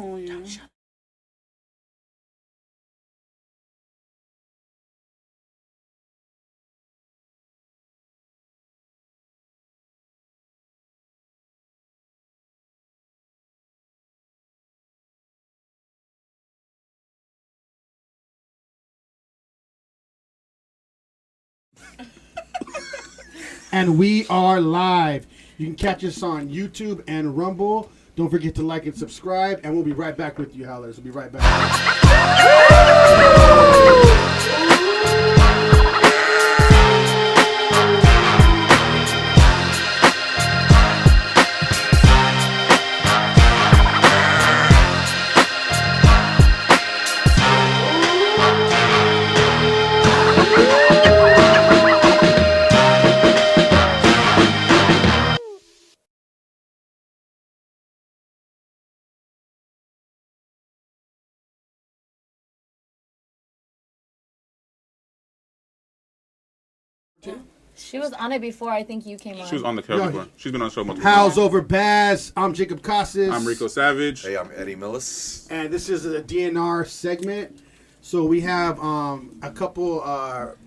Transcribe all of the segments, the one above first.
Oh, yeah. And we are live. You can catch us on YouTube and Rumble. Don't forget to like and subscribe, and we'll be right back with you, Howlers. We'll be right back. She was on it before. I think you came on. She was on the show before. She's been on the show multiple How's times. over Baz. I'm Jacob Casas. I'm Rico Savage. Hey, I'm Eddie Millis. And this is a DNR segment. So we have a couple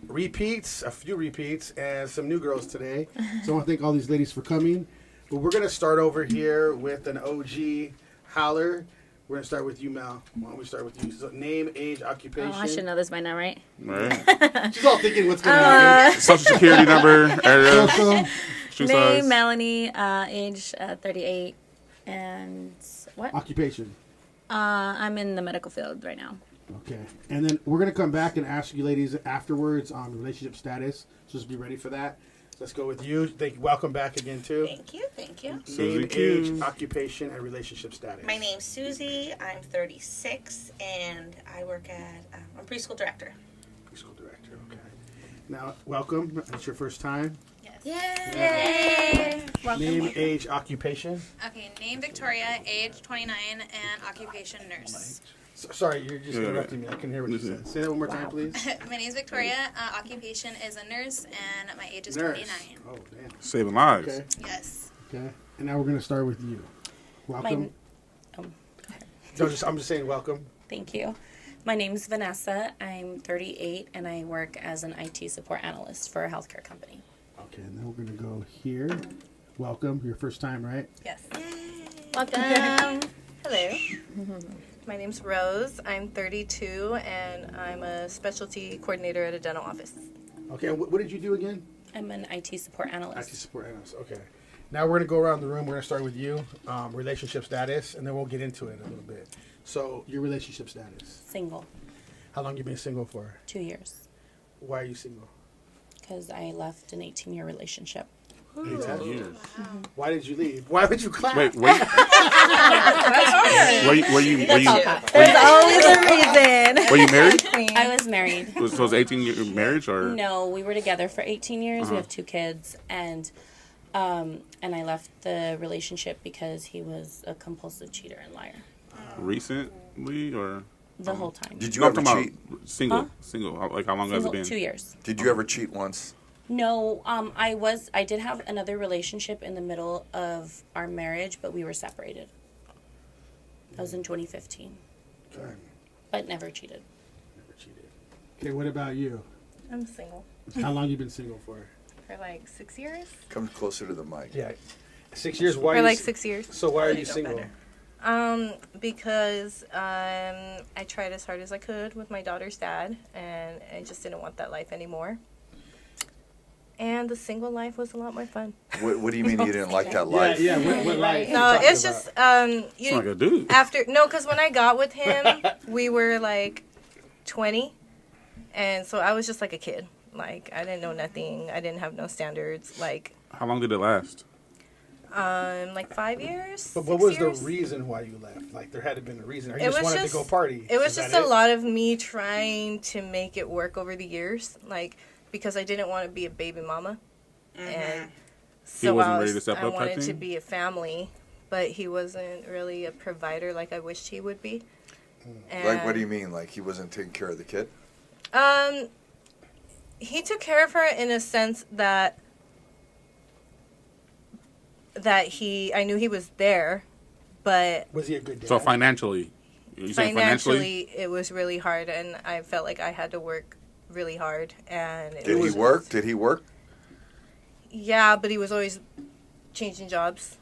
repeats, a few repeats, and some new girls today. So I want to thank all these ladies for coming. But we're going to start over here with an OG howler. We're going to start with you, Mel. Why don't we start with you? So name, age, occupation. Oh, I should know this by now, right? Right. She's all thinking what's going to happen. Social security number, area, So, shoe Name, size. Melanie, age 38, and what? occupation. I'm in the medical field right now. Okay. And then we're going to come back and ask you ladies afterwards on relationship status. So just be ready for that. Let's go with you. Welcome back again, too. Thank you, thank you. Susie Name, Q. age, occupation, and relationship status. My name's Susie. I'm 36, and I work at I'm preschool director. Preschool director, okay. Now, welcome. It's your first time. Yes. Yay! Name, age, occupation. Okay, name Victoria, age 29, and occupation nurse. Sorry, you're just interrupting me. I can hear what you said. Say that one more time, please. My name is Victoria, occupation is a nurse, and my age is Nurse. 29. Oh, damn. Saving lives. Okay. Yes. Okay. And now we're going to start with you. Welcome. I'm just saying welcome. Thank you. My name's Vanessa. I'm 38, and I work as an IT support analyst for a healthcare company. Okay, and then we're going to go here. Welcome. Your first time, right? Yes. Welcome. Hello. My name's Rose. I'm 32, and I'm a specialty coordinator at a dental office. Okay, and what did you do again? I'm an IT support analyst. IT support analyst. Okay. Now we're going to go around the room. We're going to start with you, relationship status, and then we'll get into it a little bit. So, your relationship status. Single. How long you been single for? 2 years. Why are you single? Because I left an 18-year relationship. 18 years. Why did you leave? Why would you clap? Wait. Were you There's always a reason. were you married? I was married. So it was 18-year marriage or? No, we were together for 18 years. We have 2 kids, and I left the relationship because he was a compulsive cheater and liar. Recently or? The whole time. Did you No, ever I'm talking cheat? about Single. Huh? Single. Like how long has it been? 2 years. Did you ever cheat once? No, I did have another relationship in the middle of our marriage, but we were separated. That was in 2015. Okay. But never cheated. Never cheated. Okay, what about you? I'm single How long you been single for? for like 6 years. Come closer to the mic. Yeah. 6 years. Why? For are you like si- 6 years. So why are you Really don't single? matter. Because I tried as hard as I could with my daughter's dad, and I just didn't want that life anymore. And the single life was a lot more fun. What do you mean you didn't like that life? Yeah, what life? No, you talking it's just It's like a dude. because when I got with him, we were like 20, and so I was just like a kid. Like I didn't know nothing. I didn't have no standards. Like How long did it last? like 5 years. But what 6 was years? the reason why you left? Like there had to have been a reason. Or you It just was wanted just- to go party. It was Is just that a lot of me trying to make it work over the years, like because I didn't want to be a baby mama, and so wasn't I ready to step I up type wanted to thing? be a family, but he wasn't really a provider like I wished he would be. Like, what do you mean? Like, he wasn't taking care of the kid? He took care of her in a sense that I knew he was there, But Was he a good dad? So financially, you saying financially? financially, it was really hard, and I felt like I had to work really hard. And it Did he was, work? Did he work? Yeah, but he was always changing jobs.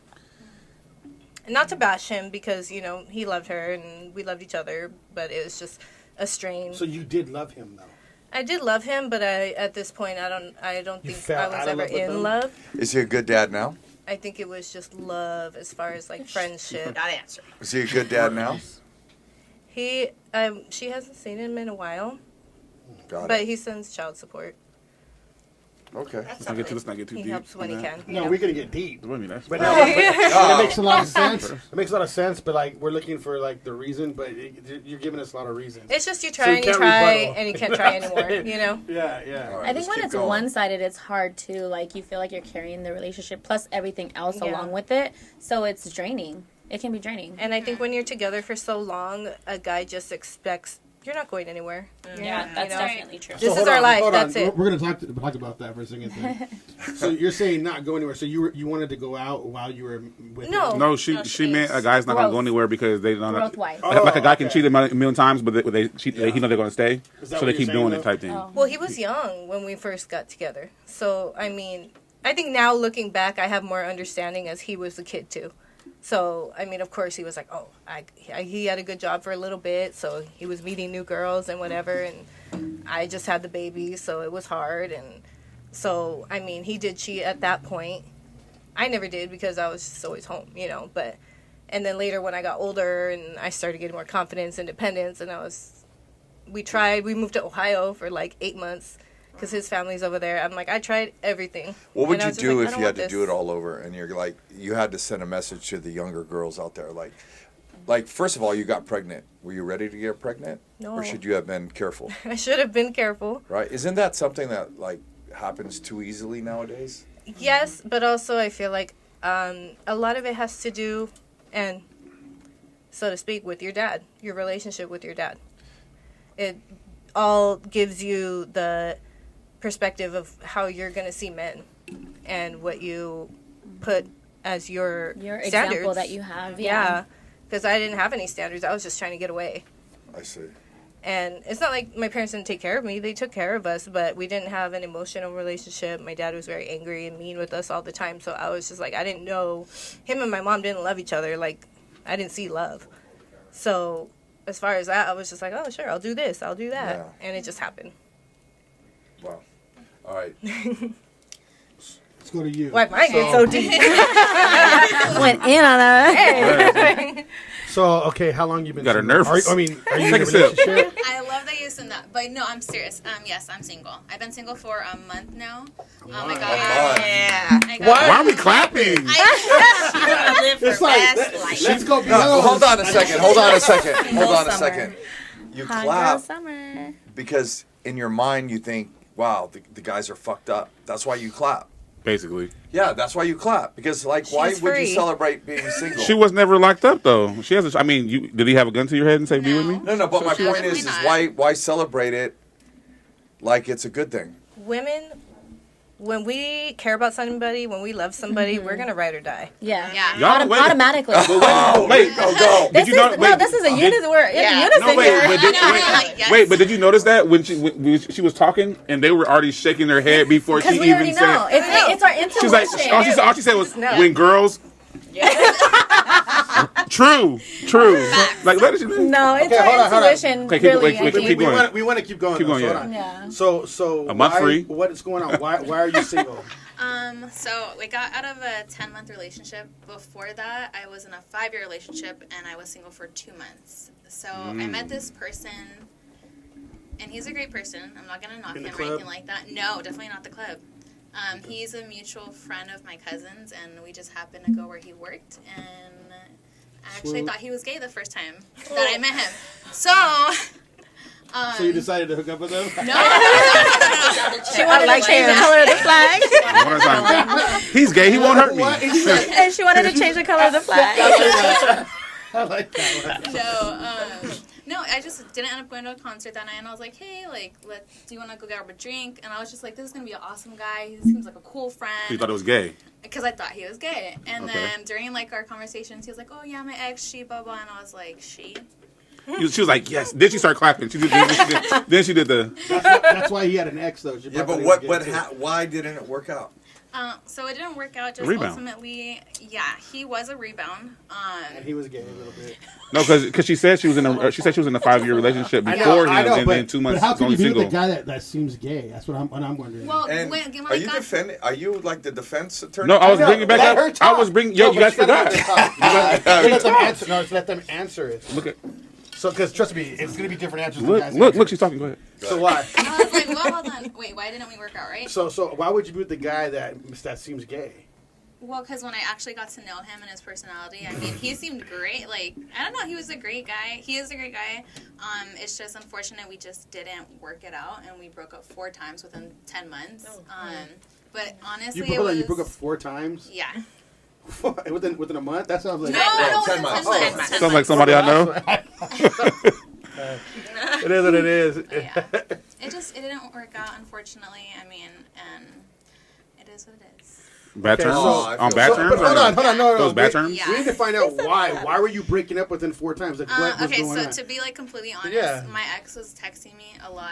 And not to bash him, because he loved her and we loved each other, but it was just a strain. So you did love him, though. I did love him, but at this point I don't You think fell I out was of ever love with in him? love. Is he a good dad now? I think it was just love as far as like friendship. Not answer. Is he a good dad now? She hasn't seen him in a while, Got but it. he sends child support. Okay. That's Let's not get too He deep. helps when he on that. can. No, we're gonna get deep. Wait a minute, But that's- no, but Oh. it makes a lot of sense. It makes a lot of sense, but like we're looking for like the reason, but you're giving us a lot of reasons. It's just you So try you and you can't try rebuttal. and you can't try anymore. Yeah, yeah. All right, I think let's when keep it's going. one-sided, it's hard too. Like you feel like you're carrying the relationship plus everything else Yeah. along with it, so it's draining. It can be draining. And I think when you're together for so long, a guy just expects you're not going anywhere. You're Yeah, not, that's you know? definitely true. This is hold our on, life. hold That's on. it. We're gonna talk about that for a second. Then. So you're saying not go anywhere. So you wanted to go out while you were with No. him? No, she meant a guy's not gonna go Growth. anywhere because they don't. Growth-wise. Like a guy can okay. cheat a million times, but they cheat. He know they're gonna stay, Is that so what they keep you're saying, doing it though? type thing. Oh. Well, he was young when we first got together. So, I mean, I think now looking back, I have more understanding as he was a kid too. So, I mean, of course, he was like, oh, he had a good job for a little bit. So he was meeting new girls and whatever. And I just had the baby. So it was hard. And so, I mean, he did cheat at that point. I never did because I was just always home, but, and then later when I got older and I started getting more confidence, independence, and we moved to Ohio for like 8 months because his family's over there. I'm like, I tried everything. What would And I you was just do like, I if don't you had want to do this. it all over and you're like, you had to send a message to the younger girls out there? Like first of all, you got pregnant. Were you ready to get pregnant? No. Or should you have been careful? I should have been careful. Right? Isn't that something that like happens too easily nowadays? Yes, but also I feel like a lot of it has to do, and so to speak, with your dad, your relationship with your dad. It all gives you the perspective of how you're going to see men and what you put as your Your standards. example that you have, Yeah, because I didn't have any standards. I was just trying to get away. I see. And it's not like my parents didn't take care of me. They took care of us, but we didn't have an emotional relationship. My dad was very angry and mean with us all the time. So I was just like, I didn't know. Him and my mom didn't love each other. Like, I didn't see love. So as far as that, I was just like, oh, sure, I'll do this. I'll do that. Yeah. And it just happened. Wow. All right. Let's go to you. Why mine get so deep? Went in on that. So okay, how long you been? Got her single? nervous. Are you in Take a a sip. relationship? I love that you said that, but no, I'm serious. Yes, I'm single. I've been single for a month now. I got Yeah. I got Why are we clapping? She want to live her It's like best life. let's go No, beyond. hold on a second. Hold on a second. Hold on a summer. second. You Hot girl clap summer. because in your mind you think, wow, the guys are fucked up. That's why you clap. Basically, Yeah, that's why you clap. Because, like, why She's would you free. celebrate being single? she was never locked up though. She has. I mean, did he have a gun to your head and say, "Be with me"? No, but my point Definitely is not. why celebrate it like it's a good thing? Women, when we care about somebody, when we love somebody, we're going to ride or die. Yeah. Yeah. Y'all wait. Automatically. Oh, Wait, go. This you know- is, wait, no, this is a unison. We're in Yeah. unison No, wait, here. but did, Yes. wait, but did you notice that when she was talking and they were already shaking their head before she Because we already even know. said? It's our intuition. She's like, all she said was, No. "When girls." True. Like, let us. No, it's Okay, our hold on. intuition. Okay, keep- really, wait, I wait, think. keep going. We want to keep going. Keep though, going, so yeah. hold on. Yeah. So A month why, free? What is going on? Why are you single? So we got out of a 10-month relationship. Before that, I was in a 5-year relationship, and I was single for 2 months. So I met this person, and he's a great person. I'm not going to knock In the him or club? anything like that. No, definitely not the club. He's a mutual friend of my cousin's, and we just happened to go where he worked, and I actually Swoop. thought he was gay the first time that I met him. So... So you decided to hook up with him? No. She wanted to change the color of the flag. One at a time. He's gay. He won't hurt me. And she wanted to change the color of the flag. I like that one. No, I just didn't end up going to a concert that night, and I was like, hey, like, do you want to go grab a drink? And I was just like, this is going to be an awesome guy. He seems like a cool friend. You thought it was gay. Because I thought he was gay. And Okay. then during, like, our conversations, he was like, oh, yeah, my ex, she, blah, blah. And I was like, she? She was like, yes. Then she started clapping. Then she did the. That's why he had an ex, though. She Yeah, but probably what? was gay, too. Why didn't it work out? So it didn't work out. Just Rebound. ultimately, yeah, he was a rebound. And he was gay a little bit. No, because she said she was in a 5-year relationship before him, and then 2 months But how can only you be single. with a guy that seems gay? That's what I'm wondering. Well, And when are I you got defending? Are you like the defense attorney? No, I was No, bringing back let her up. talk. I was bringing. Yo, No, you but guys forgot. let them answer. No, just let them answer it. Look at. So, because trust me, it's going to be different answers. than Look, guys' look, answers. look. She's talking. Go ahead. So why? I was like, well, hold on. Wait, why didn't we work out, right? So why would you be with the guy that seems gay? Well, because when I actually got to know him and his personality, I mean, he seemed great. Like, I don't know, he was a great guy. He is a great guy. It's just unfortunate we just didn't work it out, and we broke up 4 times within 10 months. But honestly, You broke up 4 times? Yeah. within a month? That sounds like... No, 10 within months. 10 months. Sounds like somebody I know. It is what it is. Yeah. It didn't work out, unfortunately. I mean, and it is what it is. Bad Okay, terms? so- On bad terms? But hold on. No. Those bad Wait, terms? Yeah. We need to find out why. Why were you breaking up within 4 times? Like, what was Okay, going so on? to be like completely honest, Yeah. my ex was texting me a lot.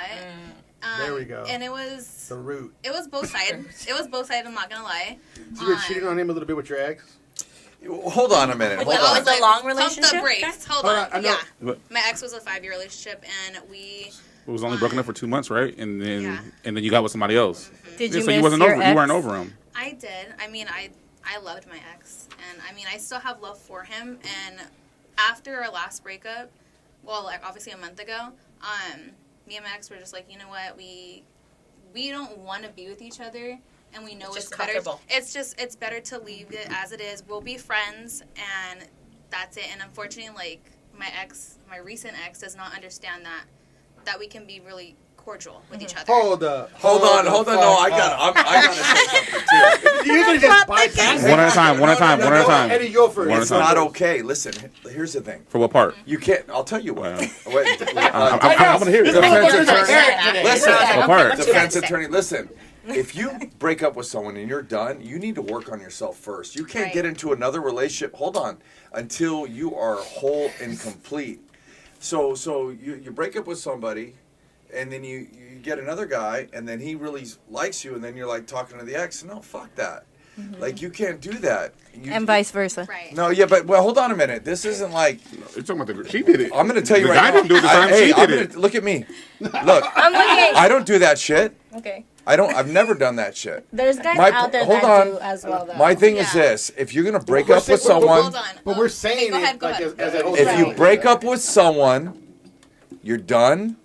There we go. And it was The root. both sides. It was both sides. I'm not gonna lie. So you were cheating on him a little bit with your ex? Hold on a minute. Hold That on. was a long Pump the relationship? brakes. Hold Hold on. on, I know. Yeah. My ex was a 5-year relationship, and we. It was only broken up for 2 months, right? And then Yeah. you got with somebody else. Did Yeah, you so you miss wasn't your over. ex? You weren't over him. I did. I mean, I loved my ex, and I mean, I still have love for him. And after our last breakup, well, like obviously a month ago, me and my ex were just like, you know what, we don't want to be with each other, and we know It's it's just better. comfortable. It's better to leave it as it is. We'll be friends, and that's it. And unfortunately, like my recent ex, does not understand that we can be really cordial with each other. Hold up. Hold on. No, I got to say something too. You usually just bypass One at a time. One at a time. One at a time. Eddie, go first. One at a It's time. not okay. Listen, here's the thing. For what part? You can't. I'll tell you what. Wow. Wait, I'm gonna hear it. defense attorney. Yeah. Listen, What part? defense attorney. Listen. If you break up with someone and you're done, you need to work on yourself first. You can't Right. get into another relationship. Hold on, until you are whole and complete. So you break up with somebody, and then you get another guy, and then he really likes you, and then you're like talking to the ex. No, fuck that. Like you can't do that. And vice versa. Right. No, yeah, but well, hold on a minute. This isn't like You're talking about she did it. I'm going to tell you The right guy now. didn't do it the time she did it. Look at me. Look, I'm looking. I don't do that shit. Okay. I've never done that shit. There's guys My- out there hold that on. do as well, though. My thing is Yeah. this: if you're gonna break We're up with saying- someone, Hold on. But we're saying go it ahead, go like ahead. as a whole if thing. you break up with someone, you're done,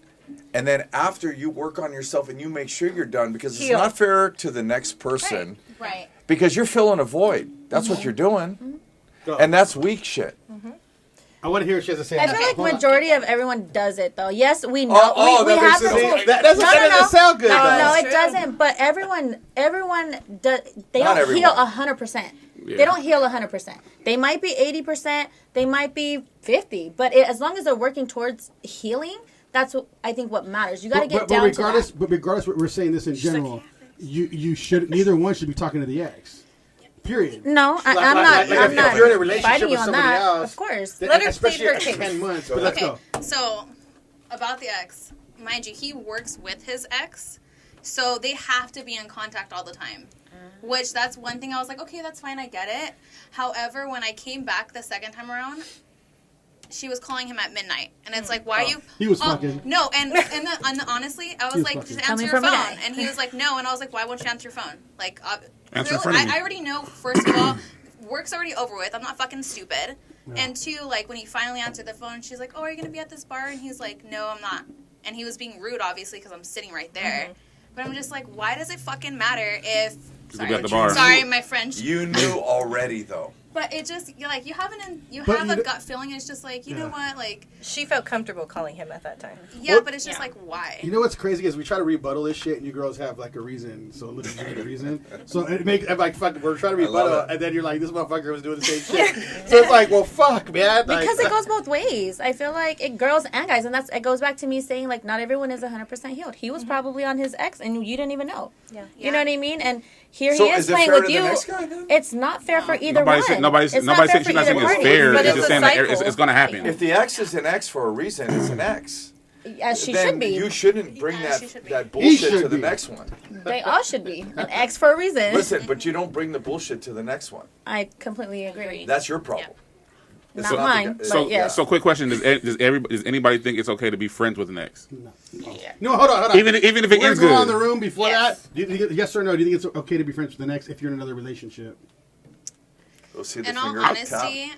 and then after you work on yourself and you make sure you're done, because it's Heal. not fair to the next person, Right. because you're filling a void. That's what you're doing, Go. and that's weak shit. I want to hear what she has to say. I feel like Hold on. majority of everyone does it though. Yes, we know. Oh, we that have makes to. it- See, that doesn't sound good. No, though. no, That's it true. doesn't. But everyone does. They Not don't heal everyone. 100%. Yeah. They don't heal 100%. They might be 80%. They might be 50. But as long as they're working towards healing, that's what I think what matters. You got to get down to that. But regardless, we're saying this in general. You should neither one should be talking to the ex. Period. No, Like- I'm like- not. like I'm if not you're in a relationship fighting you with on somebody that. else, Of course. Let her especially plead her at case. 10 months. But let's Okay, go. so about the ex, mind you, he works with his ex, so they have to be in contact all the time. Which that's one thing I was like, okay, that's fine, I get it. However, when I came back the second time around, she was calling him at midnight, and it's like, why are you? He was Oh, fucking. No, and honestly, I was was like, fucking. just Coming answer your from a phone, guy. and he was like, no, and I was like, why won't you answer your phone? Like, Answer in clearly, front of me. I already know. First of all, work's already over with. I'm not fucking stupid. And two, like when he finally answered the phone, she's like, "Oh, are you gonna be at this bar?" And he's like, "No, I'm not." And he was being rude, obviously, because I'm sitting right there. But I'm just like, why does it fucking matter if? You'll be at the bar. Sorry, my French. You knew already, though. But it just you have a gut feeling. And it's just like you know what, like she felt comfortable calling him at that time. Yeah, but it's just like why? You know what's crazy is we try to rebuttal this shit, and you girls have like a reason. So legitimate reason. So it makes like fuck. We're trying to rebuttal, and then you're like, this motherfucker was doing the same shit. So it's like, well, fuck, man. Like, because it goes both ways. I feel like girls and guys, and it goes back to me saying like not everyone is 100% healed. He was probably on his ex, and you didn't even know. Yeah. You know what I mean? And here So he is is it playing fair with to you. the next guy, then? It's not fair for either Nobody's one. nobody's It's nobody's not saying she's not saying for it's either fair. party. It's just saying that cycle. it's going to happen. If the ex is an ex for a reason, it's an ex. As she then should be. you shouldn't bring she should be. that bullshit should to the be. next one. They all should be an ex for a reason. Listen, but you don't bring the bullshit to the next one. I completely agree. That's your problem. It's Not mine, the guy- but yes. So quick question: Does anybody think it's okay to be friends with an ex? no, hold on. Even if it We're gonna ends go good. around the room before Yes. that. Do you think, yes or no? Do you think it's okay to be friends with the next if you're in another relationship? We'll see the In all finger up top. honesty,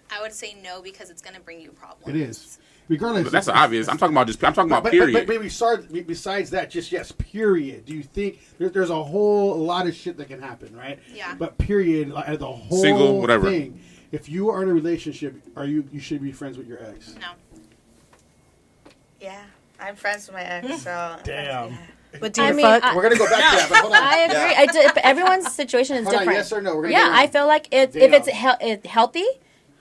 I would say no because it's going to bring you problems. It is. Regardless. But that's obvious. I'm talking about period. But besides that, just yes, period. Do you think there's a whole lot of shit that can happen, right? Yeah. But period, like, the whole Single, whatever. thing. If you are in a relationship, you should be friends with your ex. No. Yeah, I'm friends with my ex, so. Damn. Yeah. But do you I mean, fuck? We're gonna go back to that, but hold on. I agree. Yeah. Everyone's situation is Hold on, different. yes or no? We're gonna Yeah, go I feel like if it's healthy,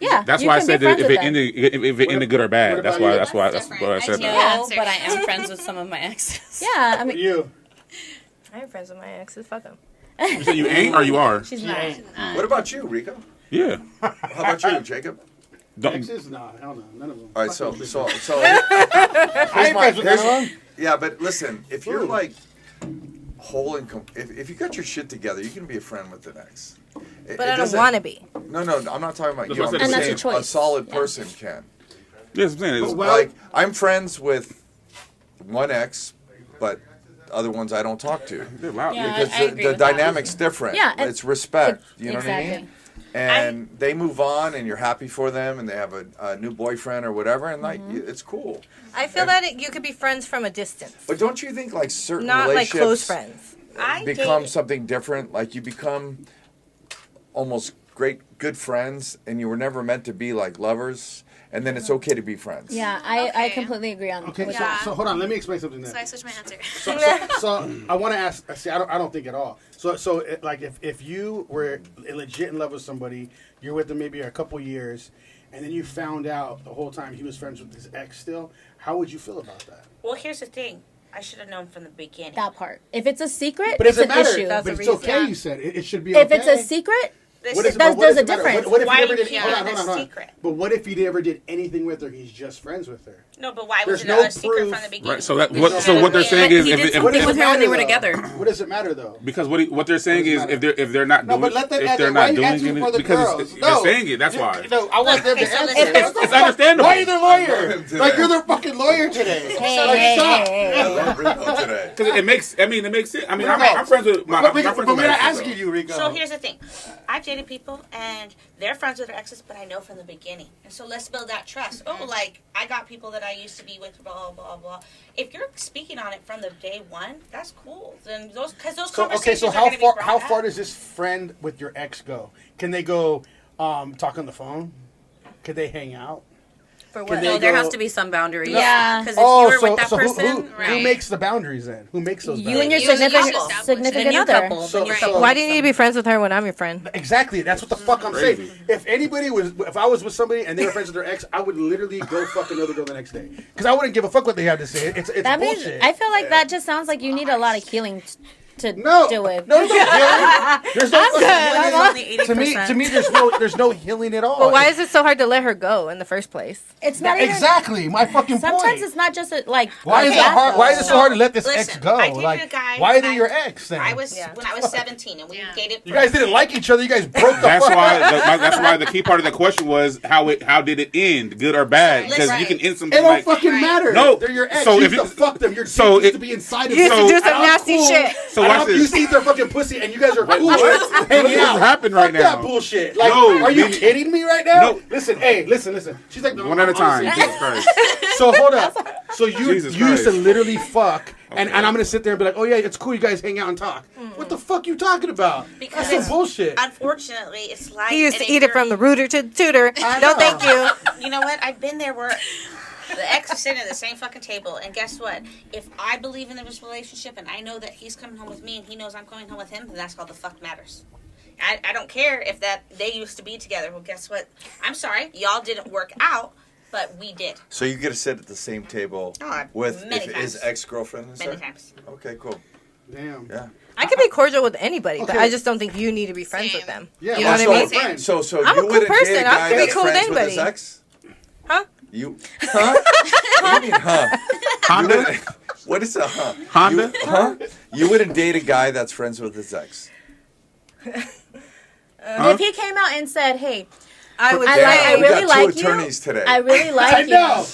yeah. That's you why I can be said that friends if with it them. ended good or What bad. about That's you? why I Different. said I that. know. No, but I am friends with some of my exes. Yeah, I mean, You. I'm friends with my exes. Fuck them. You said you ain't or you are? she's not. What about you, Rico? Yeah. How about you, Jacob? Don't, Exes? Nah, hell no, none of them. All right, Fuck so them. here's my, friends with none of them. yeah, but listen, if you're Ooh. like whole and if you got your shit together, you can be a friend with an ex. But I don't want to be. No, I'm not talking about That's you. what I'm I said. And that's saying your choice. a solid Yeah. person can. yes, I'm saying it's, Well, Like I'm friends with one ex, but other ones I don't talk to. they're loud. Yeah. Because I agree the with that. dynamic's different. Yeah, and- It's respect. You know what I Exactly. mean? And they move on, and you're happy for them, and they have a new boyfriend or whatever, and like it's cool. I feel that you could be friends from a distance, But don't you think like certain not like relationships close friends. I become dated- something different? Like you become almost good friends, and you were never meant to be like lovers, and then it's okay to be friends. Yeah, I Okay. completely agree on. Okay, with so, that. so hold on. Let me explain something. Then. So I switched my answer. So I want to ask. See, I don't think at all. So like if you were legit in love with somebody, you're with them maybe a couple years, and then you found out the whole time he was friends with his ex still. How would you feel about that? Well, here's the thing. I should have known from the beginning. That part. If it's a secret, But it's does it an matter? issue. That's But a it's reason. okay. Yeah. You said it should be. If okay. it's a secret, Listen, What There's does a it matter? difference. What if Why he never you did? keep Hold on, it a hold on, hold on. secret? But what if he never did anything with her? He's just friends with her. no, but why There's was it no a secret proof. from the beginning? Right. So that There's so no what they're way. saying But is he did if something What does with it her when they matter, were though? together. What does it matter though? because what they're saying What is does it if they're not No, doing but let them if answer. they're Why not are you doing answering anything for the because girls? they're saying it. That's why. No, I want them Okay, to so answer. listen. It's understandable. Why are you their lawyer? Today. Like you're their fucking lawyer today. Hey, Stop. I love Rico today. Because it makes sense. I mean, I'm Rico. friends with my. But I'm friends we're with my not exes, asking though. you, Rico. So here's the thing. I've dated people and they're friends with their exes, but I know from the beginning. And so let's build that trust. Oh, like I got people that I used to be with, blah, blah, blah. If you're speaking on it from the day one, that's cool. Then those conversations So are how gonna be far brought how up. far does this friend with your ex go? Can they go talk on the phone? Could they hang out? For Can what? they No, there go- has to be some boundaries. Yeah. Because if you were with that so person, who right. makes the boundaries then? Who makes those You and boundaries? your You and the significant couple. significant then you other. couple. So- Then you so- couple. Why do you need to be friends with her when I'm your friend? Exactly. That's what the fuck I'm Crazy. saying. If I was with somebody and they were friends with their ex, I would literally go fuck another girl the next day because I wouldn't give a fuck what they had to say. It's That means bullshit. I feel like that just sounds like you need a lot of healing to no, deal with. no, there's no healing. There's no fucking I'm healing. only 80%. To me, there's no healing at all. But why is it so hard to let her go in the first place? It's not even. Exactly my fucking Sometimes point. it's not just like. Why is it that, hard? though. Why is it so hard to let this ex Listen, go? I dated Like, a guy why are they when your ex then? I was Yeah. when I was 17 and we Yeah. dated. You guys didn't like each other. You guys broke the That's fuck why. up. That's why the key part of the question was how did it end, good or bad? Because you can end It something don't like fucking matter. No. They're your ex. So you if used to it- fuck them. Your so dick used it- to be inside of You used them. to do some I'm nasty cool. shit. So watch You this. used to eat their fucking pussy, and you guys are cool. What? Hanging What out. happened right Fuck that now? bullshit. Like, No, are you me- kidding me right now? No. Listen, hey, listen. She's like One at a time. honestly, Jesus Christ. So hold up. So you Jesus used to Christ. literally fuck, and I'm gonna sit there and be like, oh yeah, it's cool, you guys hang out and talk. What the fuck you talking about? Because That's some bullshit. Unfortunately, it's like He used an to eat it from the ignorant- rooter to the tutor. I No, know. thank you. You know what? I've been there where the ex is sitting at the same fucking table, and guess what? If I believe in this relationship and I know that he's coming home with me and he knows I'm coming home with him, then that's all the fuck matters. I don't care if that they used to be together. Well, guess what? I'm sorry, y'all didn't work out, but we did. So you get to sit at the same table with many if his times. ex-girlfriend is Many there? times. Okay, cool. Damn. Yeah. I could be cordial with anybody, but Okay. I just don't think you need to be friends Same. with them. Yeah, You know what I well, mean? so friends. So I'm a you cool wouldn't date person. a I guy could be that's cool with friends with his anybody. ex? Huh? You? Huh? What do you mean, huh? Honda? You wouldn't- What is a huh? Honda? You, huh? You wouldn't date a guy that's friends with his ex? If he came out and said, "Hey, I would I say. like- I we really got like two you. attorneys today. I really like I you." know.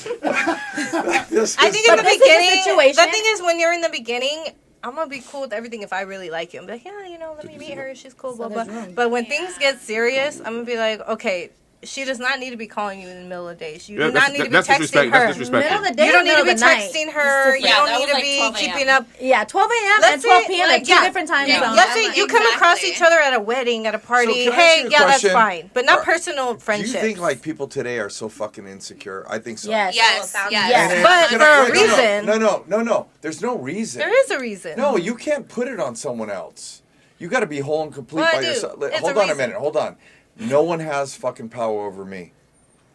This I is- think in the But this is the beginning, situation. the thing is when you're in the beginning, I'm gonna be cool with everything if I really like you. I'm like, yeah, you know, let me meet her. She's cool, blah blah. there's room. But when things get serious, I'm gonna be like, okay, she does not need to be calling you in the middle of the day. You do not need to be That's texting disrespect. her. That's disrespectful. Middle of the day, You don't need to be middle of the night. texting her. It's You Yeah, don't that need was to like be 12 a.m. keeping up. Yeah, 12 a.m. Let's and 12 say, p.m. like, at two yeah. different times Yeah. zones. Let's say you come across Exactly. each other at a wedding, at a party. can I ask Hey, you a yeah, that's question? fine, but not Are- personal Do friendships. you think like people today are so fucking insecure? I think so. Yes. Yes, Yes. yes. And- But can for I- a wait, reason. No. There's no reason. There is a reason. No, you can't put it on someone else. You got to be whole and complete Well, I by do. yourself. It's Hold a on a reason. minute. Hold on. No one has fucking power over me,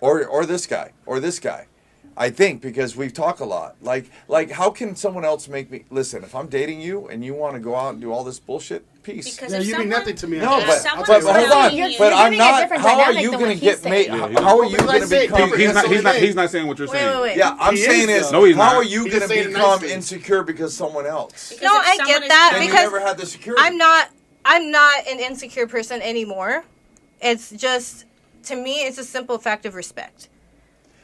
or this guy, or this guy. I think because we talk a lot. Like how can someone else make me listen? If I'm dating you and you want to go out and do all this bullshit, peace. Because Yeah, if you mean someone- nothing to me. No, If but, someone but is hold telling on. you- But you're I'm giving a not. different How are dynamic you than going what to get he's made? saying. How are you What did I going to say? become? He's not saying what you're Wait, saying. wait, wait. Yeah, I'm He saying is, is, though. No, he's how not. are you He's going to saying become nicely. insecure because someone else? Because No, if I someone get is that Then telling you because never had the security. I'm not an insecure person anymore. It's just, to me, it's a simple fact of respect.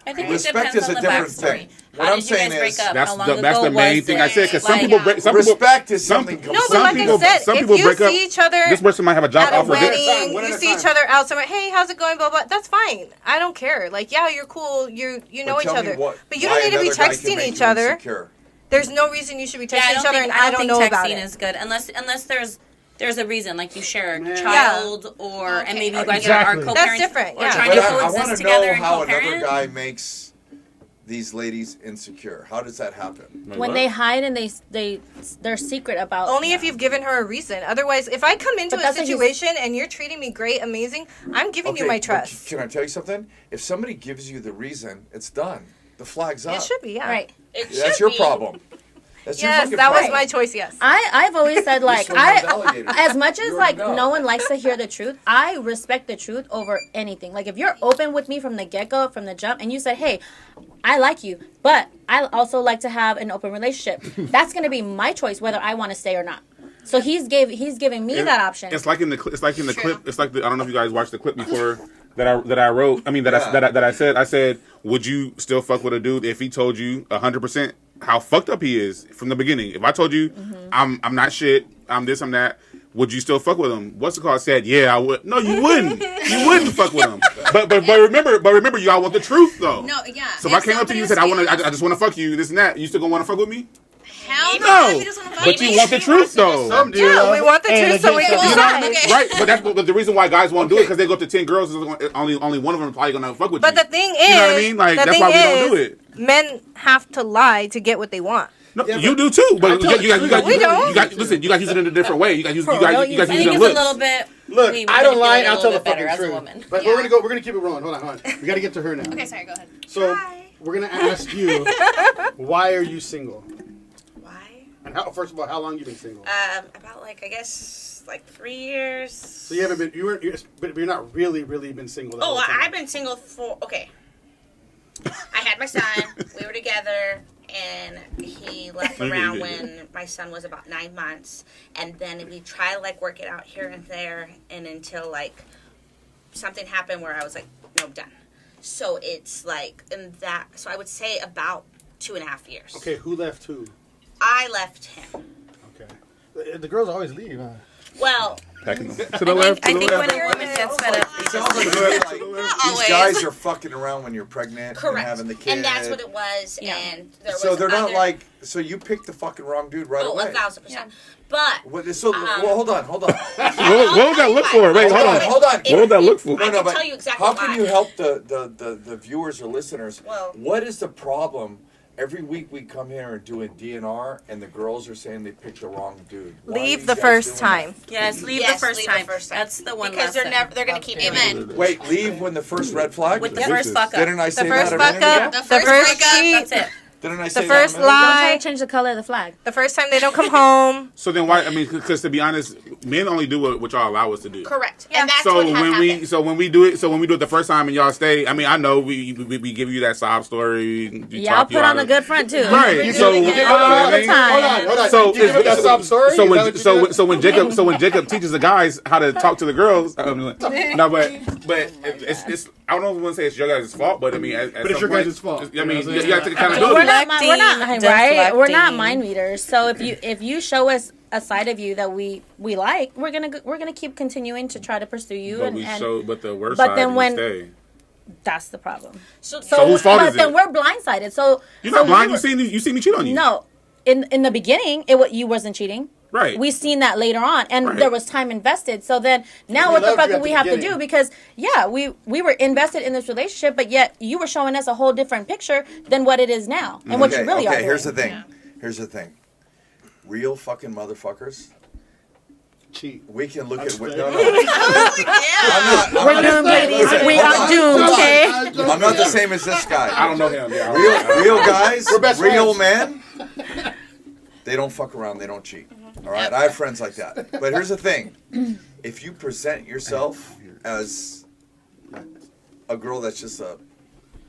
I think Respect it depends is on a the different backstory. thing. What How I'm did you guys saying break is- up? That's How long the ago main was thing it? I said. Because some Like, people break. Some people. Respect is some- something No, completely but like I said, some if people you break up. see each other This person might have a job at a offer. wedding, One at you a see time. each other out somewhere, hey, how's it going, blah, blah, that's fine. I don't care. Like, yeah, you're cool, you know But each tell me other. what- But you why don't need to be another guy can texting make each you other. insecure. There's no reason you should be texting Yeah, each other, and I don't think know about texting it. is good unless there's a reason, like you share a Man. child, or and maybe you guys Exactly. are co-parents. That's different, Or yeah. trying But to I coexist want to together know and how co-parent. another guy makes these ladies insecure. How does that happen? When they hide and they're secret about. Only if you've given her a reason. Otherwise, if I come into But a that's what he's- situation and you're treating me great, amazing, I'm giving you my but trust. Can I tell you something? If somebody gives you the reason, it's done. The flag's up. It should be, yeah. Right. It That's should your be. problem. That's your Yes, fucking that was problem. my choice, yes. I've always said like You're so validated. as much as You like already know. no one likes to hear the truth, I respect the truth over anything. Like if you're open with me from the get go, from the jump, and you said, "Hey, I like you, but I also like to have an open relationship," that's gonna be my choice whether I want to stay or not. So he's giving me that option. It's like in the clip. It's like I don't know if you guys watched the clip before that I wrote. I mean that I said. I said, would you still fuck with a dude if he told you 100% how fucked up he is from the beginning? If I told you I'm not shit, I'm this, I'm that, would you still fuck with him? What's the call? Said, yeah, I would. No, you wouldn't. You wouldn't fuck with him. But remember, y'all want the truth though. No, yeah. So if I came up to you and said, I just want to fuck you, this and that, you still gonna want to fuck with me? Hell No. He just wanna fuck But me. you want the truth though. Some do. Yeah, we want the Hey, truth so we legit can some You do. know what I decide. mean? Right, but the reason why guys won't do it because they go up to 10 girls, only one of them is probably gonna fuck with But you. the thing is, You know what I mean? Like the that's thing why we don't do is, it. men have to lie to get what they want. No, Yeah, you but- do too, but I tell you got We don't. listen. You got to use it in a different way. You got to use For you got real, you got to I use think it it's a lips. little bit. Look, we I don't manipulate lie. it a I'll tell little the bit better fucking as a truth. woman. But we're gonna keep it rolling. Hold on. We gotta get to her now. Okay, sorry, go ahead. So we're gonna ask you, why are you single? Why? And first of all, how long you been single? About I guess 3 years. So you haven't been. But you're not really been single. That Oh, whole time. I've been single for I had my son. We were together, and he left around when my son was about 9 months, and then we try to work it out here and there, and until something happened where I was no, I'm done. So it's in that. So I would say about 2.5 years. Okay, who left who? I left him. Okay. The girls always leave, huh? Well, Packing them. To the left. I To the think when left. a woman gets fed up, It sounds like these always. guys are fucking around when you're pregnant and correct. having the kid. And that's what it was. Yeah. And there was So they're not other- like. So you picked the fucking wrong dude right Oh, away. 1,000%. But So well, hold on. What would that look for? Wait, hold on. Hold on. What would that look for? I can but tell you exactly how why. can you help the viewers or listeners? Well- what is the problem? Every week we come here and do a DNR, and the girls are saying they picked the wrong dude. Why are Leave these the guys first doing time. yes, leave Yes, the first leave the time. first time. That's the one because lesson. they're going to keep doing Amen. it. that? Wait, leave when the first red flag. With the Bitches. first fuck up. Didn't I say The first that a fuck minute ago? up, The the first first breakup, cheat, That's it. Didn't I say the that a first minute ago? Don't try lie, to change the color of the flag. the first time they don't come home. So then why? I mean, because to be honest, men only do what y'all allow us to do. Correct. Yeah. And that's So what had when happened. we do it the first time and y'all stay, I mean, I know we give you that sob story. Y'all put on a good front too. Right. We So do it all the time. Hold on. So you give that sob story? So Is that what you when do? when Jacob teaches the guys how to talk to the girls, no, but it's I don't know if I want to say it's your guys' fault, but I mean, at But it's some your point, guys' fault. I mean, You know what I'm you saying? got to take We're accountability. not, right. Deflecting. We're not mind readers. So if you show us a side of you that we like, we're gonna keep continuing to try to pursue you. But the worst but side then is when- stay. That's the problem. So whose fault but is then it? we're blindsided. So You're not so blind. we You see me cheat on you. No, in the beginning, you wasn't cheating. Right. We seen that later on, and Right. there was time invested. So then now, We what the loved fuck you do at we the have to beginning. do? Because we were invested in this relationship, but yet you were showing us a whole different picture than what it is now, and what you really are. Okay, here's the doing. thing. Here's the thing. Real fucking motherfuckers. Cheat. We can look at. Understood. No. I'm not. We're doomed, ladies. We Hold are on, doomed. hold on. Okay. I'm not the same as this I guy. don't know him. Yeah. Real guys, We're best real friends. men. They don't fuck around. They don't cheat. All right. I have friends like that. But here's the thing: if you present yourself as a girl that's just a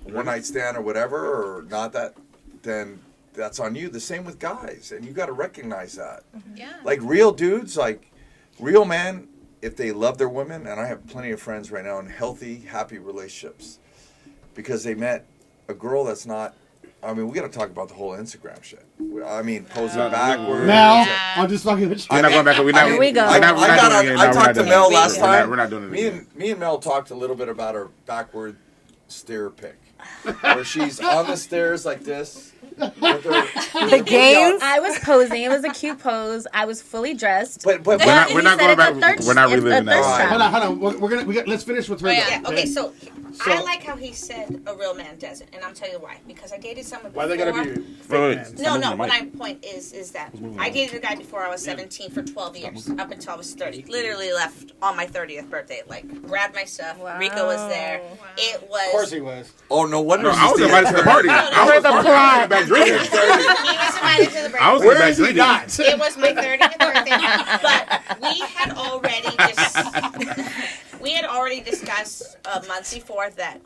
one night stand or whatever, or not that, then that's on you. The same with guys, and you got to recognize that. Yeah. Like real dudes, like real men, if they love their women, and I have plenty of friends right now in healthy, happy relationships because they met a girl that's not. I mean, we got to talk about the whole Instagram shit. I mean, posing backwards. Mel, Yeah. I'm just fucking with you. We're not going back. We're not. Here we go. We're not, we're not doing it again. I No, we're talked not to doing Mel it. last time. We're not doing it again. Me and Mel talked a little bit about her backward stair pic, where she's on the stairs like this. With her, The games. I was posing. It was a cute pose. I was fully dressed. but We're not He going said back. it's a thirst- We're not it's a reliving thirst that. trap. Hold on. Let's finish with her. yeah. though, Okay, so I like how he said a real man does it, and I'll tell you why. Because I dated someone before. Why they gotta be fake Wait. men? No. What my point is that I dated a guy before I was 17 for 12 years, up until I was 30. Literally left on my 30th birthday. Like, grabbed my stuff. Wow. Rico was there. It was. Of course he was. oh no wonder No, I was invited to the party. I was back drinking. He was invited to the birthday. I was Where back is he drinking. not? It was my 30th birthday, but we had already discussed months before that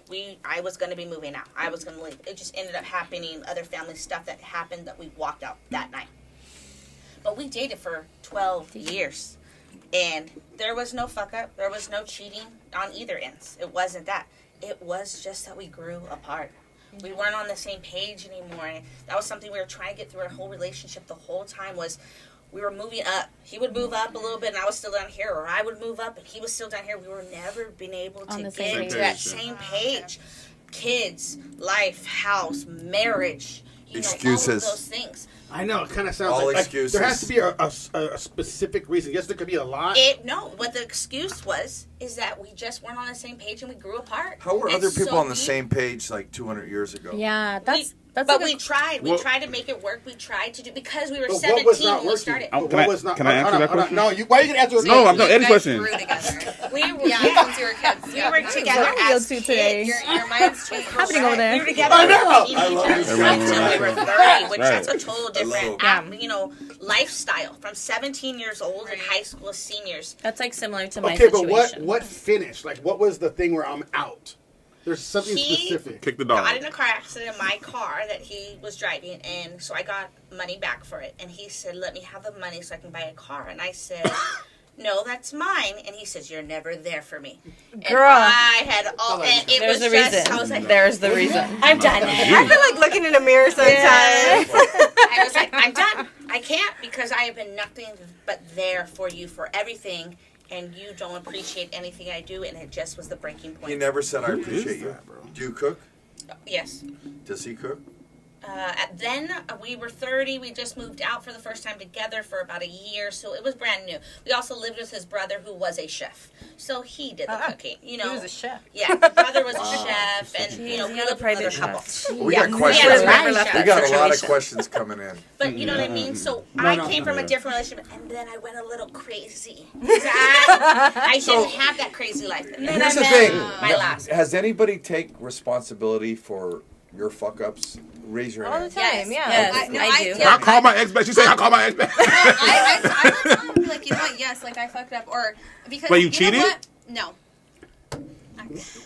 I was going to be moving out. I was going to leave. It just ended up happening. Other family stuff that happened that we walked out that night. But we dated for 12 years, and there was no fuck up. There was no cheating on either ends. It wasn't that. It was just that we grew apart. We weren't on the same page anymore. And that was something we were trying to get through our whole relationship the whole time was we were moving up. He would move up a little bit and I was still down here, or I would move up and he was still down here. We were never been able On to the same get to page. that same page. Kids, life, house, marriage, all Excuses. of those things. I know. It kind of sounds All like excuses. there has to be a specific reason. Yes, there could be a lot. No, what the excuse was is that we just weren't on the same page and we grew apart. How were And other people so on the we- same page like 200 years ago? Yeah, that's But a good- we tried. We Well- tried to make it work. We tried to do because we were But 17 what was not when we working? started. Oh, But can what I- was not? can I answer hold that on, hold on. question? No, why are you gonna answer? No, I'm not. You Any guys question. grew together. We were, Yeah, since you were kids. we Yeah. were together Romeo as too kids. today. Your mind's changed. happening over there? We were together I know. as I love teenagers it. until we were 30, which Right. that's a total different, love lifestyle. From 17 years old in high school seniors. That's like similar to my Okay, but situation. what finished? Like, what was the thing where I'm out? There's something He- specific. Kick the dog. Got in a car accident in my car that he was driving, and so I got money back for it. And he said, "Let me have the money so I can buy a car." And I said, no, that's mine. And he says, you're never there for me. And Girl. I had all, and it There's was the just, reason. I was like, There's the reason. I'm done. I feel like looking in a mirror sometimes. I was like, I'm done. I can't because I have been nothing but there for you for everything. And you don't appreciate anything I do. And it just was the breaking point. He never said, I Who appreciate is you. that, bro? Do you cook? Yes. Does he cook? Then we were 30. We just moved out for the first time together for about a year, so it was brand new. We also lived with his brother, who was a chef, so he did the cooking. You know, He was a chef. Yeah, his brother was a chef, and you know, we He had a lived with another private couple. chef. We got Yeah, questions. never We left got that a lot of situation. questions coming in. But you know what I mean? So I came from a different relationship, and then I went a little crazy. I didn't have that crazy life. And then Here's I the met thing. my last. Has anybody take responsibility for your fuck ups? Raise your All the hand. time, yeah. Yes, No, I do. I call my ex back. She said I call my ex back. I will tell him, like, you know what, yes, like, I fucked up, or, because, Wait, you know cheated? what? No.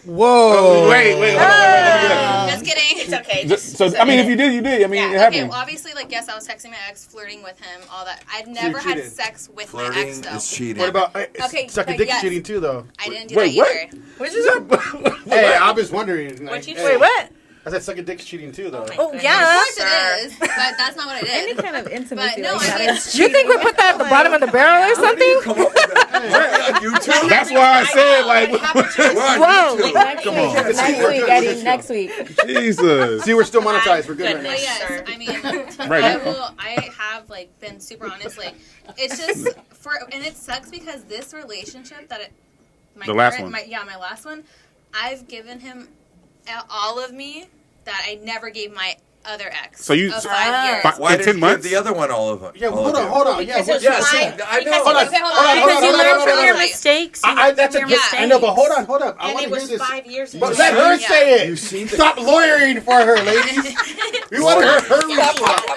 Whoa. Wait, hold on. Just kidding. It's okay. So, I mean, if you did, you did. I mean, it Okay, happened. well, obviously, like, yes, I was texting my ex, flirting with him, all that. I'd never had cheated. sex with my Flirting ex, though. is cheating. What about Okay, sucking but dick yes. cheating too, though? I didn't do Wait, that what? either. Which is Hey, I was wondering. What'd you hey, say? Wait, what? I said sucking dick cheating too, though. Oh, Of yeah. course it is, but that's not what I Any did. kind of intimacy But no, like I that mean, is You think we put that at the bottom of the barrel or something? Come up with that. On YouTube? That's why I said, like, We're on Whoa. YouTube. next Come week. on. Next week, Eddie. Next week. Jesus. See, we're still monetized. We're good right Goodness. now. But yes, I mean, Right. I have, like, been super honest. Like, it's just, and it sucks because this relationship The last one. my last one, I've given him all of me that I never gave my other ex. So you- of so- 5 years. Why In did 10 you months? give the other one all of it? Yeah, hold on. Yeah, Because it was Yeah, see, fine. I know. Because Hold on. Okay, hold Hold on. on, Because you hold on, learn hold on, from your hold on. mistakes. You That's a learn from good. your I know, but mistakes. hold on. I And want it to hear was this. 5 years But ago. let her Yeah. say it. You've seen the- Stop lawyering for her, ladies. We want her.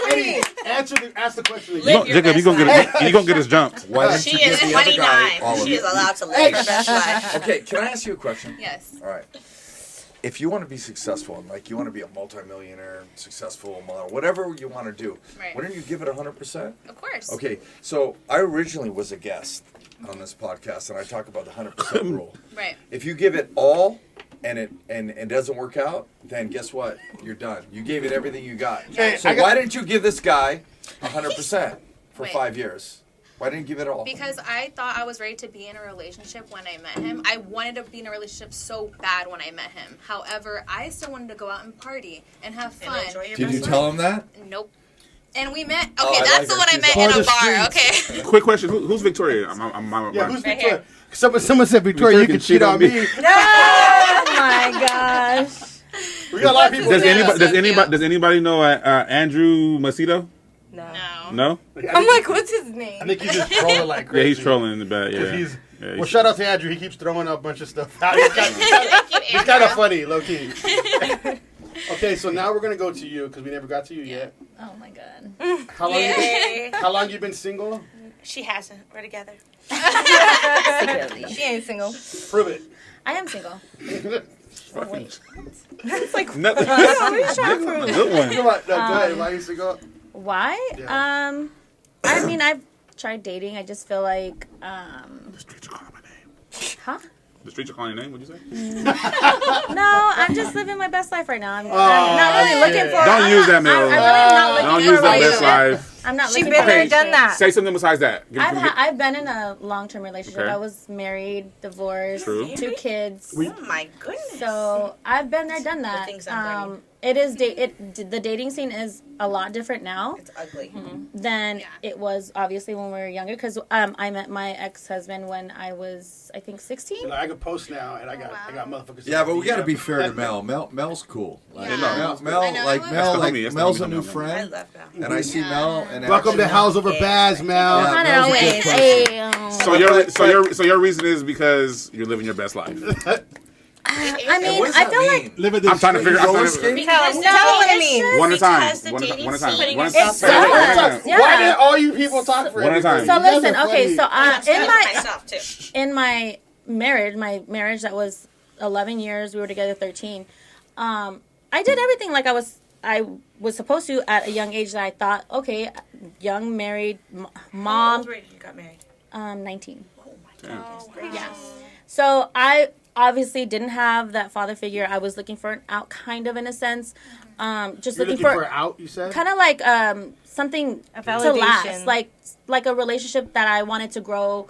Eddie, ask the question again. Live your Jacob, you gonna get us jumped. Why didn't She you give is the other guy 29. all of She is it? allowed to live her best life. Okay, can I ask you a question? Yes. All right. If you want to be successful, and like you want to be a multimillionaire, successful, whatever you want to do, Right. why don't you give it 100%? Of course. Okay, so I originally was a guest on this podcast, and I talk about the 100% rule. Right. If you give it all, and it doesn't work out, then guess what? You're done. You gave it everything you got. Hey, So I got- why didn't you give this guy 100% for Wait. 5 years? Why didn't you give it all? Because I thought I was ready to be in a relationship when I met him. I wanted to be in a relationship so bad when I met him. However, I still wanted to go out and party and have fun. And enjoy your Did you best tell life. him that? Nope. And we met. Okay, Oh, I that's like the her. one I She's met on in a the bar. streets. Okay. Quick question: Who's Victoria? Yeah, who's Right Victoria? Someone said Victoria, you can cheat on me. Oh my gosh. We got a lot of people. Does anybody know Andrew Macedo? No. No. No. I'm like, what's his name? I think he's just trolling like Yeah, crazy. he's trolling in the back. Yeah. He's, Yeah, well, he's- shout out to Andrew. He keeps throwing up a bunch of stuff out. He's Thank you, kind of Andrew. funny, low key. Okay, so now we're gonna go to you because we never got to you yet. Oh my god. How long? Yay. How long you been single? She hasn't. We're together. Secretly. She ain't single. Prove it. I am single. Fucking- It's like, Nothing. what are you trying to Good prove? one. Come on, no, go ahead. Why you single? Why? Yeah. I mean, I've tried dating. I just feel like, The streets are calling my name. huh? The streets are calling your name. What'd you say? No, I'm just living my best life right now. I'm not really looking shit. for. Don't I'm use not- that, Mel. I'm really not looking Don't for use a that best relationship. life. I'm not She looking been for a there, relationship. done that. Say something besides that. I've been in a long-term relationship. Okay. I was married, divorced, True. 2 kids. Oh my goodness. So I've been there, done that. things I'm learning. It is the dating scene is a lot different now It's ugly. than Yeah. it was obviously when we were younger. Because I met my ex-husband when I was, I think, 16. I can post now, and I got motherfuckers. Yeah, but we got to be fair to Mel. Mel's cool. Like, Yeah. No. I know, Mel, I like would. Mel, That's the like homie, that's the Mel's homie, a new Mel. I friend, love Mel. and I see Mel. And Welcome to action. House Over Baz, Mel. Yeah. Honey, Mel's a always. good Hey, So your reason is because you're living your best life. I And mean, what does I that feel mean? like Living this I'm trying to figure. I'm Roller trying to, skating? Tell him what it means. One at a time. Because the One at dating a time. scene One is at a time. so Wait, sucks. one at a time. Yeah. Why did all you people talk for One at a time. everybody? So You guys listen, are okay, funny. so I'm in my myself too. in my marriage that was 11 years, we were together 13. I did everything like I I was supposed to at a young age that I thought, okay, young married How mom, old were you when you got married? 19. Oh my goodness. Yeah. So I obviously didn't have that father figure. I was looking for an out, kind of, in a sense. Just You're looking for an out, you said? kind of like something A to validation. last, like a relationship that I wanted to grow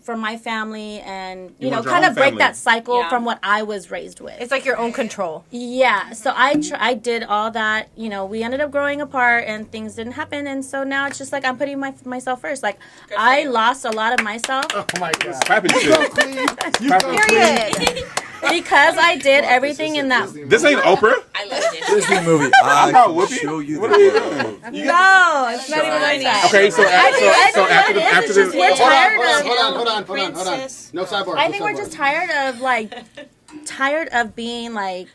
from my family, and You want your kind own of break family. that cycle Yeah. from what I was raised with. It's like your own control. Yeah, so I did all that. We ended up growing apart, and things didn't happen, and so now it's just like I'm putting myself first. Like Good for I you. lost a lot of myself Oh my God. Clapping You shit. go, Cleve. You go, Cleve. Period. because I did everything in that. This ain't Oprah. I love this. Disney movie. I'm I not can Whoopi. show you What the are you world. doing? No, it's not even like that. Okay, so after this, We're Hold on, tired hold on, of. hold on. Princess. No sidebar. I no think we're sidebar. just tired of being like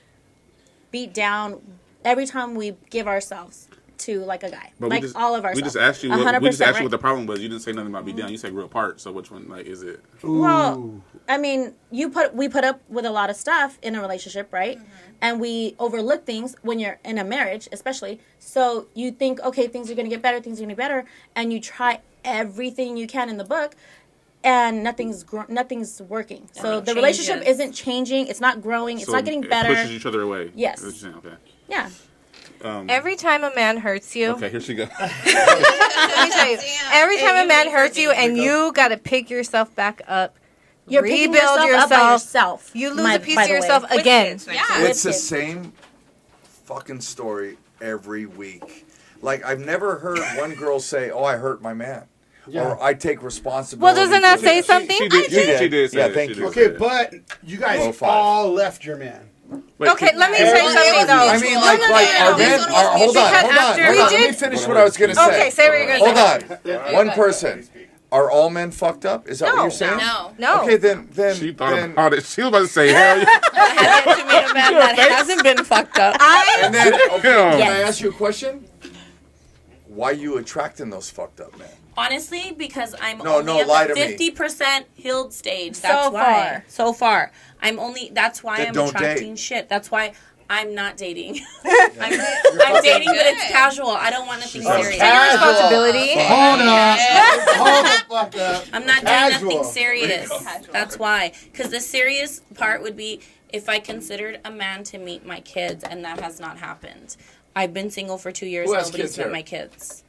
beat down every time we give ourselves to like a guy, but like all of ourselves. we just asked you. 100% We just asked you right. what the problem was. You didn't say nothing about beat down. You said grew apart. So which one? Like, is it? Well, I mean, we put up with a lot of stuff in a relationship, right? And we overlook things when you're in a marriage, especially. So you think, okay, things are going to get better, and you try everything you can in the book, and nothing's working. So the relationship changes. isn't changing. It's not growing. It's So not getting it better. pushes each other away. Yes. That's what you're saying, okay. Yeah. Every time a man hurts you, Okay, here she goes. let me tell you, every time a man hurts you and you got to pick yourself back up, You're picking rebuild yourself up by yourself. you lose by- a piece by of the way. yourself With again. kids, Yeah. It's the With kids. same fucking story every week. Like, I've never heard one girl say, "Oh, I hurt my man," or "I take responsibility." Well, doesn't that for say this." something? She did. She did say Yeah, that. thank She you. did say Okay, that. but you guys Low five. all left your man. Wait, Okay, let me say Everyone- something though. I mean, like, our men are. Hold on, Because hold on. after Hold we on. Let me did- finish what I was gonna say. Okay, say what you're gonna Hold say. on. One person. Are all men fucked up? Is that what No. you're saying? No. Okay, then She thought then about it. She was about to say, hell yeah. I have yet to meet a man that hasn't been fucked up. and then okay, Yeah. can I ask you a question? Why you attracting those fucked up men? Honestly, because I'm No, only no, at lie the to me. 50% healed stage. So That's why. far. So far. That's why Then I'm don't attracting date. shit. That's why I'm not dating. I'm dating, but it's casual. I don't want nothing serious. Take your responsibility. Hold on. Hold the fuck up. I'm not Casual. doing nothing serious. That's why. Because the serious part would be if I considered a man to meet my kids, and that has not happened. I've been single for 2 years. Who has Nobody's kids met here? my kids.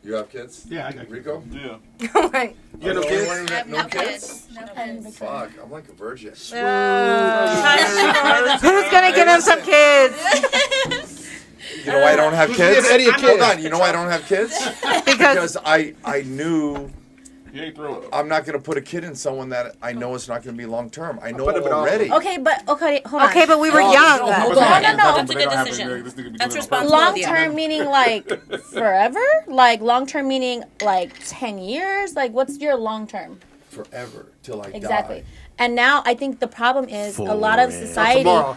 You have kids? Yeah, I got you. Rico? Yeah. Oh my- You got no I'm the kids? only one who got No kids. No kids. Fuck, I'm like a virgin. Who's gonna give him some kids? You know why I don't have Who's kids? giving Eddie a kid? Hold on, you know why I don't have kids? Because Because I knew He ain't throw up. I'm not going to put a kid in someone that I know is not going to be long term. I know put it him in already. Okay, but hold on. okay, but we were No, young. no, then. hold No, on. no, no. That's a good decision. That's responsible. Long of you. term meaning like forever? Like long term meaning like 10 years? Like what's your long term? Forever till I Exactly. die. And now I think the problem is a lot of society, Tomorrow.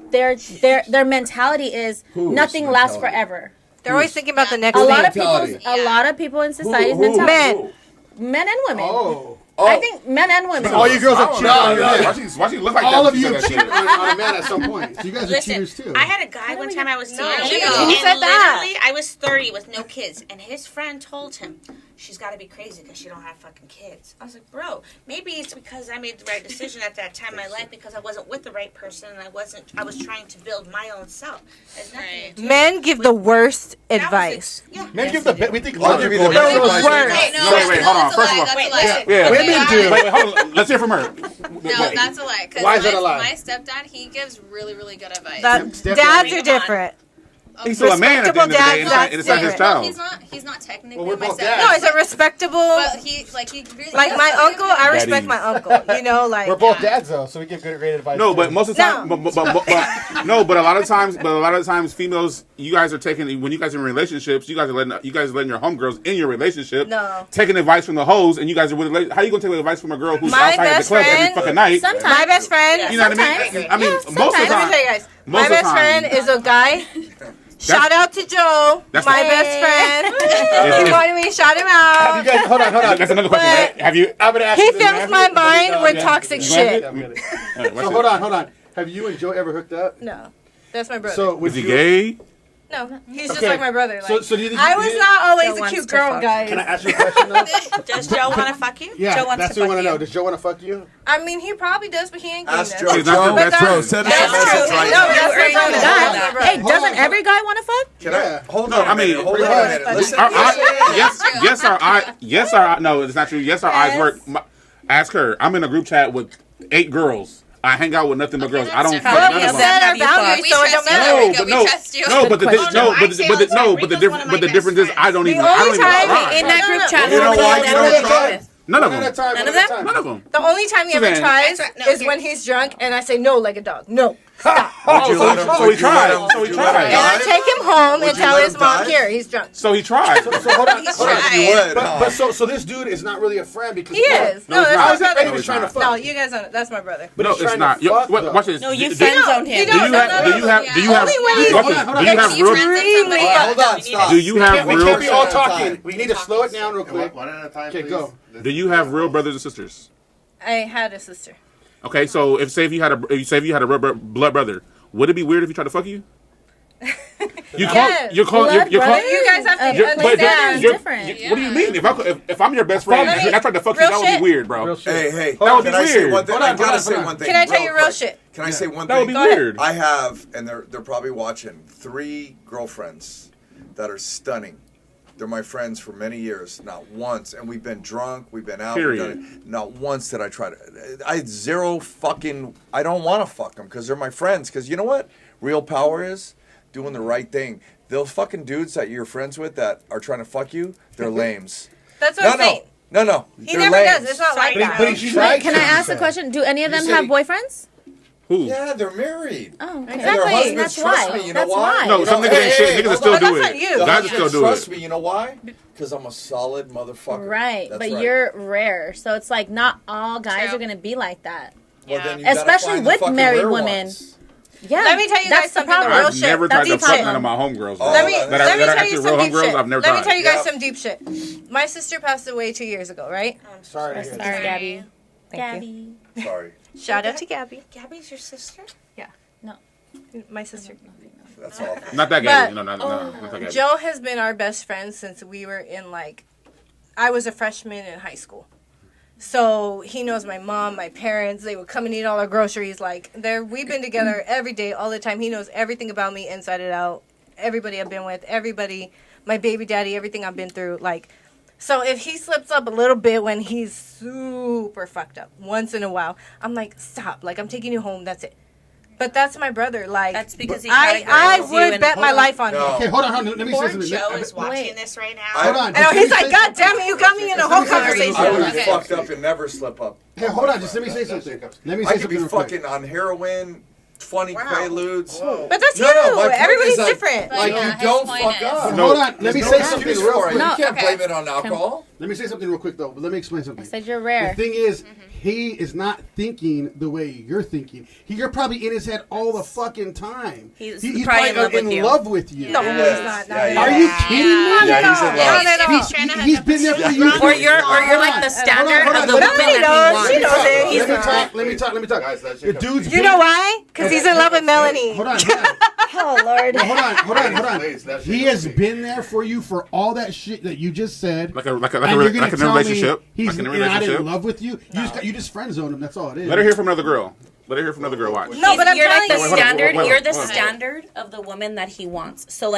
their mentality is Whose nothing lasts mentality? forever. They're always thinking about the next A thing. lot of mentality? people in society's Who? mentality. Men. Men and women. Oh. I think men and women. All you girls have cheated on your man. Why she look like All that? of you have cheated on a man at some point. So you guys are Listen, cheaters too. I had a guy one time I was dating, Who and said that? literally I was 30 with no kids, and his friend told him, "She's got to be crazy because she don't have fucking kids." I was like, "Bro, maybe it's because I made the right decision at that time in my life because I wasn't with the right person, and I was trying to build my own self." There's nothing to do Men give the worst That was advice. Yeah. Men give the best. We think I'll give you the logical. best advice right worst. now. No, wait, hold on. First of all, Wait, listen. yeah. Women do. Wait, hold on. Let's hear from her. No, that's a lie. Because Why is that a lie? my stepdad, he gives really, really good advice. That, Steph- dads Come are on. different. He's still a man at the end of the day, and it's not his Well, he's child. not technically Well, we're my both stepdad. dads. No, it's a respectable. But he really Like my uncle, I respect Daddy. my uncle. You know, like We're both dads though, so we give great advice. No, too. but most of the time, No. but a lot of times, females, you guys are taking when you guys are in relationships, you guys are letting your homegirls in your relationship, No. taking advice from the hoes, and you guys are really how you gonna take advice from a girl who's My outside of the best club every friend- fucking night? Sometimes. my best friend. You know what I Sometimes. mean? I mean, Yeah, most of the Let me time. tell you guys. Most My of the best time. friend is a guy. Shout out to Joe, That's my not- best friend. If- He wanted me to shout him Have you out. guys, hold on. That's another question. But- Right? Have you? I'm gonna ask He you this. fills Have my you- mind with Yeah. toxic You want shit. it? I'm gonna- All right, watch So it. hold on. Have you and Joe ever hooked up? No. That's my brother. So, Is he gay? No, he's just Okay. like my brother. Like, So do you think I was not always Joe a wants cute to girl, fuck. guys. Can I ask you a question though? Does Joe want to fuck you? Yeah, Joe wants that's to what I want fuck to know. you. Does Joe want to fuck you? I mean, he probably does, but he ain't getting Ask that. Joe. He's not- Joe, that's Joe, true. send us That's a message true. right No, now. that's my brother. God. That's my Hey, brother. doesn't every guy want to fuck? Can Yeah. I hold No, on? I mean, hold on a minute. Listen. No, it's not true. Yes, our eyes work. Ask her. I'm in a group chat with 8 girls. I hang out with nothing but girls. I don't fuck Well, none we of them. set our Have you boundaries, fucked? so it don't matter. But the difference is I don't even try. In that group chat, You know how why many you of them don't are try? you with? None of One at a them. time. None one of at a them? time. None of them. The only time he ever Suzanne. tries No, is here- when he's drunk, and I say no like a dog. No. Stop. Would you let him- so he would you let tried. him- So he would you let tried. him And I die? take him home Would and you tell let his him mom, die? here, he's drunk. So he tried. So hold on. Hold on. You would, huh? But so this dude is not really a friend because He is. No, No, it's that's not. my How's it brother. he's trying to fuck? No, you guys don't. That's my brother. But No, he's it's trying not. to fuck, though. Watch this. No, you Do- friend zoned you him. Do you have? Do you have? Only when he's Watch this. Hold on, Do you have Can you real? friend Extremely somebody? Hold on, stop. Do you have We real? can't be all One at a talking. time. We need to slow it down real quick. One at a time, Okay, please. go. Do you have real brothers and sisters? I had a sister. Okay, so if you had a real blood brother, would it be weird if he tried to fuck you? You call Yes. you're calling Blood you're brother? calling. You guys have to But understand. you're- different. What do you mean? If I'm your best friend Let me- and I tried to fuck you, real that would shit. be weird, bro. Real shit. Hey, That would be can I say weird. one thing? Hold on, I hold gotta on, say hold on. one thing. Can I tell you real quick. shit? Can I say one That would thing? be Go ahead. weird. I have, and they're probably watching, 3 girlfriends that are stunning. They're my friends for many years. Not once, and we've been drunk, we've been out. we've done Period. it. Not once did I try to. I had zero fucking. I don't want to fuck them because they're my friends. Because you know what? Real power is doing the right thing. Those fucking dudes that you're friends with that are trying to fuck you, they're lames. That's what No, I'm saying. no. He they're never lames. does. It's not like Sorry, that. But he's Wait, right. can I ask a question? Do any of You them said have he- boyfriends? Who? Yeah, they're married. Oh, And their exactly. husbands That's trust why. me. You know That's why? why. No, some niggas ain't shit. Niggas will still But do that's it. not you. The Guys will still husbands do trust it. me. You know why? Because I'm a solid motherfucker. Right, That's but right. you're rare, so it's like not all guys True. are gonna be like that. Well, Yeah. then you gotta Especially find the with fucking married rare women. ones. Yeah, Let me tell you that's guys the something, problem. the real I've shit. never That's tried to deep fuck shit. none of my homegirls. Oh, Let me that let are me tell actually you real some deep homegirls, shit. I've never Let me tried. tell you guys Yeah. some deep shit. My sister passed away 2 years ago, right? Sorry to hear that. Sorry, Gabby. Thank you. Gabby. Sorry. Shout out to Gabby. Gabby's your sister? My sister. That's awful. Not that But- Gabby. No, not that Gabby. Joe has been our best friend since we were in I was a freshman in high school. So he knows my mom, my parents. They would come and eat all our groceries. We've been together every day, all the time. He knows everything about me, inside and out. Everybody I've been with, everybody, my baby daddy, everything I've been through. So if he slips up a little bit when he's super fucked up, once in a while, I'm like, stop. I'm taking you home. That's it. But that's my brother. That's because he I categorizes you would in- bet my life on No. him. Okay, hold on. Let me say Poor something. Joe is watching Wait. this right now. Hold on. I know, just he's let like, me say God damn it, you got me in a whole Let me say conversation. I would be Okay. fucked up and never slip up. Hey, hold on. Just let me say something. Let me say I could something be real quick. fucking on heroin, funny Wow. quaaludes. But that's No, you. no, my point Everybody's is, different. Like, Yeah, you his don't point fuck is- up. No. Hold on. Let me There's say no something excuse real for it. quick. You No, can't okay. blame it on alcohol. Let me say something real quick, though. But let me explain I something. said you're The rare. thing is, he is not thinking the way you're thinking. You're probably in his head all the fucking time. He's He's probably in love with in you. love with you. No, Yes. he's not. Yeah, Are you kidding me? Yeah, he's in love. He's been there for you. Or you're like the standard hold on, of the hold on. woman Melanie that knows. he She wants. knows it. He's Let me talk. Guys, that's The your dude's You know why? Because he's in love with Melanie. Hold on. Oh Lord. Hold on. Please, that's He your has been there for you for all that shit that you just said. Like a and you're gonna in a tell relationship. me he's Like in a not relationship. in love with you. You just friend zoned him. That's all it is. Let her hear from another girl. Let her hear from another girl. Watch. No, but I'm You're like telling the you. standard. Wait, You're the hold on. standard of the woman that he wants. So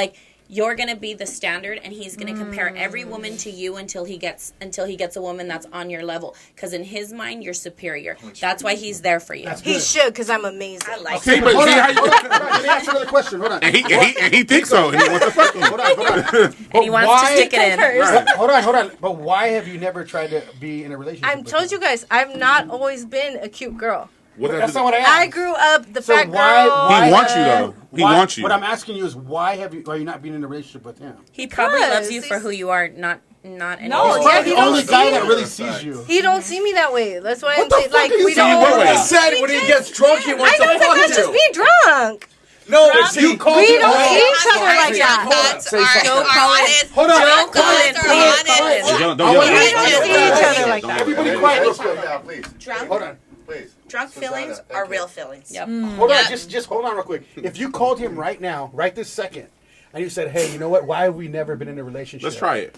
you're gonna be the standard, and he's gonna compare every woman to you until he gets a woman that's on your level. Because in his mind, you're superior. That's why he's there for you. That's He good. should, because I'm amazing. I like See, it. but Hold see on, how you. hold on. Let me ask another question. Hold on. And he thinks so. And he wants to fuck him. Hold on. And he wants to stick it in. Right. Hold on. But why have you never tried to be in a relationship? I told you guys, I've not always been a cute girl. What That's not what I asked. I grew up the So fat why- girl. why- He wants you though. He wants you. What I'm asking you is why are you not being in a relationship with him? He probably Because loves you for who you are, not any No, other yeah, way. he the don't only see guy me. that really sees you. He don't see me that way. That's why I'm What the saying, fuck like, are you we saying? don't. What way? He said when he gets drunk, he wants I know, to but fuck that's just you. being drunk. No, but see, You called We it don't out. see each other like that. Thoughts Say are something. honest. Hold on. Don't call it. Thoughts are Please. honest. Don't I yell. wanna- We don't see each other like that. Everybody Let's quiet. slow down, please. Drunk? Hold on. Please. Drunk feelings are real feelings. Yep. Hold on, just hold on real quick. If you called him right now, right this second, and you said, "Hey, you know what? Why have we never been in a relationship?" Let's try it.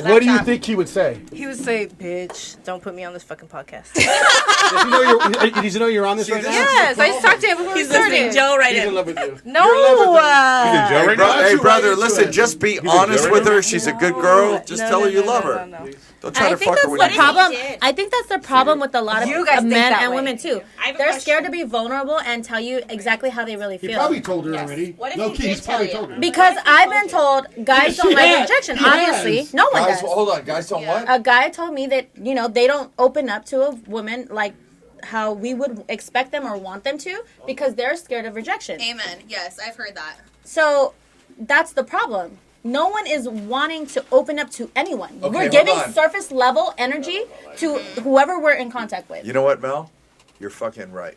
What do you think he would say? He would say, "Bitch, don't put me on this fucking podcast." Does he know you're on this right now? Yes, I just talked to him before we He's listening. started. Joe, right He's in in. love with you. No. You're in love with him. He's in jail right now. Hey, you brother, right into listen. it. Just be in honest jail with right her. now? She's a good girl. Just tell her you love her. No. Don't try I to think fuck her that's when the you problem. did. I think that's the problem with a lot of You guys think men that and way. women too. I have a They're question. scared to be vulnerable and tell you exactly how they really He feel. probably told her already. What if No, he key, did he's probably tell you? told her. Because I've been told guys don't like rejection. He has. Obviously, no one Guys, does. hold on. Guys don't what? A guy told me that they don't open up to a woman like how we would expect them or want them to because they're scared of rejection. Amen. Yes, I've heard that. So that's the problem. No one is wanting to open up to anyone. Okay, We're hold giving on. surface level energy to whoever we're in contact with. You know what, Mel? You're fucking right.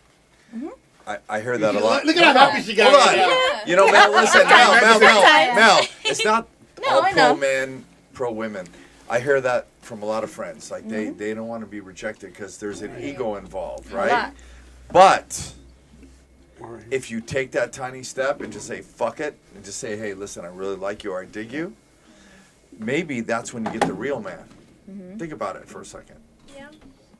I hear that a lot. Look at how happy she got. Hold on. right now. You know, Mel, listen. Mel. It's not No, all I pro know. men, pro women. I hear that from a lot of friends. Like, they don't want to be rejected because there's an ego involved, right? lot. But if you take that tiny step and just say, fuck it, and just say, hey, listen, I really like you or I dig you, maybe that's when you get the real man. Think about it for a second. Yeah,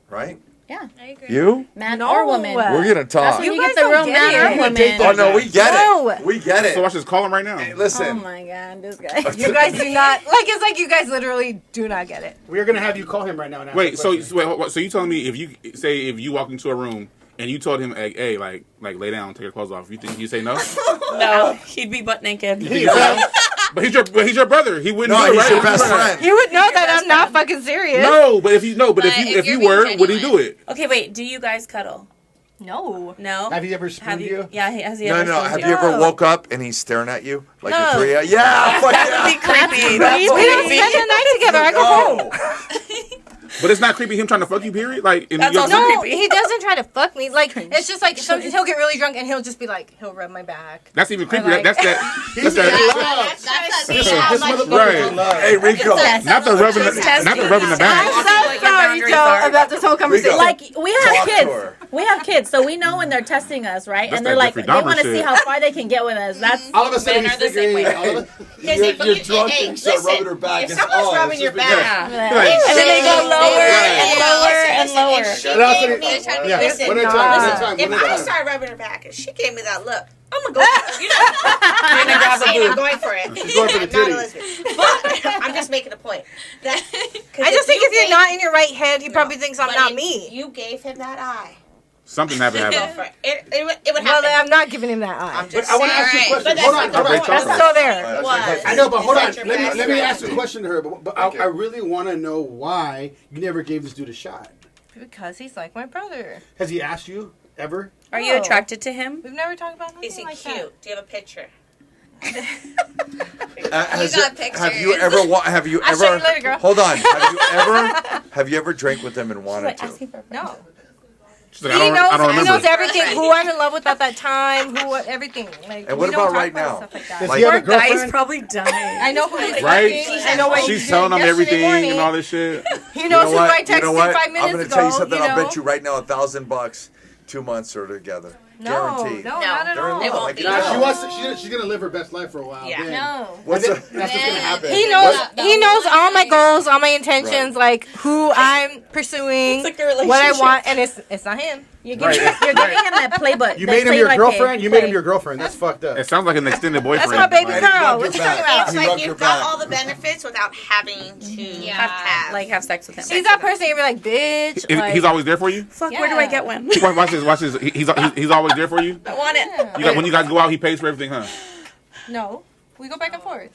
Right? Yeah, I agree. You? man No. or woman. We're going to That's talk. when You you guys get the don't real get man it. or woman. Oh, no, we get No. it. We get it. So watch this. Call him right now. Hey, Oh listen. my god, this guy. You guys do not it's like you guys literally do not get it. We're gonna have you call him right now. And ask Wait, the so question. so you telling me if you walk into a room and you told him, hey, like lay down, take your clothes off, you think he'd say no? No, he'd be butt naked. You think he'd say no? But he's your brother. He wouldn't No, do it, he's right? your best friend. You would know that I'm not fucking serious. No, but if you But if you're you being were, would he do genuine. it? Okay, wait. Do you guys cuddle? No. No. Have you ever spooned you? Yeah. Has he No, ever? no. spooned Have you? you ever woke up and he's staring at you like No. a tree? Yeah, fuck That would be yeah. creepy. That's We don't creepy. spend the night together. I go home. But it's not creepy him trying to fuck you, period? Like, in That's your- also No, creepy. he doesn't try to fuck me. Like it's just like sometimes he'll get really drunk and he'll just be like he'll rub my back. That's even creepy. like- That's He's that. That's This how much motherfucker's Right. in love. Hey, Rico. Not the rubbing the back. I'm Like so your sorry, boundaries Joe, are. about this whole conversation. Rico. Like we have Talk to kids. her. We have kids, so we know when they're testing us, right? That's and they're that like, Jeffrey they Dahmer want to see shit. how far they can get with us. That's All of a sudden Men he's are the same figuring. way. all of a- You're drunk and you start rubbing her back. If It's someone's all- rubbing your it's just- back, Like, And then they go lower and Yeah, lower listen, and listen, lower. and she And also gave the- me, Yeah, listen, one at a no. time. One at a Listen, time. if One at a I time. start rubbing her back and she gave me that look, I'm gonna go for it. You know, I'm gonna grab not a saying boob. I'm going for it. She's going for the I'm not a titties. lesbian. But I'm just making a point. That, I just think if you're not in your right head, he probably thinks I'm but not if me. You gave him that eye. something happened. Go for it. It would Well, happen. then I'm not giving him that eye. I'm But just I want to saying. ask you a Alright. question. But Hold that's on. not the Hold on. point. That's still there. That's Was. I know, but hold Is on. that your Let best me ask a friend? question to her. But Okay. I really want to know why you never gave this dude a shot. Because he's like my brother. Has he asked you ever? Are you No. attracted to him? We've never talked about nothing Is he like cute? that. Do you have a picture? Has got it- Have you pictures. ever? Have you I'll show ever? you later, girl. Hold on. Have you ever drank with them and wanted to? No. She's like, He I don't knows remember. everything. Who I'm in love with at that time. Everything. Like, And what we don't about talk right about now? Stuff like that. Does Like- he have a Poor guy's girlfriend? probably dying. I know who he's Right? fucking. I know what She's he telling did them everything yesterday morning. and all this shit. He knows who I texted You know what? 5 minutes I'm gonna ago. tell you something. you know? I'll bet you right now $1,000. 2 months are together. No, Guaranteed. no, not at They're in all. love. won't Like, be. you Nah, know. she wants to, she's gonna live her best life for a while. Yeah. Then. No. What's a- that's what's gonna happen. He knows. What? He knows all my goals, all my intentions, Right. like who I'm pursuing, It's like a what I relationship. want, and it's not him. you're giving him that playbook. You that made him your play-by-play girlfriend. You made him play. your girlfriend. That's fucked up. It sounds like an extended boyfriend. That's my baby Right. girl. Rub What your you talking back. about? It's He like rubbed your you've got back. all the benefits without having to Have sex with him. He's that person. You're like, bitch. like, He's always there for you. Fuck. Where do I get one? Watch this. Watch this. He's always there for you. I want it. When you guys go out, he pays for everything, huh? No, we go back and forth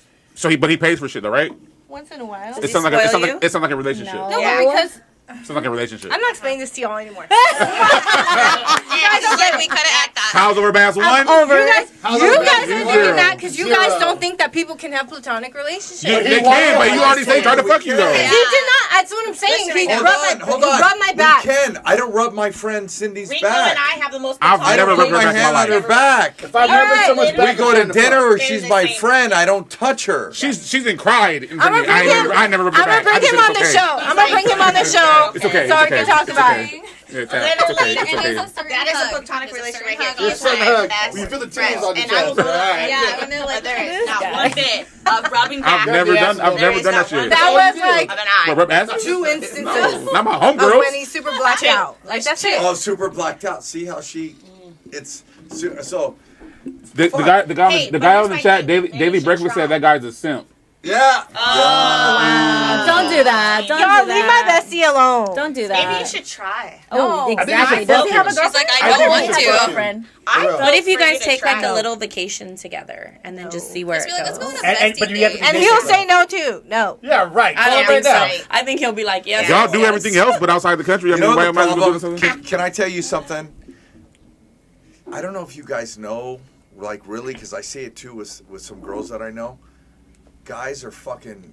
But he pays for shit, though, right? once in a while. It sounds like spoil you? it sounds like a relationship. No. No, Yeah. but because It sounds like a relationship. I'm not explaining this to y'all anymore. Yeah, we couldn't act that. How's over bass one? Over. You guys How's are that? doing Zero. that because you Zero. guys don't think that people can have platonic relationships. They can, but you already say try to fuck you though. He did not. That's what I'm saying. He Listen, rubbed my back. We can. I don't rub my friend Cindy's Rico back. and I have the most. I've I never don't rubbed put her my back in hand my on her life. back. If I remember Alright, someone's we back, We I'm go to trying dinner fuck. or They're she's the my same. friend. I don't touch her. She's in cried. I'm gonna bring him. I never rubbed her I'm gonna back. I bring just him said on it's the okay. show. I'm gonna bring him on the show. It's okay. So it's we can okay. talk It's about okay. it. It's okay. It's okay. That is a platonic relationship right here. Your He's son my hug. best You feel the friend. tears on your And I will chest. go Alright. Yeah, when they're like, there is this not guy. one bit of rubbing back. I've never done that shit. That was like Of an eye. What, rub ass? 2 instances No, not my of homegirls. when he's super blacked out. Like that's it. Oh, super blacked out. See how she? It's so. The guy on the my chat, name. Daily Maybe she Breakfast tried. said that guy's a simp. Yeah. Don't do that. Don't Y'all do leave my that. bestie alone. Don't do that. Maybe you should try. Oh, No. exactly. I Does he have a think girlfriend? She's like, I I don't think want we He has a to. girlfriend. I What vote What if you for guys to take like try. a little vacation together and then just see where Just it be like, let's go on goes? a And- bestie but you have to date. And Make he'll it say no too. No. Yeah, right. I Call don't it think right so. now. I think he'll be like, yes. Y'all do yes. everything else, but outside the country. I You mean, know why the am I doing problem? something? Can I tell you something? I don't know if you guys know, like really, because I see it too with some girls that I know. Guys are fucking.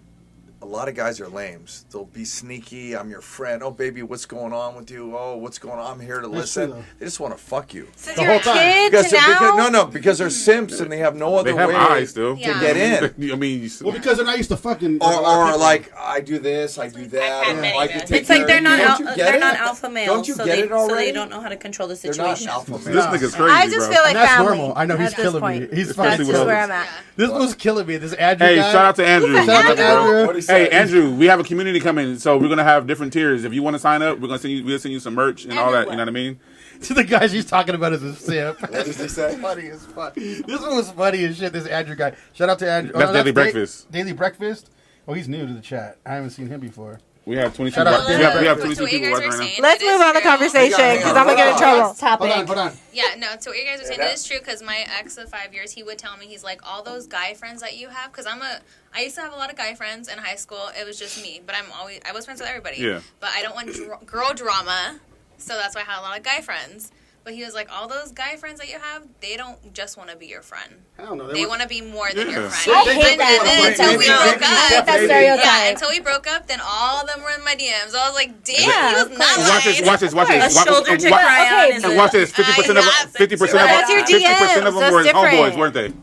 A lot of guys are lames. They'll be sneaky. I'm your friend. Oh, baby, what's going on with you? Oh, what's going on? I'm here to That's listen. true, though. They just want to fuck you. Since The you're a whole time. kid Because, to now. because they're simps and they have no other They have way eyes still. Yeah. to get in. I mean, Well, because they're not used to fucking. Or like, I do this, I do that. I've had many I can men. take It's like care they're of not you. Don't you get they're it? not alpha males, Don't you so get they it already? so they don't know how to control the They're not situation. alpha males. this nigga's crazy, I just bro. feel like And that's family. normal. I know he's at this killing point. me. He's Especially That's fucking with just us. where I'm at. This was killing me. This Andrew Hey, guy. shout out to Andrew. Shout out to Andrew. What'd he say? Hey, Andrew, we have a community coming, so we're gonna have different tiers. If you want to sign up, we'll send you some merch and all that. You know what I mean? To the guy she's talking about is a simp. What did he say? Funny as fuck. This one was funny as shit. This Andrew guy. Shout out to Andrew. That's Daily Breakfast. Daily Breakfast. Oh, he's new to the chat. I haven't seen him before. We have 22. Shout out We to have Daily 22 So what you people guys watching were right now. saying, Let's it move is on the true. conversation Hang on, because I'm gonna get in hold on. trouble. Hold Topic. on, hold on. Yeah, no, so what you guys are saying, it is true because my ex of 5 years, he would tell me, he's like, all those guy friends that you have, because I used to have a lot of guy friends in high school. It was just me, but I was friends with everybody. Yeah. But I don't want girl drama, so that's why I had a lot of guy friends. But he was like, all those guy friends that you have, they don't just want to be your friend. Hell no. They want to be more than your Yeah. friend. I hate that. And then until we Maybe- broke maybe- up. That maybe- stereotype. Yeah, until we broke up, then all of them were in my DMs. I was like, damn, Yeah, he of was not course. Watch this. lying. Watch this. Watch A this. shoulder to Watch- cry on okay, is And a- watch this. 50% of That's 50% of That's your 50% of them DMs. were his That's homeboys, different. weren't they?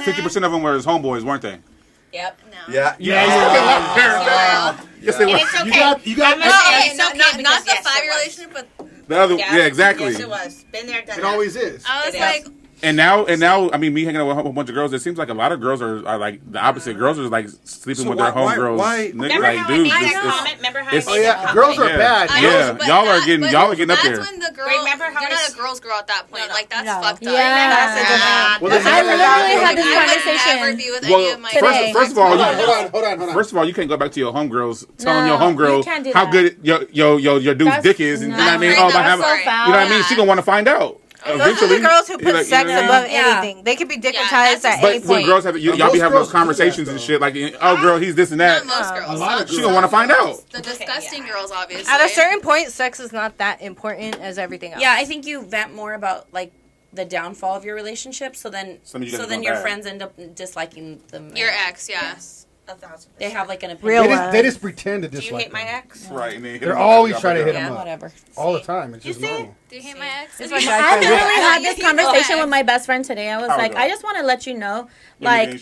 50% of them were his homeboys, weren't they? Yep. No. Yeah. Yes, they And were. it's okay. You got. I'm gonna say Okay, it's not, okay not because the yes, it 5-year was. relationship, but The other, yeah, exactly. Yes, it was. Been there, done It that. always is. I was It like, is. And now, I mean, me hanging out with a whole bunch of girls. It seems like a lot of girls are like the opposite. Girls are like sleeping So with their why- homegirls. why- Nigga, Remember like, how dude, I made it's- that it's- comment? Remember how it's- I Oh made yeah, that comment? girls are Yeah. bad. I Yeah. know, but y'all are that- getting- but y'all are getting up that's there. when the girl, Remember how you're I not s- a girl's girl at that point. No, no. Like, that's No. fucked up. Yeah. That's a different. Well, I then- literally had this I would never conversation. be with Well, any of my Today. first of all, Hold you, on, hold on. first of all, you can't go back to your homegirls telling No, your homegirl you can't do how that. good your dude's That's dick is, and you know what I not mean? right. Oh, by That's having, so you know what I mean? foul. She gonna want to find out. Those are the girls who put sex know? above Yeah. anything. They could be Yeah, dickmatized that's at any But when point. girls have y'all be Most having girls those conversations do that, and shit like, oh girl, he's this and that. Not most girls. A lot of She girls. gonna want to find out. The disgusting girls, obviously. At a certain point, sex is not that important as everything else. Yeah, I think you vent more about like the downfall of your relationship, so then Some of you guys then go your bad. friends end up disliking them. Your ex, yeah. Yes. 1,000%. They have like an Real opinion. one. They just pretend to Do you dislike hate my them. ex? Right. And They're always trying to hit Yeah, them up. whatever. All the time. It's You just see? normal. Do you hate my ex? It's If you- like I literally had Yeah, this you conversation go with my best friend today. I was How like, was it? I just want to let you know, like,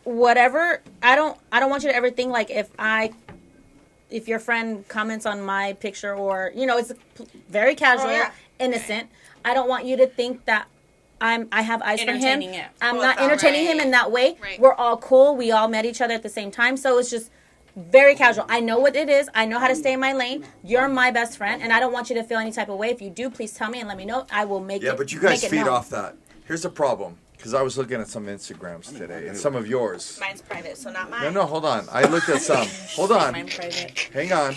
whatever. I don't want you to ever think like if your friend comments on my picture or it's very casual, yeah. innocent. I don't want you to think that I have eyes for him. Entertaining it. I'm Well, not it's all entertaining right. him in that way. Right. We're all cool. We all met each other at the same time, so it's just very casual. I know what it is. I know how to stay in my lane. You're my best friend, and I don't want you to feel any type of way. If you do, please tell me and let me know. I will make it. Yeah, but you guys make it feed known. off that. Here's the problem, because I was looking at some Instagrams today and some of yours. Mine's private, so not mine. No, hold on. I looked at some. Hold on. Mine private. Hang on.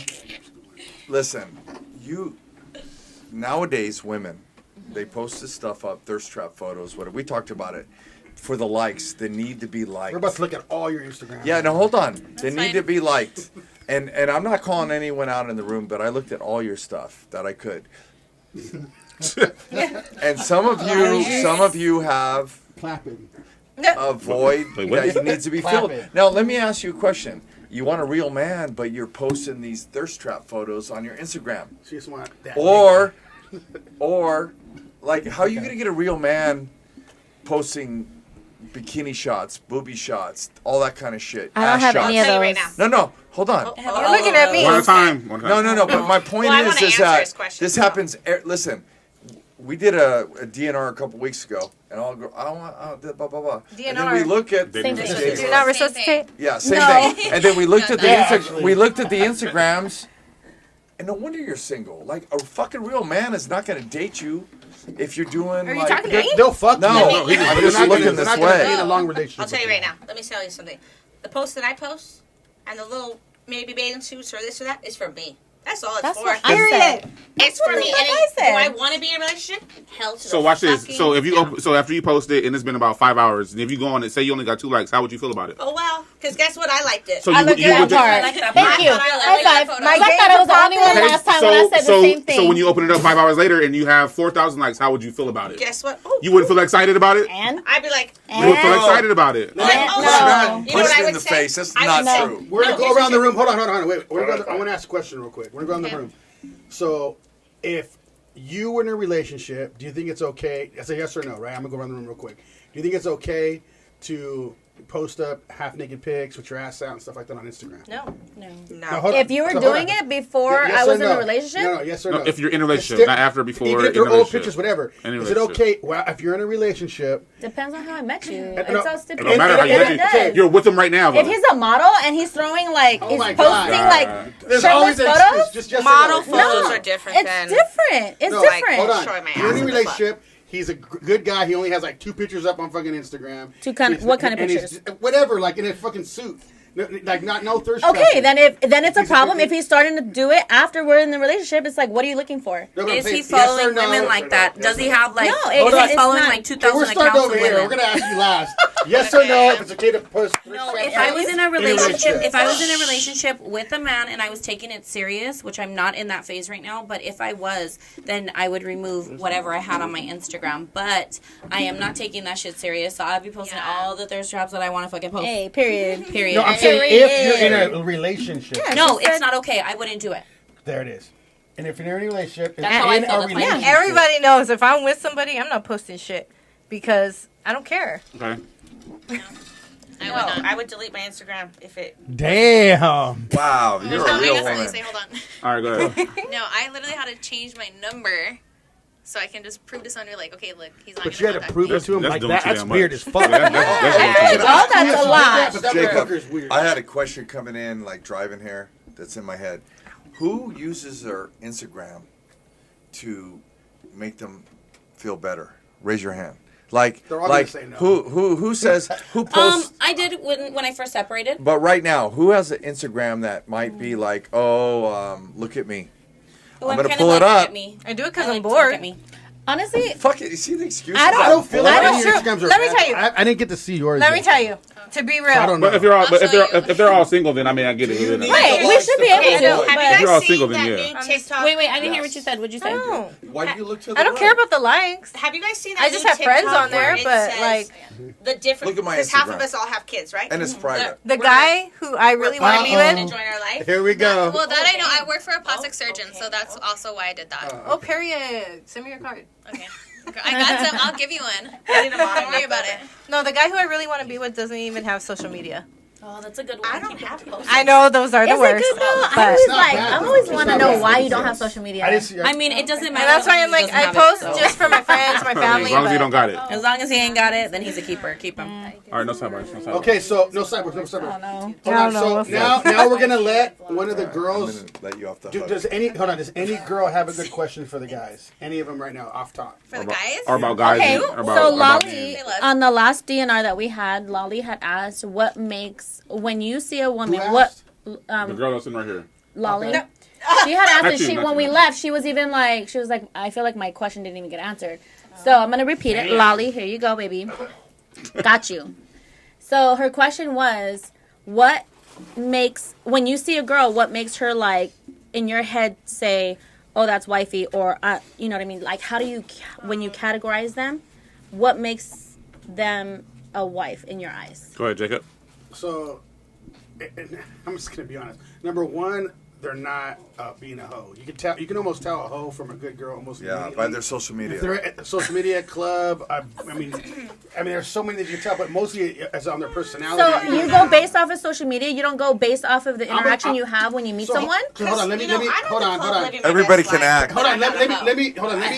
Listen, nowadays women, they post this stuff up, thirst trap photos, whatever. We talked about it. For the likes, they need to be liked. We're about to look at all your Instagram. Yeah, no, hold on. They need fine. to be liked. And I'm not calling anyone out in the room, but I looked at all your stuff that I could. And some of you have Clapping. a void Wait, what? that needs to be filled. Now, let me ask you a question. You want a real man, but you're posting these thirst trap photos on your Instagram. She just want that. Or like, how are you going to get a real man posting bikini shots, booby shots, all that kind of shit. I don't ass have shots. any of I'll tell you those. right now. No, hold on. Oh, You're looking at me. One at a time. One at a time. No. But my point Well, I is wanna answer that his question, this so. happens. Listen, we did a DNR a couple weeks ago, and I'll go. I want blah blah blah. And then we DNR. look at Same thing. Do you not resuscitate? yeah, same No. thing. And then we looked at the Yeah, actually. Instagrams, and no wonder you're single. Like a fucking real man is not going to date you if you're doing. Are you like, talking to me? They'll fuck No, you. no, They're I'm not just gonna- looking they're this not gonna way. be in a long relationship. I'll tell you with right now. Let me tell you something. The post that I post and the little maybe bathing suits or this or that is for me. That's all it's That's for. what I said. It's for me. what And I said. do I want to be in a relationship? Hell to So the watch this. fucking So if you no. so after you post it and it's been about 5 hours, and if you go on and say you only got 2 likes, how would you feel about it? Oh well, because guess what? I liked it. So I looked you at would that part. like that Thank part. you. I like High that five. photo. I thought I was the only one Okay, last time when I said the same thing. So when you open it up 5 hours later and you have 4,000 likes, how would you feel about it? Guess what? Oh, You wouldn't feel excited about it? And I'd be like, You would feel And- excited about it. like, oh, No. you know what Push I it would in the say? face. That's I not would say- true. We're gonna No, go around the here's room. Hold on. Wait. I want to ask a question real quick. We're gonna go around the room. So, if you were in a relationship, do you think it's okay? It's a yes or no, right? I'm gonna go around the room real quick. Do you think it's okay to post up half naked pics with your ass out and stuff like that on Instagram? No. no. Now, No. hold If on. you were So, hold doing on. it before Yes I or was in no? a relationship, No, yes or no. No, if you're in a relationship, Still- not after, before. Even if in they're a old relationship. pictures, whatever. Any Is it relationship. okay? Well, if you're in a relationship, depends on how I met you. no, It's all It don't stipulated. matter how you It met does. it. You're with him right now. If though. he's a model and he's throwing like Oh he's my posting God. like there's shirtless always an excuse. photos, Just yes or Model no. photos No. are different it's than. different. It's No, different. Hold on. Show my You're in ass a in the relationship. He's a good guy. He only has like 2 pictures up on fucking Instagram. What kind of And he's pictures? whatever, like in a fucking suit. Like no thirst. Okay, trapping. then it's a He's a problem good- if he's starting to do it after we're in the relationship. It's like, what are you looking for? No, but I'm Is saying he yes or following no? women like that? Does he have like? No, is it's he following not. like Okay, 2,000 we're starting accounts over of here. We're women? gonna ask you last. Yes or no? If it's okay to post. No, if I was in a relationship, with a man and I was taking it serious, which I'm not in that phase right now, but if I was, then I would remove whatever I had on my Instagram. But I am not taking that shit serious, so I'll be posting all the thirst traps that I want to fucking post. Hey, period. Period. No, I'm saying if you're in a relationship. No, it's not okay. I wouldn't do it. There it is. And if you're in a relationship, That's how I in feel, a that's my relationship, Everybody knows if I'm with somebody, I'm not posting shit because I don't care. Okay. I No, would not. I would delete my Instagram if it. Damn. Wow, you're There's a no, I real guess let me woman. say, hold on. All right, go ahead. No, I literally had to change my number so I can just prove to somebody, like, okay, look, he's not But going you had to contact prove me. it to him That's like doing that. too That's damn weird much. as fuck. That's Hey, well, that's a lot. But that Jacob, motherfucker's weird. I had a question coming in, like driving here, that's in my head. Who uses their Instagram to make them feel better? Raise your hand. Like, They're all gonna like say no. who says who posts? I did when I first separated. But right now, who has an Instagram that might be like, oh, look at me? Oh, I'm gonna kinda pull it like, up. look at me. I do it because I I'm like to look bored. at me. Honestly, Fuck it. You see the excuses? I I don't feel like I any don't- of your Instagrams are let me bad. tell you. I didn't get to see yours. Let yet. me tell you, to be real. I don't know. But if you're all, I'll but if show they're you. if they're all single, then I mean I get it. Do you Then need- I- right, we should be able Okay, to. so have but- you If you're all guys single, seen then that yeah. new TikTok? Wait, I didn't hear Yes. what you said. What'd you I say? don't. Why do you look to the I don't right? care about the likes. Have you guys seen that I just new have friends TikTok on there, where it but says like the different. Look at my Because half Instagram. of us all have kids, right? And it's private. the guy who I really want to be Uh-oh. to with. join our life. Here we go. Well, that I know. I work for a plastic surgeon, so that's also why I did that. Oh, period. Send me your card. Okay. I got some. I'll give you one. I need a mom. Don't worry about it. No, the guy who I really want to be with doesn't even have social media. Oh, that's a good one. I don't have posts. I know those are the Is it worst. good though? but- I always not like. bad, I though. always It's want to not know bad. why you don't have social media. I didn't see. I mean, it doesn't matter. And that's why I'm like, Doesn't I have it, post so. just for my friends, my family. As long as you but- don't got it. As long as he ain't got it, then he's a keeper. Keep him. All right, no sidebars. No sidebars. Okay, so no cyborgs, no cyborgs. no. Hold No, on, no, so let's now we're gonna let one of the I'm girls. gonna let you off the Do, hook. does any girl have a good question for the guys? Any of them right now, off top? For the guys? Or about guys. Okay, or so about Lolly, They left. on the last DNR that we had, Lolly had asked what makes, when you see a woman, Who what, asked? the girl that's sitting right here. Lolly? Okay. She had asked, Not and you, she, not when you. we left, she was even like, she was like, I feel like my question didn't even get answered. So I'm going to repeat it. Lolly, here you go, baby. Got you. So her question was, what makes, when you see a girl, what makes her like, in your head say, oh, that's wifey, or, you know what I mean? Like, how do you, when you categorize them, what makes them a wife in your eyes? Go ahead, Jacob. So, I'm just gonna be honest. Number one, they're not being a hoe. You can tell. You can almost tell a hoe from a good girl almost. Yeah, immediately. by their social If media. they're at the social media club, I mean, there's so many that you can tell, but mostly it's on their personality. So you go based off of social media. You don't go based off of the I'm- interaction you have when you meet someone. So hold on, let me hold on. Everybody can act. Hold on, let me.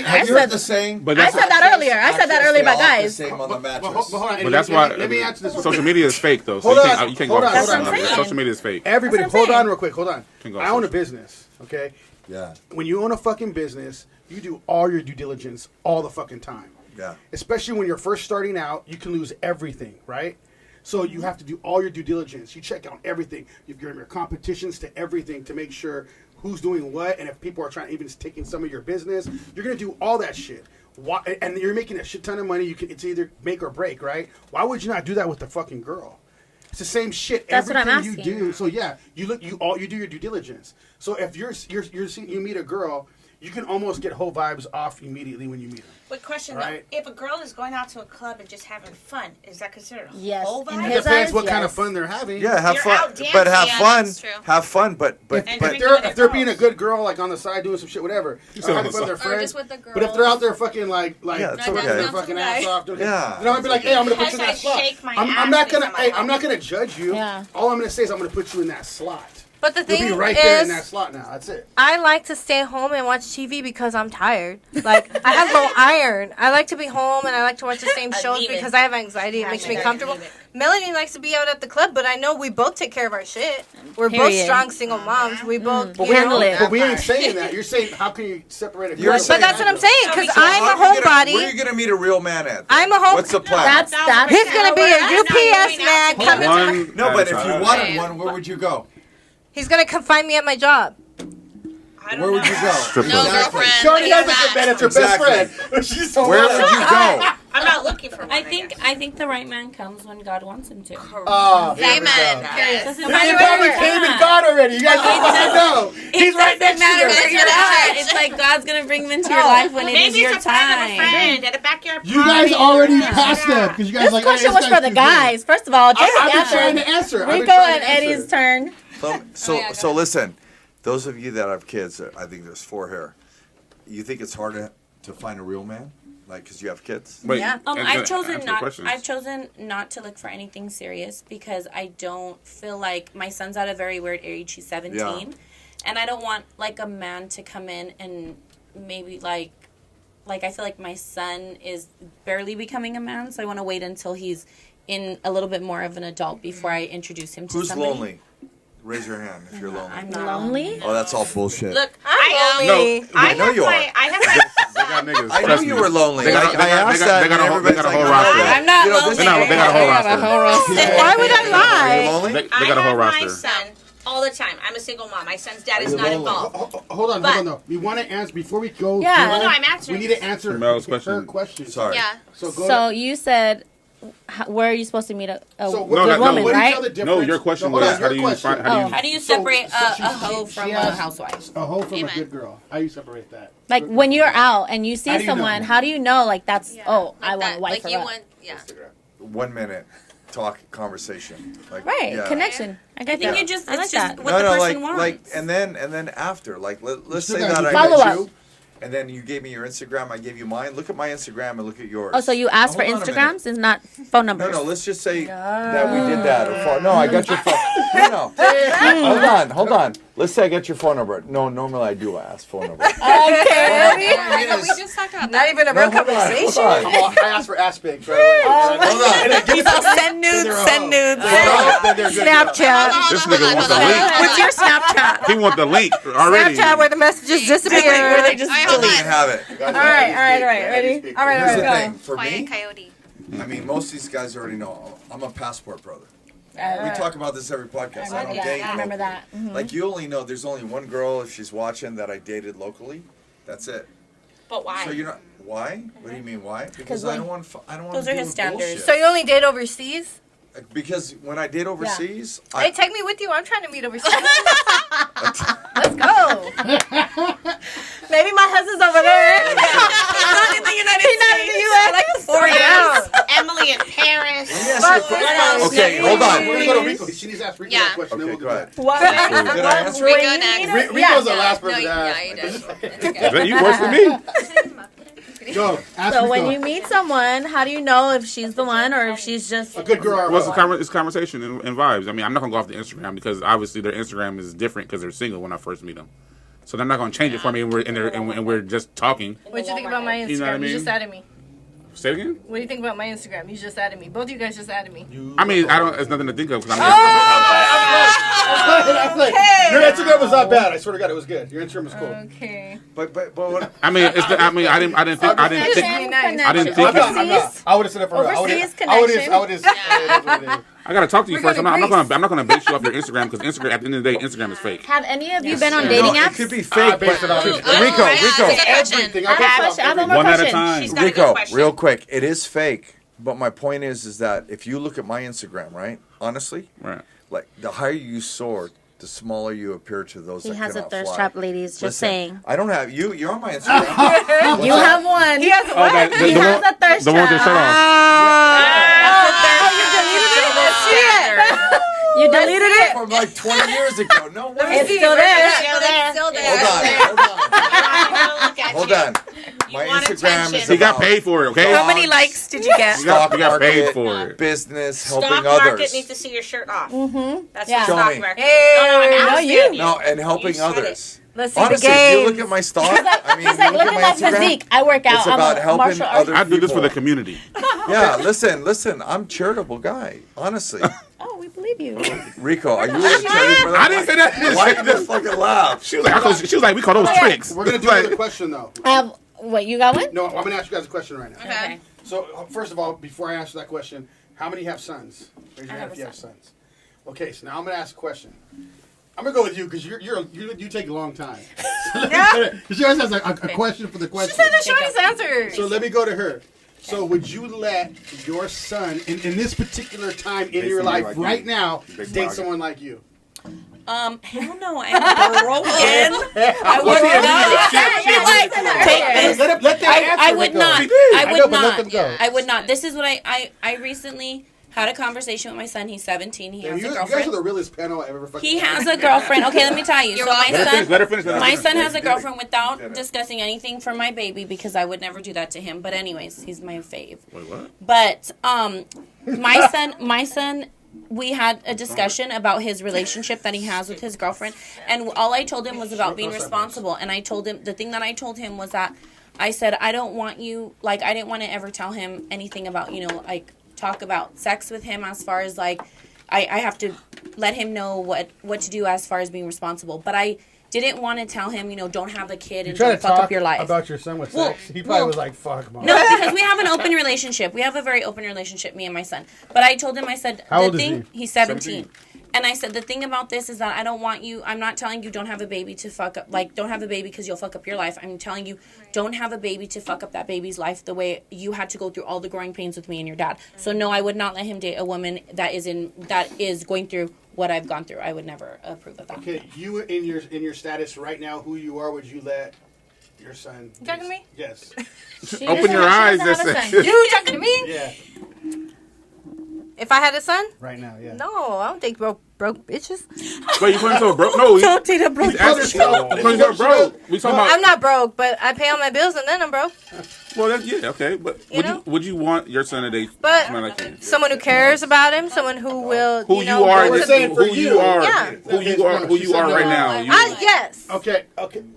I said the saying? But I that's said that earlier. I said that earlier about guys. Same on the But mattress. hold on. But that's why Let me answer this. real social quick. media is fake though. So Hold you on, can't, you can't hold go on, off hold on. social media. That's what I'm Social media is fake. Everybody, That's what I'm hold on saying. real quick. Hold on. Can go I own a social. business. Okay. Yeah. When you own a fucking business, you do all your due diligence all the fucking time. Yeah. Especially when you're first starting out, you can lose everything, right? So you have to do all your due diligence. You check out everything. You've given your competitions to everything to make sure who's doing what, and if people are trying even taking some of your business, you're gonna do all that shit. Why, and you're making a shit ton of money. It's either make or break, right? Why would you not do that with the fucking girl? It's the same shit. That's what I'm Everything you asking. do. So yeah, you do your due diligence. So if you meet a girl, you can almost get whole vibes off immediately when you meet her. But question Right. though, if a girl is going out to a club and just having fun, is that considered a Yes. whole In vibe? It his depends eyes, what kind of yes. fun they're having. Yeah, have You're fun. out dancing. But have Yeah, fun. that's true. Have fun, but And If drinking they're with if their they're being a girls. good girl, like on the side doing some shit, whatever, said on having the fun with their side. Or friends. just with the But if they're out there girls. fucking like Yeah, so it's their okay. fucking ass off, doing Yeah. then I'm gonna be like, hey, I'm gonna put you in that Because I slot. shake my I'm ass not because gonna I'm hey, at I'm not home. gonna judge you. Yeah. All I'm gonna say is I'm gonna put you in that slot. But the You'll thing be right there in that is, slot now. That's it. I like to stay home and watch TV because I'm tired. Like, I have low iron. I like to be home and I like to watch the same shows Anemic. because I have anxiety. It makes me comfortable. Melanie likes to be out at the club, but I know we both take care of our shit. We're both Period. strong single moms. We both, But you know. but we ain't saying that. You're saying how can you separate a girl? You're But saying- that's what I'm saying, because So I'm a How are you gonna- homebody. Where are you gonna meet a real man at? then? I'm a home- What's the plan? That's He's going to be a I'm not UPS going man out to coming to my... One No, at but a if you time. wanted one, where would you go? He's going to come find me at my job. I don't Where would know. you go? Strip No club. girlfriend. Shorty like doesn't get mad that. at her Exactly. best friend. She's so Where mad. would you go? I'm not looking for one. I guess. think the right man comes when God wants him to. Oh, here we Amen. go. Yes. He probably came and got already. You guys don't fucking know. He's right next to matter you. where you're at. It's like God's gonna bring them into your life when it is Maybe your it's a friend of a time. friend at a backyard You guys party. already Yeah. passed that because you guys This like. question hey, was this for guy's the too guys. First of all, just I've been trying answer. to answer. I've been Rico trying and to answer. Eddie's turn. So listen, those of you that have kids, I think there's 4 here. You think it's hard to find a real man, like because you have kids? Wait, Yeah. answer I've the chosen questions. I've chosen not to look for anything serious because I don't feel like my son's at a very weird age. He's 17, Yeah. and I don't want like a man to come in and maybe like I feel like my son is barely becoming a man, so I want to wait until he's in a little bit more of an adult before I introduce him to Who's somebody. lonely? Raise your hand if you're lonely. I'm not Lonely? Oh, that's all bullshit. Look, I'm No, lonely. I know you are. I have my They got niggas. I knew trust you me. were lonely. They got- I they got- asked they got- that, they got a and whole- they got a everybody's whole like, roster. oh, I'm not you know, lonely. this They got a whole roster. Why would I Are lie? you lonely? They got a whole I have roster. my son all the time. I'm a single mom. My son's dad is you not lonely? involved. Hold on, But- though. We want to answer before we go. Yeah. through No, it, no, I'm answering. We need to answer Mel's her question. question. Sorry. Yeah. So go. So you said, where are you supposed to meet a So good what, woman, what do you right? tell the No, difference? your question hold was on, how do your you question. find? How do you? How do you So- separate so a she hoe from a asked housewife? A hoe from Amen. a good girl. How do you separate that? Like when you're out and you How see do you someone, know? how do you know like that's I want that, a wife like for you her? want, yeah. 1 minute talk conversation. Like, Right, yeah. connection. I I get think that. you just I like it's just that. what the person wants. like, and then after, like, let's still say gotta that do I follow met up. you, and then you gave me your Instagram, I gave you mine. Look at my Instagram and look at yours. Oh, so you asked Now, for hold on a minute. Instagrams and not phone numbers? No, let's just say that we did that. No, I got your phone. No. Hold on. Let's say I got your phone number. No, normally I do ask phone number. Okay. I know, we just talked about Not that. even a No, real hold on, conversation. hold on. I asked for ass pics right away. Hold on. Send nudes, send nudes. Then they're good. Snapchat. This nigga wants the link. What's your Snapchat? He want the link already. Snapchat where the messages disappear. Where they just All right, hold You can on. have it. All right. Ready? All right, Here's the go. thing. For Quiet me, coyote. I mean, most of these guys already know I'm a passport brother. We talk about this every podcast. I don't date. I remember locally. that. Mhm. Like, you only know there's only one girl, if she's watching, that I dated locally. That's it. But why? So you're not. Why? What do you mean why? Because I don't want. I don't want. Those to are deal his with standards. bullshit. So you only date overseas? Because when I date overseas, Hey, take me with you. I'm trying to meet overseas. Let's go. Maybe my husband's over there. Not in the United States. He's not in the U.S. I like the Four foreigners. down. Emily in Paris. Let me ask you a quick- What else? Okay, hold on. We're gonna go to Rico. She needs to ask Rico Yeah. that question. Okay, then we'll go ahead. What? Did I answer Rico it? next. Rico's the Yeah. last No, person to yeah, ask. you did. It's Is okay. that you worse than me? Go. Ask So Rico. when you meet someone, how do you know if she's the one or if she's just a good girl or What's what? it's conversation and vibes. I mean, I'm not gonna go off the Instagram because obviously their Instagram is different because they're single when I first meet them. So they're not gonna change it for me, and we're just talking. What do you think about my Instagram? You know what I mean? just added me. Say it again. What do you think about my Instagram? You just added me. Both of you guys just added me. I mean, I don't. It's nothing to think of because I'm like, your Instagram was not bad. I swear to God, it was good. Your Instagram was cool. Okay. But what? I mean, it's. I mean, I didn't think. I didn't think. I didn't think. I'm not. I would have said it for her. I would Overseas have. I gotta talk to you We're first. I'm going not to gonna base you off your Instagram because Instagram at the end of the day, Instagram is fake. Have any of you been on dating No, it apps? could be fake, based it but on Rico, Everything. I have a question. I have one more One at a question. time. She's got a good Rico, question. real quick, it is fake. But my point is that if you look at my Instagram, right, honestly, Right. like the higher you soar, the smaller you appear to those He that has a cannot thirst fly. trap, ladies. Just Listen, saying. I don't have you. You're on my Instagram. You have one. He has a Oh, what? that, He has a thirst the one with the shirt trap. off. You deleted it? From like 20 years ago. No way. It's still there. Still there. Hold on. My want Instagram attention. is He got about paid for it. Okay. How many likes did you get? You got stock paid market, for it. business, Stock helping market others. needs to see your shirt off. That's Yeah. the Show stock me. market. Hey, I'm no, asking you. No, and helping You said others. Let's see Honestly, the if game. you look at my stock, I mean, He's like, you look look at at my my Instagram. physique. I work out. It's I'm about a helping martial artist. other I do this for the people. community. Yeah, listen. I'm charitable guy. Honestly, Oh, we believe you. Rico, are you really charity for that? I didn't say that. Why you just fucking laugh? She was like, we call those tricks. We're gonna do Like, another question though. What, you got one? No, I'm gonna ask you guys a question right now. Okay. So first of all, before I answer that question, how many have sons? Raise your hand have if a you have son. sons. Okay, so now I'm gonna ask a question. I'm gonna go with you because you take a long time. She always has a question for the She question. said the shortest answer. So let me go to her. So would you let your son in this particular time in your life right now date someone like you? Hell no, I'm broken. I would not. Take this. Let them answer. I would Rico. not. I I know, would but let them not. go. I would not. This is what I recently had a conversation with my son. He's 17. He has You a guys are girlfriend. the realest panel I ever fucking He has a girlfriend. Okay, let me tell you. So my son, Let her finish. my son has a girlfriend without discussing anything for my baby because I would never do that to him. But anyways, he's my fave. Wait, what? But my son, we had a discussion about his relationship that he has with his girlfriend, and all I told him was about being responsible. And I told him the thing that I told him was that I said I don't want you, like, I didn't want to ever tell him anything about, you know, like, talk about sex with him as far as like I have to let him know what to do as far as being responsible. But I didn't want to tell him, you know, don't have a kid and don't fuck up your life. about your son with Well, sex. He probably well, was like, "Fuck, mom." No, because we have an open relationship. We have a very open relationship, me and my son. But I told him, I said, How old the is thing, he? he's 17. And I said, the thing about this is that I don't want you, I'm not telling you don't have a baby to fuck up, like, don't have a baby because you'll fuck up your life. I'm telling you, don't have a baby to fuck up that baby's life the way you had to go through all the growing pains with me and your dad. So no, I would not let him date a woman that is going through what I've gone through. I would never approve of that. Okay, you in your status right now, who you are, would you let your son? You talking to me? Yes. Open your eyes. That's it. You talking to me? Yeah. If I had a son? Right now, yeah. No, I don't think broke bitches. Wait, you put him to a broke? No, Don't date a broke. he's asking. You put him to a broke. We talking about. I'm not broke, but I pay all my bills and then I'm broke. Well, yeah, okay, but You would you want your son to date But someone like you? someone who cares about him, someone who will, Who know, you are? we're saying for who you you. are? Yeah. Who you are? Who you are right now? You- Yes. Okay.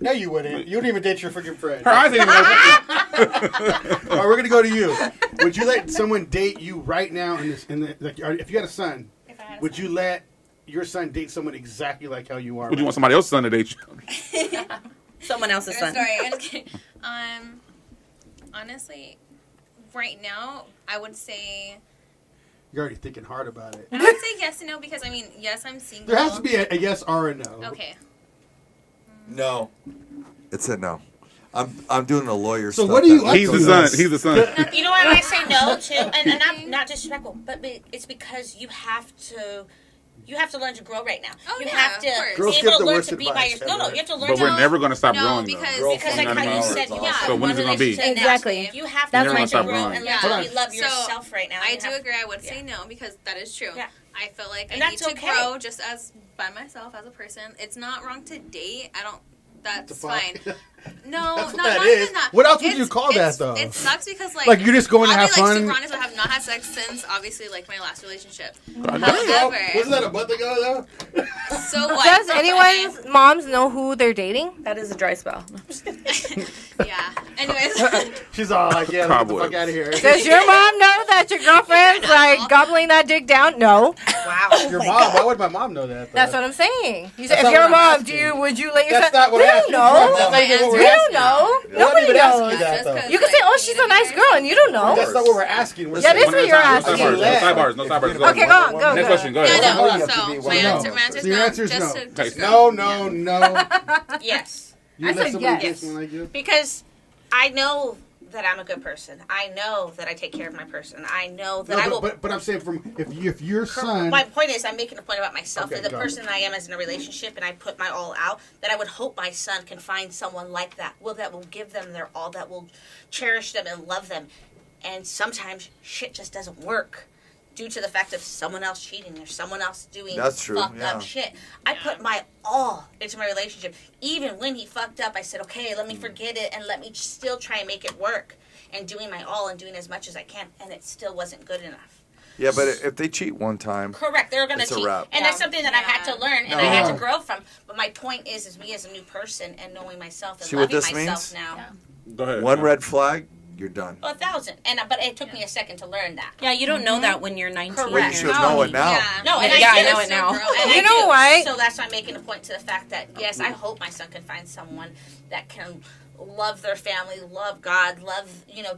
No, you wouldn't. You wouldn't even date your freaking friend. Her eyes ain't even open. All right, we're gonna go to you. Would you let someone date you right now if you had a son? Would you let your son date someone exactly like how you are? Would you want somebody else's son to date you? Someone else's son. Sorry. I'm just kidding. Honestly, right now, I would say You're already thinking hard about it. I would say yes and no because I mean, yes, I'm single. There has to be a yes or a no. Okay. No. It said no. I'm doing a lawyer So stuff. what do you- that He's the goes son. on. He's the son. You know why I say no too, and I'm not disrespectful, but it's because you have to You have to learn to grow right now. Oh, you yeah, have of to course. Girls be give able the to learn worst to be by advice yourself. No, ever. you have to learn But to we're never gonna stop No, growing. because- though. because Girl, like how you said, you so have So when one is it gonna be? relationship now. Exactly. You have to That's learn my to stop grow growing. and Yeah. learn to love So, yourself right now. I You do have- agree. I would say no because that is true. Yeah. I feel like And I need that's to okay. grow just as by myself as a person. It's not wrong to date. I don't. That's fuck? fine. No, That's what not, that not is. even that. What else would It's- you call that, it's- though? It sucks because Like, you're just going to I'll have be, like, fun? super honest, I have not had sex since obviously like my last relationship. God damn. However, Wasn't that a month ago though? so what? Does Okay. anyone's moms know who they're dating? That is a dry spell. Yeah. Anyways. She's all like, yeah, get the Cowboys. fuck out of here. Does your mom know that your girlfriend's like gobbling that dick down? No. Wow. Your mom? Why would my mom know that? Though? That's what I'm saying. You said, That's if not your what I'm mom, asking. would you let your That's son? not what We I asked don't you. know. That's not even what We we're don't asking. know. We're not Nobody even asking you knows. that, though. You can say, "Oh, she's a nice girl," and you don't know. That's not what we're asking. We're That saying- is what you're No asking. sidebars. No sidebars. Go Okay, ahead. go on, go, Next go. question. Go Yeah, ahead. no. Hold on. So No. my answer So your no. answer is Just no. to- just to- No. Yes. You I let said somebody yes. get someone like you? Because I know that I'm a good person. I know that I take care of my person. I know that I No, will. but I'm saying from if your son. My point is, I'm making a point about myself. Okay, that the go. person I am as in a relationship, and I put my all out. That I would hope my son can find someone like that. That will give them their all. That will cherish them and love them. And sometimes shit just doesn't work due to the fact of someone else cheating or someone else doing That's true, fucked yeah. up shit. I put my all into my relationship. Even when he fucked up, I said, okay, let me forget it and let me still try and make it work. And doing my all and doing as much as I can. And it still wasn't good enough. Yeah, but if they cheat one time, Correct. They're going to It's a cheat. wrap. And that's something that I had to learn and No. I had to grow from. But my point is me as a new person and knowing myself and See what loving this myself means? now. Go ahead. one red flag, you're done. 1,000. But it took me a second to learn that. Yeah, you don't know that when you're 19. Correct. Well, you should know it now. Yeah. No, and Yeah, I I do. know it now. And You I know do. what? So that's why I'm making a point to the fact that, yes, I hope my son can find someone that can love their family, love God,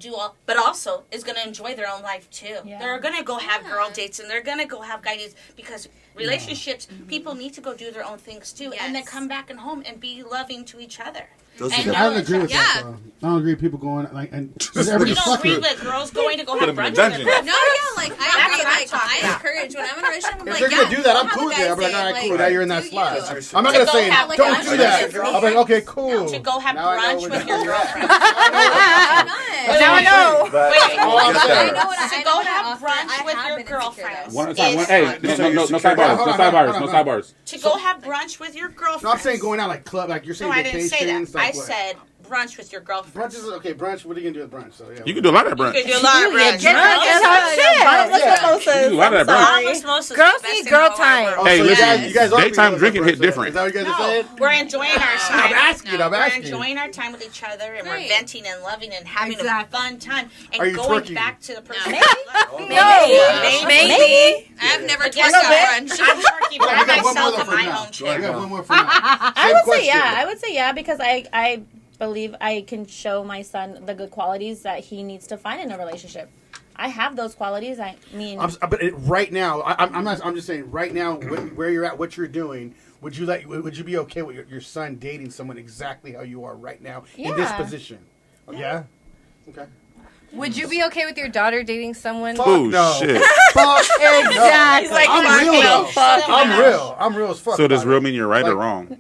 do all, but also is going to enjoy their own life too. Yeah. They're going to go have girl dates and they're going to go have guy dates because relationships, people need to go do their own things too and then Yes. come back and home and be loving to each other. Those And are I don't agree with Yeah. that though. I don't agree with people going like and You everybody's don't agree fucking. with girls going to go Put have them in brunch the with dungeon. their No, yeah, like That's I agree. what I'm Like talking I about. encourage when I'm in a relationship. I'm If like, they're yeah, gonna do that, go I'm have cool a with it. guys I'm like, date, all right, like, cool. Now you're in that do slot. you. I'm not To gonna go say have, like, don't lunch do with that. your I'm like, girlfriend. okay, cool. to go have Now I know brunch what with you're your at. girlfriend. I'm not. Now I know. But Wait, we'll I get know there. what I To know go what I have offer. brunch I with have your been insecure, girlfriend. though. One at a time. Is- Hey, So no you're sidebars. hold No on, sidebars. hold No on. sidebars. To go have brunch with your girlfriend. No, I'm saying going out like club, like you're saying No, I didn't say vacations. that. Like I what? said brunch with your girlfriend. Brunch is okay. Brunch. What are you gonna do at brunch? So yeah. You can do a lot of You brunch. could do a lot of brunch. Get drunk and have shit. You can do a lot of that brunch. Almost most of Girls the best need in girl the whole time. world. Oh, Hey, so listen, you guys are daytime being drinking hit so- different. Is that what you guys are No, saying? we're enjoying our time. I'm asking. I'm We're asking. enjoying our time with each other and we're Right. venting and loving and having Exactly. a fun time Are and you going twerking? back to the person. No. No. Maybe. I've never But guess twerked what? at brunch. I'm twerking by We got one more myself though on for my now. own We chair. got one more for now. I Same would say question. yeah. I would say yeah because I believe I can show my son the good qualities that he needs to find in a relationship. I have those qualities. I mean, Right now, I'm not. I'm just saying. Right now, where you're at, what you're doing, would you be okay with your son dating someone exactly how you are right now in this Yeah. position? Yeah. Okay. Would you be okay with your daughter dating someone? Fuck Oh no. shit. Fuck Exactly. He's like, I'm fuck real no, though. fuck I'm real. I'm real as fuck. So does about real it. mean you're right or Like, wrong?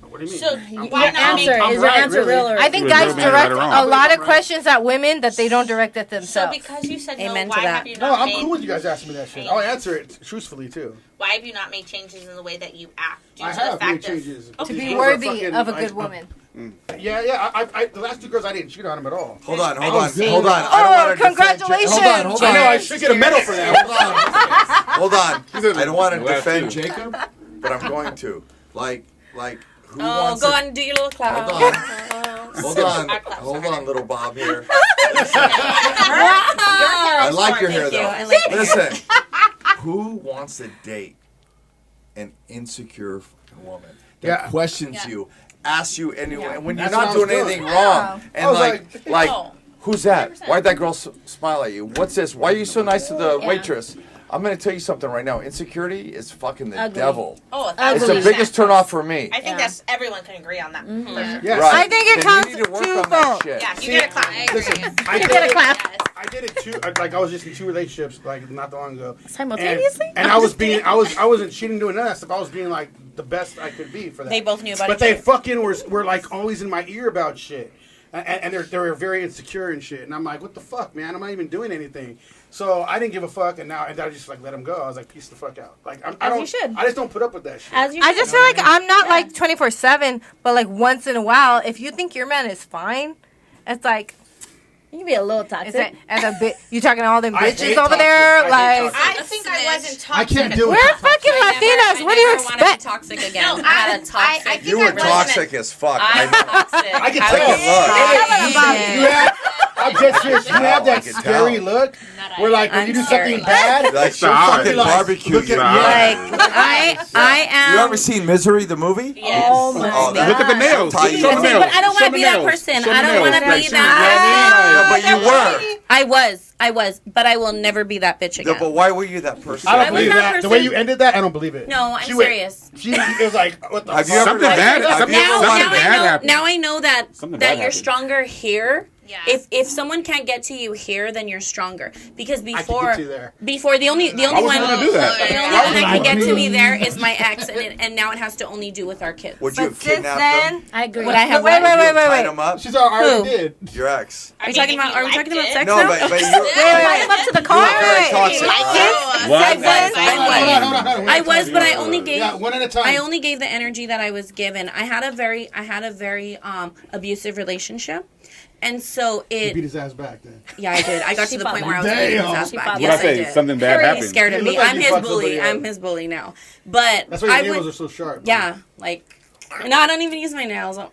What do you mean? So Your why not answer make- I'm is your right, answer really. real or I think It guys doesn't matter direct right or wrong. a lot of questions at women that they don't direct at So themselves. because you said Amen no, to why that. have you No, not I'm made, cool with you guys asking me that shit. I'll answer it truthfully too. Why have you not made changes in the way that you act? Due I to have the fact made of, changes. to These be girls are worthy fucking, of a like, good woman. Yeah. I the last two girls I didn't cheat on them at all. Hold on. good. I don't Oh, want to defend congratulations. Hold on. I know I should get a medal for that. Hold on. I don't want to The last defend two. Jacob, but I'm going to. Like who Oh, wants go to- on and do your little clap. Hold on. Hold on, little Bob here. I like your hair Thank you. though. I like your hair. Listen, who wants to date an insecure fucking woman that Yeah. questions you, asks you anyway, when you're That's what not I was doing doing. anything wrong, and I was like, No. who's that? Why'd that girl smile at you? What's this? Why are you so nice to the Yeah. waitress? I'm gonna tell you something right now. Insecurity is fucking the Ugly. devil. Oh, It's the 1,000%. biggest turnoff for me. I think that's everyone can agree on that. Yes. Right. I think it Then comes you need to work twofold. on that shit. Yeah, you get a clap. I agree. Listen, I You think get a clap. Yes. I I did it too. I was just in 2 relationships like not that long ago. Simultaneously? And I wasn't cheating, doing none of that stuff. I was being like the best I could be for that. They both knew about But each they other. fucking were like always in my ear about shit. And they're very insecure and shit. And I'm like, what the fuck, man? I'm not even doing anything. So I didn't give a fuck, and I just like let them go. I was like, peace the fuck out. Like I don't. you should. I just don't put up with that shit. As you I just feel like I'm not like 24/7, but like once in a while, if you think your man is fine, it's like. You can be a little toxic. You talking to all them I bitches hate over toxic. there? I hate Like, I think I wasn't toxic. I can't do it. we're fucking Latinas. What do you I want to be expect? toxic again. No, I had a toxic. I think You were wasn't toxic as fuck. I I'm know. toxic. I can was tell. toxic. You have, I'm dead serious. You have that I can scary tell. look where like when I'm you do scary. something bad, Like It's she'll the fucking eyes. barbecue Look you. at- Like I am. You ever seen Misery, the movie? Yes. Oh my Oh, God. Look at the nails. Show Show the me. nails. But I don't want Show to the be that nails. person. Show the I don't nails. want to Like, be she- that. Yeah, but you were. I was, but I will never be that bitch Yeah, again. but why were you that person? I I don't was believe that that. The person. way you ended that, I don't believe it. No, I'm She went- serious. It was like, what the Have you fuck? ever Something like- bad. have Something you ever something like- bad happened. Now I know that Something that bad you're happened. stronger here. Yeah. If someone can't get to you here, then you're stronger. Because I can before get you there. the only Why one would you want to do that? the only Why one would that you can want get to to do me there is my ex, and now it has to only do with our kids. Would you But have since kidnapped then, them? I agree. Would I have wait, what? wait, wait, wait, Tied wait. them up? She's already Who? did. Your ex. Are we talking about sex No, now? but you're Climb up to the car. very toxic, Like right? this? What? Segment? I Hold on. I was, but I only gave. Yeah, one at a time. I only gave the energy that I was given. I had a very abusive relationship, and so You beat it. his ass back then. Yeah, I did. I got to the point where I was Damn. beating his ass She back. fought Yes, back. What'd I I say? did. Something bad He happened. scared of You me. look like I'm you his fucked bully. somebody I'm up. his bully now. But That's why I your nails would. are so sharp. Yeah, like. No, I don't even use my nails. One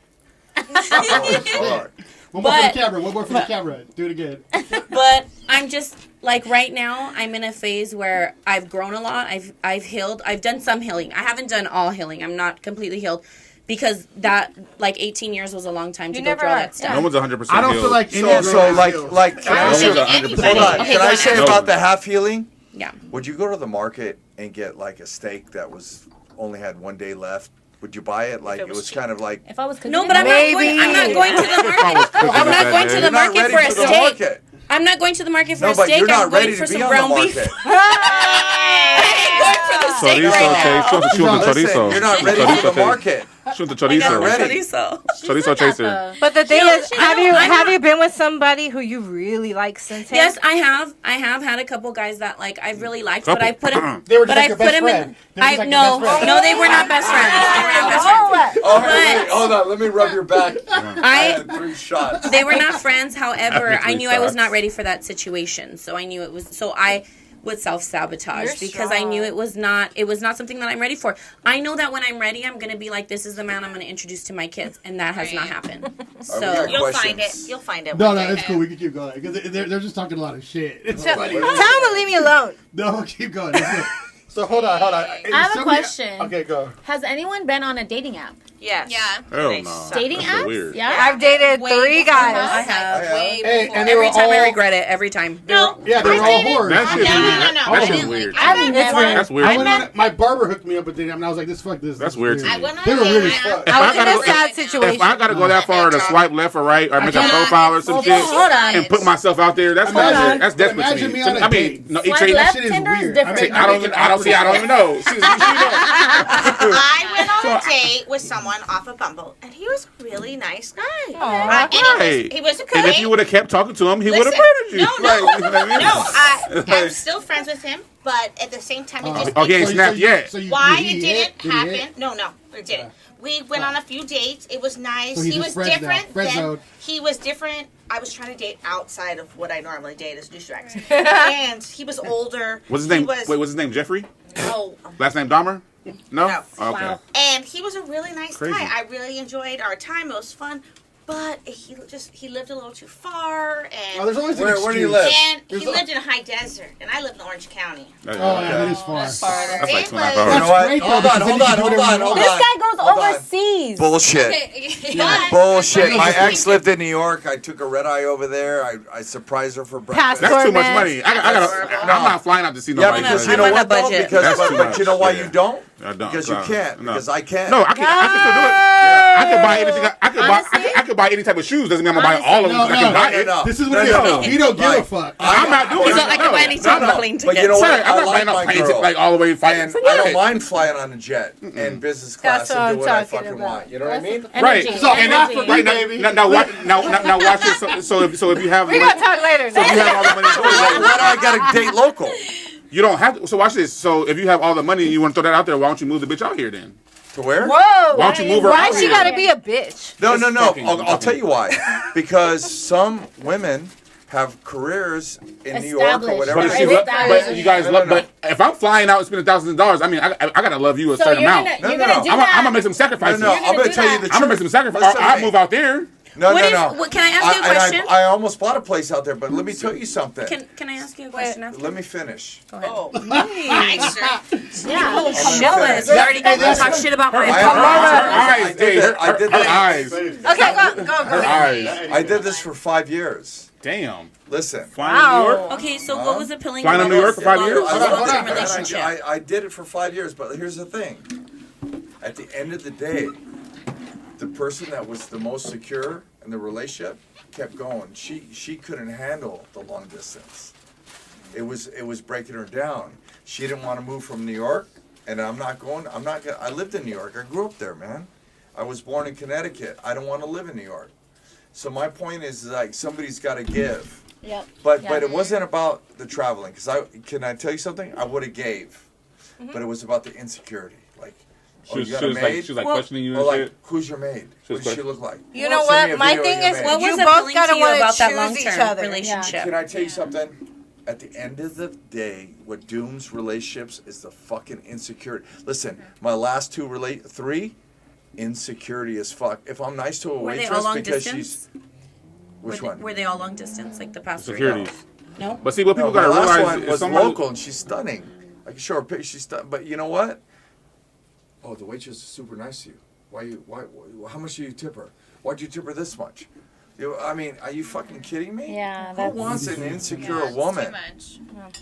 more But- for the camera. One more for the camera. Do it again. But I'm just like right now I'm in a phase where I've grown a lot. I've healed. I've done some healing. I haven't done all healing. I'm not completely healed because that like 18 years was a long time to You go never through all are. that stuff. No one's 100% I don't healed. feel like any So, girl so is like, healed. like, can I No one's say, 100% hold on, healed. Okay, can go I on. say No. about the half healing? Yeah. Would you go to the market and get like a steak that was only had 1 day left? Would you buy it? Like it was kind of like If I was cooking No, it, but I'm Maybe. not going to the market. I'm not going to the you're not market ready for a for the steak. market. I'm not going to the market for No, a but steak. you're not I'm going ready for to be some on the ground market. beef. I'm going for the steak Chorizo, right now. okay. She wants the Listen, chorizo. you're not ready Chorizo for the taste. market. She wants the I got chorizo. ready. chorizo. Chorizo chaser. But the thing is, I have don't- you been with somebody who you really like since him? Yes, I have. I have had a couple guys that like I really liked, but I put them. They were just But like I your put best them friend. in. They were just I like your no, best friend. no, they were not best friends. They were not best friends. Oh, But- wait, hold on. Let me rub your back. I had 3 shots. They were not friends. However, After I 3 knew I was shots. not ready for that situation. So I knew it was. So I would self-sabotage You're because I strong. knew it was not something that I'm ready for. I know that when I'm ready, I'm going to be like, this is the man I'm going to introduce to my kids, and that has not happened. we So got You'll questions. find it. You'll find it. No, one no, day. it's cool. We can keep going because they're just talking a lot of shit. It's Tell funny. him to leave me alone. No, keep going. It's good. So hold on. I have a question. Okay, go. Has anyone been on a dating app? Yes. Yeah. Hell They no. suck. Dating That's apps? weird. Yeah. I've dated Way 3 before guys. I have. Way Hey, before. and they were Every time all, I regret it. Every time. No. Yeah, they were all whores. That shit No, weird. no, no, no. That I shit didn't weird. like- I've never. That's weird. I went on, my barber hooked me up with them, and I was like, "This fuck this." That's this is weird to me. I went on They were weird as it. fuck. I was in gotta a go- sad situation. If I gotta go that far to swipe left or right or make a can't- profile or some Hold shit on, hold on. and put myself out there, that's Imagine- crazy. That's desperate to imagine me. me on a I mean, date. no, Swipe Trey, left, shit is Tinder is weird. different. I don't even know. See, I went on a date with someone off of Bumble, and he was a really nice guy. And Right. he was okay. And if you would have kept talking to him, he would have Listen, murdered you. no, no. Like, you know what I mean? No, I'm still friends with him, but at the same time, it just Oh, he ain't So you- snapped so you- yet. so you- why did he it hit? didn't Did he hit? happen. No, it didn't. We went on a few dates. It was nice. So he's He just was friends now. different. Friend Than, zone. he was different. I was trying to date outside of what I normally date as douchebags. And he was older. What's his name? He was, Wait, what's his name? Jeffrey? no. Last name Dahmer? No? No. Oh, okay. Wow. And he was a really nice Crazy. guy. I really enjoyed our time. It was fun. But he lived a little too far, Oh, and there's always an Where do you excuse. live? and he There's a- lived in a high desert, and I lived in Orange County. Oh, Oh, yeah, that is far. That's like It 2.5 was- hours. You know That's what? great, though, Hold because on, then hold you on, can do hold whatever on, you hold want. This on. guy goes Hold on. overseas. Bullshit. But Bullshit. My ex lived in New York. I took a red eye over there. I surprised her for breakfast. That's too much man. money. I'm not flying out to see Yeah, nobody. because you I'm know on a what though? budget. Because That's too but much. you know why Yeah. you don't? I don't. Because you can't. No. Because I can't. No, I can still do it. I can buy anything. I I could buy any type of shoes. Doesn't mean I'm gonna buy all of them. I can buy it. This is what he don't give a fuck. I'm not doing He's it. not like a any type of plane ticket. But you know what? I'm I not like buying no my plane girl. ticket like all the way flying. And I don't mind flying on a jet and business class That's what and do I'm what I talking fucking about. want. You know what I mean? Right. Energy. So, And enough Energy. for me, Right baby. now watch this. So if you have We're gonna talk later. so if you have all the money, Why do I gotta date local? you don't have to. So watch this. So if you have all the money and you want to throw that out there, why don't you move the bitch out here then? To where? Whoa. Why don't you move her Why out she here? gotta be a bitch? No. fucking- I'll tell you why. Because some women have careers in New York or Established. whatever. But if she Is look, that- but you guys No, love. no. But if I'm flying out and spending thousands of dollars, I mean, I gotta love you a So certain you're amount. gonna, you're No, gonna no. do I'm that. gonna make some sacrifices. No, You're I'm gonna do tell you that. the truth. I'm gonna make some sacrifices. Listen to I'll me. move out there. No, What no, if- no. what- can I ask you a question? I almost bought a place out there, but let me tell you something. Can I ask you a question after? Let me finish. Oh, nice. Yeah. Show us. You already got to talk shit about my Her I eyes, did that. I did her that. eyes, Okay, go. her eyes. I did this for 5 years. Damn. Listen. Flying to New York. Okay, so what was appealing Flying to about New York this for 5 long- years? this Hold on, long-term hold on. relationship? I did it for 5 years, but here's the thing. At the end of the day, the person that was the most secure in the relationship kept going. She couldn't handle the long distance. It was breaking her down. She didn't want to move from New York, and I lived in New York. I grew up there, man. I was born in Connecticut. I don't want to live in New York. So my point is, like, somebody's got to give. Yep. But Yeah. it wasn't about the traveling, because can I tell you something? I would have gave, but it was about the insecurity. Like, She was, you got she a was maid? like, she was like Well- questioning you Or and like, shit. who's your maid? She What was does she look like? You know Send me what? a My video thing of your is, maid. What you was both appealing gotta to you want about to that choose each long-term other. relationship? Can I tell you something? At the end of the day, what dooms relationships is the fucking insecurity. Listen, my last three, insecurity as fuck. If I'm nice to a Were they waitress all long because distance? which one? Were they all long distance, like the past three? Security. No. But see, what people No, my gotta last realize one is was someone local and she's stunning. I can show her a picture. She's stunning. But you know what? Oh, the waitress is super nice to you. Why? How much do you tip her? Why'd you tip her this much? I mean, are you fucking kidding me? Yeah, Who that's wants an insecure Yeah, it's woman? Too much.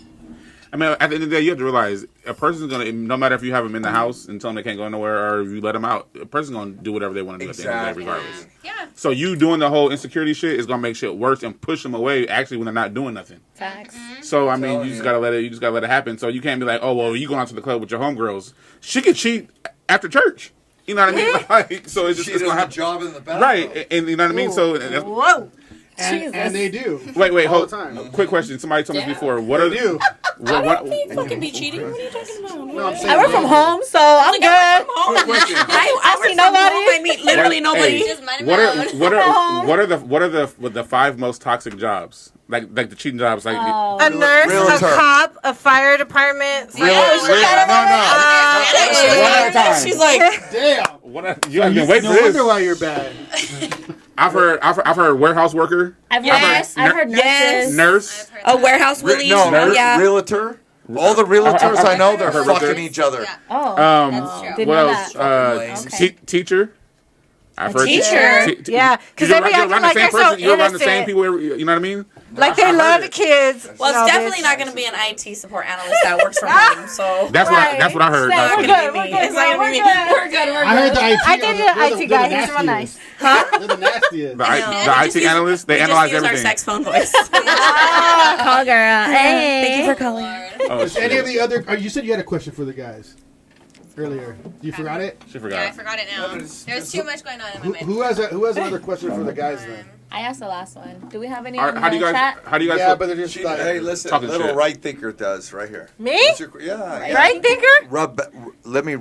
I mean, at the end of the day, you have to realize a person's gonna, no matter if you have them in the house and tell them they can't go nowhere, or if you let them out, a person's gonna do whatever they want to do at the end of the day, Exactly. regardless. Yeah. So you doing the whole insecurity shit is gonna make shit worse and push them away. Actually, when they're not doing nothing. facts. So I mean, Telling you just you. gotta let it. You just gotta let it happen. So you can't be like, oh well, you going out to the club with your homegirls. She could cheat after church. You know what I mean? Like, so it's just She it's does gonna a happen. job in the bathroom. Right, and you know what I mean. So that's, Whoa. And they do. wait, All hold. the time. Quick question. Somebody told me before. What are They do. what, Fucking be cheating. What are you talking about? No, I'm saying I work from home, so I'm good. quick question. I see see nobody. nobody. I meet literally Hey, nobody. Just mind my own. what are the 5 most toxic jobs? Like the cheating jobs. Like A nurse, Realtor. a cop, a fire department. No, one at a time. She's like, Damn. You have been waiting No for wonder this. why you're bad. I've heard warehouse worker, I've Yes. heard nurses. Yes. nurse. a warehouse Willie. Yeah. realtor. All the realtors I know, they're I've heard fucking realtor. each other. Yeah. Oh, Um, didn't what know else? that. Okay. Teacher. I've heard teacher? Yeah, 'cause you're they be you're acting around like the same they're so person. You're around the same innocent. people. You know what I mean? Like they I've love heard the it. kids. Well, No, it's definitely bitch. not going to be an IT support analyst that works from home. So That's what I heard. Right. That's We're what- good. me. It's not going to be me. We're good. We're I heard the IT. I did they're the IT guy. He's real nice. They're the nastiest. The IT analysts, they analyze just use our everything. sex phone voice. Call girl. Hey. Thank you for calling. Oh, Is any of shit. the other? You said you had a question for the guys earlier. You forgot it. She Yeah, I forgot. forgot it now. There's too much going on in my mind. Who has another question for the guys then? I asked the last one. Do we have any All in right, how do the you guys? chat? How do you guys? Yeah, feel? but they're just like, Hey, listen, Talking little shit. right thinker does right here. Me? Yeah. Right thinker? Let me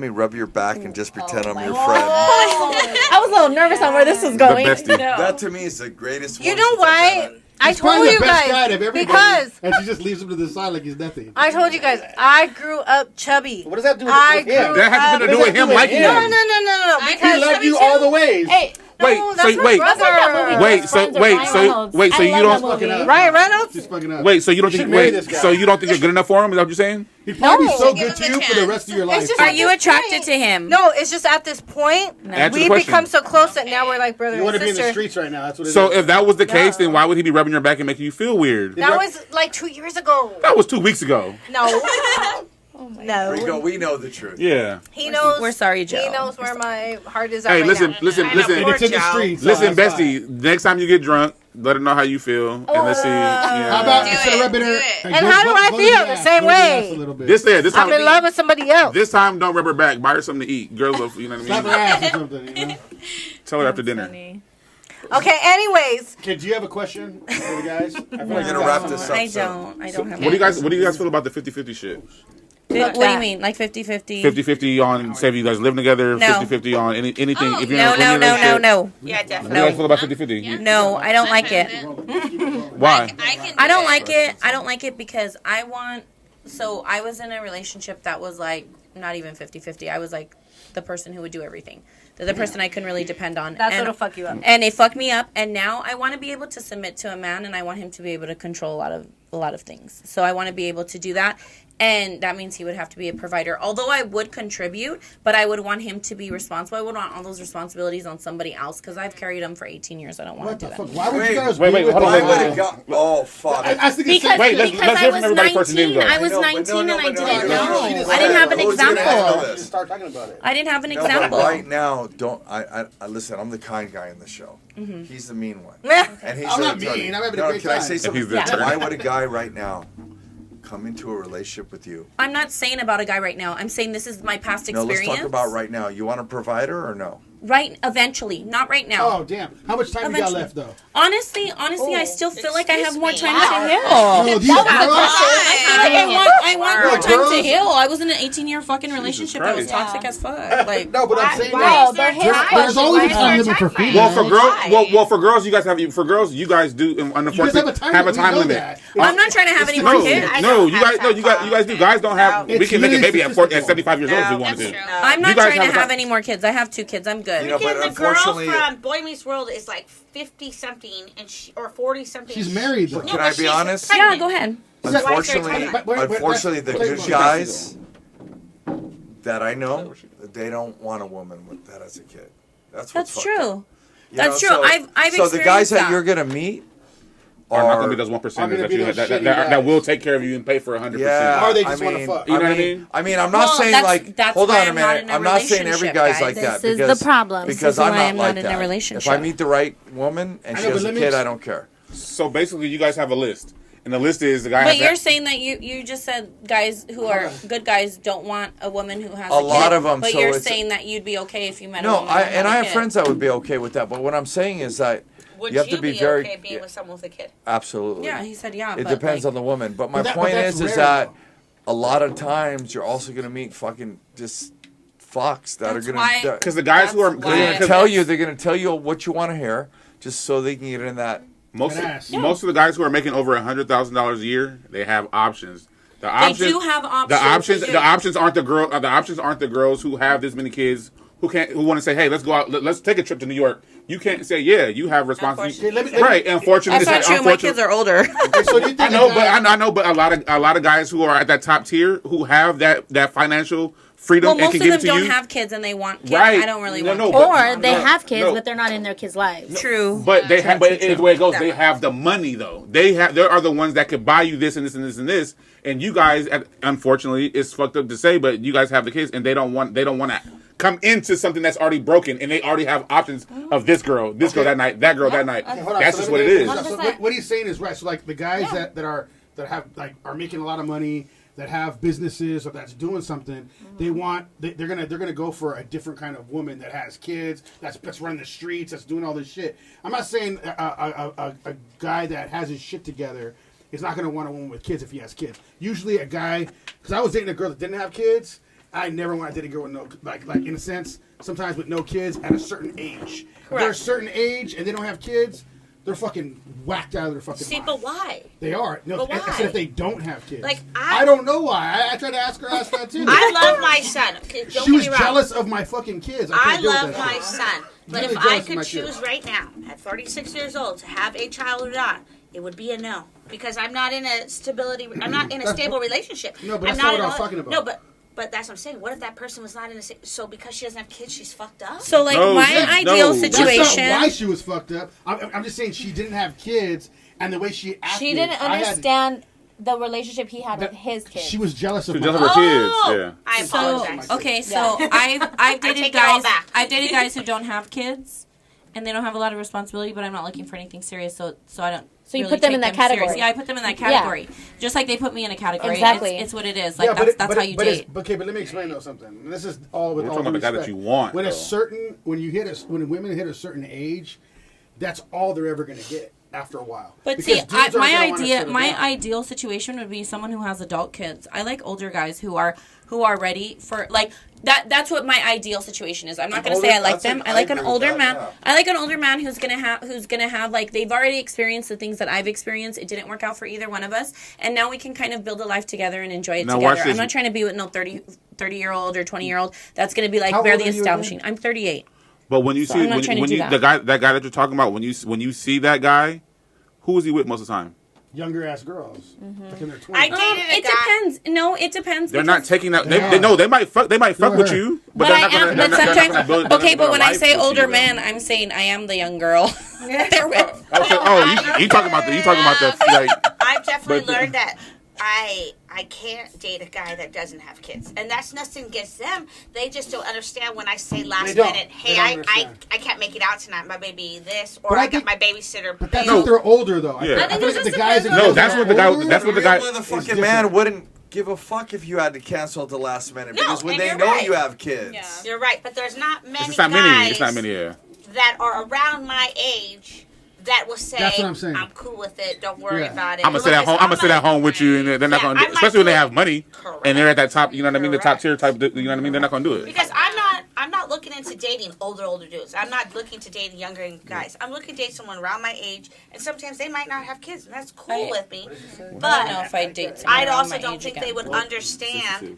rub your back and just pretend I'm your my friend. I was a little nervous on where this was going. The bestie. That to me is the greatest. You one know since I've why? done it. I he's told probably you the best guy guys out of everybody, because and she just leaves him to the side like he's nothing. I told you guys I grew up chubby. What does that do with I him? grew That has nothing to do What with does him that do liking with you. No, him? no, no, no, no. He Because loved you all the ways. Hey, Wait, no, so that's my wait, brother. wait, so Friends with wait, Ryan so Reynolds. wait, so I you love don't. that movie. Fucking up. Ryan Reynolds? She's fucking up. Wait, so you don't You think? should marry Wait, this guy. so you don't think you're good enough for him? Is that what you're saying? He'd probably be No. so Give good to him a you for the rest of your life. It's just Are at you this attracted point- to him? No, it's just at this point Answer the we question. become so close that now we're like brother You want and to be in the sister. streets right now. That's what it is. So if that was the case, No. then why would he be rubbing your back and making you feel weird? That was like 2 years ago. That was 2 weeks ago. No. No. Rico, we know the truth. Yeah. He knows. We're sorry, Joe. He knows where my heart is at Hey, right listen, now. listen, I know, listen. poor It's in the Joe. streets. Listen, so that's bestie. Next time you get drunk, let her know how you feel, and let's see. Yeah. How about Do instead it, of rubbing do her? it. Hey, And how do I go to feel? the The ass, same go to the way. ass a little bit. This I'm time, in love with somebody else. this time, don't rub her back. Buy her something to eat. Girls, will, you know what Slap I her mean. ass or something. You know? Tell her after dinner. Funny. Okay. Anyways, Kid, do you have a question for the guys? I feel We're like gonna you wrap got this some. up. I don't have. What do you guys feel about the 50-50 shit? What do you mean? Like 50-50? 50-50 on, say if you guys live together, No. 50-50 on anything. Oh, if you're No, in no, a no, no, relationship. no. Yeah, How do definitely. you guys feel about 50-50? No, I don't like it. Why? I don't like it. I don't like it because I want. So I was in a relationship that was like not even 50-50. I was like the person who would do everything. The person I couldn't really depend on. that's and, what'll fuck you up. and it fucked me up. And now I want to be able to submit to a man, and I want him to be able to control a lot of things. So I want to be able to do that. And that means he would have to be a provider. Although I would contribute, but I would want him to be responsible. I would want all those responsibilities on somebody else because I've carried him for 18 years. I don't want What to the do fuck? that. Why would you guys Wait, be with hold on, Why the wait, would wait. it go? Oh, fuck. I think it's Because, Wait, let's because hear I from was everybody first and then 19. go. I was I know, but 19 no, and no, I but no, didn't no, know. no, she didn't I didn't say have that. an Who's gonna handle example. this? Start talking about it. I didn't have an No, but example. right now, don't I listen, I'm the kind guy in the show. He's the mean one. And he's I'm gonna not tell mean. you- I'm having a No, great can I time. say If something? he's the Why would a guy right now come into a relationship with you? I'm not saying about a guy right now. I'm saying this is my past No, experience. let's talk about right now. You want a provider or no? Right, eventually, not right now. Oh damn! How much time you got Eventually. left though? Honestly, I still feel like I have more time No, to heal. these girls. I want more No, time girls- to heal. I was in an 18-year fucking relationship that was Christ. toxic as fuck. Like, No, but I'm saying Wow, that the his there's always a question. time limit for females. Well, for girls, for girls, you guys have for girls, you guys do. Unfortunately, have a time limit. We know limit. that. I'm not trying to have any more No, kids. no, you guys do. Guys don't have. It's We can make a really baby at 75 years old if we wanted That's to. true. I'm not You guys trying to have a- have any more kids. I have 2 kids. I'm good. You know, but The girl unfortunately, from Boy Meets World is like 50 something or 40 something. She's married though. can I be honest? Yeah, go ahead. Unfortunately, Wait, unfortunately, the wait, good wait. guys that I know, they don't want a woman with that as a kid. That's what's That's fucked true. up. You That's know, true. so- I've So the guys experienced that that. you're gonna meet Are not going to are be those 1% Are gonna that be you those that, shitty that will guys. take care of you and pay for 100%. yeah. Or they just wanna mean, fuck. You know what I mean? I'm not Well, saying that's- that's hold why on a I'm not minute. in a I'm not saying every relationship, guy's guys. like that This is because the problem. because This is I'm why not I'm like not in a that. If I relationship. meet the right woman and I she know, has but a let me kid, ex- I don't care. So basically, you guys have a list, and the list is the guy. But has you're to, saying that you just said guys who are good guys don't want a woman who has A a lot kid, of 'em, But so you're it's- saying that you'd be okay if you met a No, woman that had I a have kid. friends that would be okay with that. But what I'm saying is that Would you have to be very okay being with someone with a kid? absolutely. Yeah, he said yeah. It but depends like, on the woman. But my But point that's is rare, that though. a lot of times you're also going to meet fucking just fucks that That's are why- going because the guys who are That's why- they're going to tell you what you want to hear just so they can get in that. most An ass. most of the guys who are making over $100,000 a year, they have options. The they options, do have options. the options aren't the girl. The options aren't the girls who have this many kids who want to say, "Hey, let's go out. Let's take a trip to New York." You can't say, "Yeah, you have responsibility." Unfortunately. Right? Unfortunately, That's not true. My kids are older. Okay, so do you think I know, a but guy- I know, but a lot of guys who are at that top tier who have that financial freedom Well, and most can of give them it to don't you. have kids and they want kids. Right. I don't really No, want no, kids. but- Or they No, have kids, no. but they're not in their kids' lives. True. But they have, but True, it's the way it goes. They have the money though. They are the ones that could buy you this and this and this and this. And you guys, unfortunately, it's fucked up to say, but you guys have the kids, and they don't want to come into something that's already broken, and they already have options of this girl that night, that girl that night. Okay, hold on, That's so just let what me it get is. this. So what he's saying is right. So like the guys that are making a lot of money, that have businesses or that's doing something, they're gonna go for a different kind of woman that has kids, that's running the streets, that's doing all this shit. I'm not saying a guy that has his shit together is not gonna want a woman with kids if he has kids. Usually a guy, because I was dating a girl that didn't have kids. I never want to date a girl with no, like in a sense, sometimes with no kids at a certain age. If they're a certain age and they don't have kids, they're fucking whacked out of their fucking See, mind. but why? They are. No, But I why? said if they don't have kids. Like, I don't know why. I tried to ask her that too. I love my son. Okay, don't she get was me wrong. jealous of my fucking kids. I can't deal with love that my shit. son. But Really if I jealous of could my choose kids. right now, at 36 years old, to have a child or not, it would be a no. Because I'm not in a stable relationship. No, but I'm that's not what in I was a- talking about. No, but that's what I'm saying. What if that person was not in a so because she doesn't have kids, she's fucked up? So, like, No, my no. ideal That's not situation. That's not why she was fucked up. I'm just saying she didn't have kids, and the way she acted. She didn't I had- understand the relationship he had with his kids. She was jealous of She my was jealous of her kids. Yeah. I So apologize. okay, so I've dated take it all guys. back. I've dated guys who don't have kids, and they don't have a lot of responsibility. But I'm not looking for anything serious, so I don't. So you really put them take in that category. serious. Yeah, I put them in that category, just like they put me in a category. Exactly. It's what it is. Like that's how you date. Okay, but let me explain though something. And this is all with We're all talking due about the guy that respect. you want, When though. when women hit a certain age, that's all they're ever gonna get after a while. But Because see, dudes aren't gonna wanna settle my down. ideal situation would be someone who has adult kids. I like older guys who are ready for like that. That's what my ideal situation is. I'm not going to say I like them. I like an older man. I like an older man who's gonna have like they've already experienced the things that I've experienced. It didn't work out for either one of us, and now we can kind of build a life together and enjoy it Now watch together. I'm this. not trying to be with no 30-year-old or 20-year-old. That's going to be like How old barely are you establishing. again? I'm 38. But when you So see I'm not trying to when do you that. that guy that you're talking about, when you see that guy, who is he with most of the time? Younger ass girls, like in their 20s. I dated a It guy. depends. No, it depends. They're because- not taking that. Yeah. They no. They might fuck with her. you, But they're I not gonna. am. they're But not- they're not sometimes, gonna build- they're okay. not But gonna when I life say with older you, man, I'm saying I am the young girl. They're with. though. You talking about the like. I've definitely But- learned that I can't date a guy that doesn't have kids, and that's nothing against them. They just don't understand when I say last They don't. minute, They "Hey, don't I understand. can't make it out tonight. My baby this, or But I I got think- my babysitter." But that's paid." if they're older though. Yeah. I feel like the guys that No, that's what the guy. older, That's what the guy. Real It's motherfucking different. man wouldn't give a fuck if you had to cancel at the last minute No, because when and they you're know right. you have kids. Yeah. You're right, but there's not many It's not guys many. It's not many. Yeah. that are around my age that will say, That's what I'm saying. "I'm cool with it. Don't worry Yeah. about it." I'm gonna sit at home. I'm gonna sit at home with you, and they're not Yeah, gonna. I Do, might especially when do they it. have money Correct. and they're at that top. You know what I mean? The top Correct. tier type. You know what I mean? They're not gonna do it. Because I'm not looking into dating older dudes. I'm not looking to date younger guys. I'm looking to date someone around my age, and sometimes they might not have kids, and that's cool with me. I don't know But if I'd date someone I around also my don't age think again. they would understand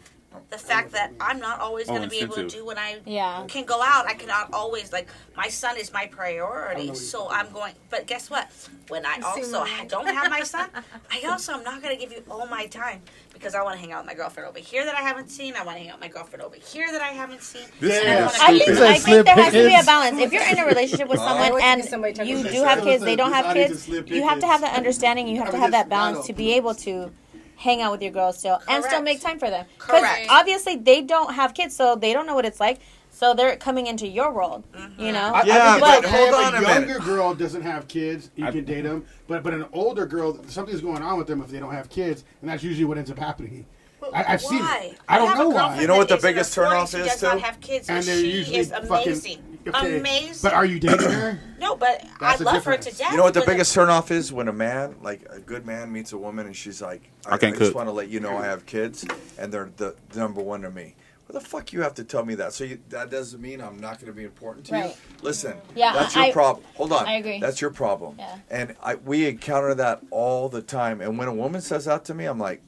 the fact that I'm not always going to be able to incentive. do when I Yeah. can go out. I cannot always, like, my son is my priority, so I'm going. But guess what? When I also don't have my son, I also am not going to give you all my time because I want to hang out with my girlfriend over here that I haven't seen. I want to hang out with my girlfriend over here that I haven't seen. This And I is wanna I think, stupid. like I think slip there has to be a pickings. balance. If you're in a relationship with someone wait and till somebody touches you your do have shirt. kids, they don't This have audience kids, is slip you have to pickings. have that understanding. You have to have that balance to be able to hang out with your girls still and still Correct. make time for them. Because Correct. obviously they don't have kids, so they don't know what it's like. So they're coming into your world, you know. Yeah, I think but if hold a on a minute. younger girl doesn't have kids, you can date them. But an older girl, something's going on with them if they don't have kids, and that's usually what ends up happening. I've seen Why? it. I don't have a know why. girlfriend You know what that the is in her biggest turnoff 40s who is, does not too? have kids, And and they're she usually is fucking amazing. okay. Amazing. But are you dating her? No, but That's I the love her to difference. death. You know what the but- biggest turnoff is? When a man, like a good man, meets a woman and she's like, I can't just cook. want to let you know I have kids and they're the number one to me. What the fuck you have to tell me that? So that doesn't mean I'm not going to be important to you? Right. Listen, Yeah, that's your problem. Hold on. I agree. That's your problem. Yeah. And we encounter that all the time. And when a woman says that to me, I'm like,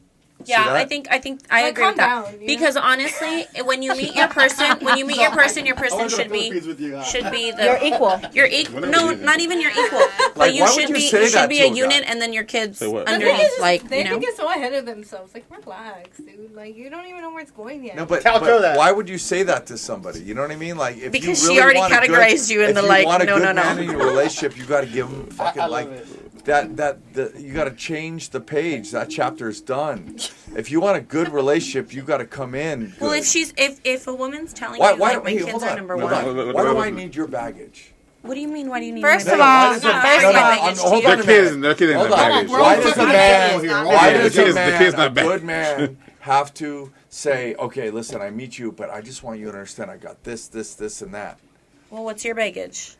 see Yeah, that? I think I Like, agree with calm that. down, you Because honestly, when you meet your person, your person should be the You're equal. You're equal. Whatever No, it is. not even you're equal. But Like, you why should would you be say you should that be to a a guy? unit, and then your kids Say what? underneath, like They you know. think it's so ahead of themselves. Like, relax, dude. Like, you don't even know where it's going yet. No, but, Tell but Joe that. why would you say that to somebody? You know what I mean? Like, if Because you she really already want a good- categorized you in if the, you like, want a no, good no, no. man in your relationship, you got to give him fucking I like love it. you got to change the page. That chapter's done. If you want a good relationship, you got to come in. Well, good. if she's if a woman's telling why you like don't my hey, kids hold are on, number hold one, on. Why do I need your baggage? what do you mean? Why do you need? First my of baggage? all- Yeah, first I of got all- baggage hold too. on a minute. Their kids Hold not on. baggage. Why does a man? here. Why The does kids- a the man? kids not A baggage. good man have to say, okay, listen, I meet you, but I just want you to understand I got this, and that. Well, what's your baggage?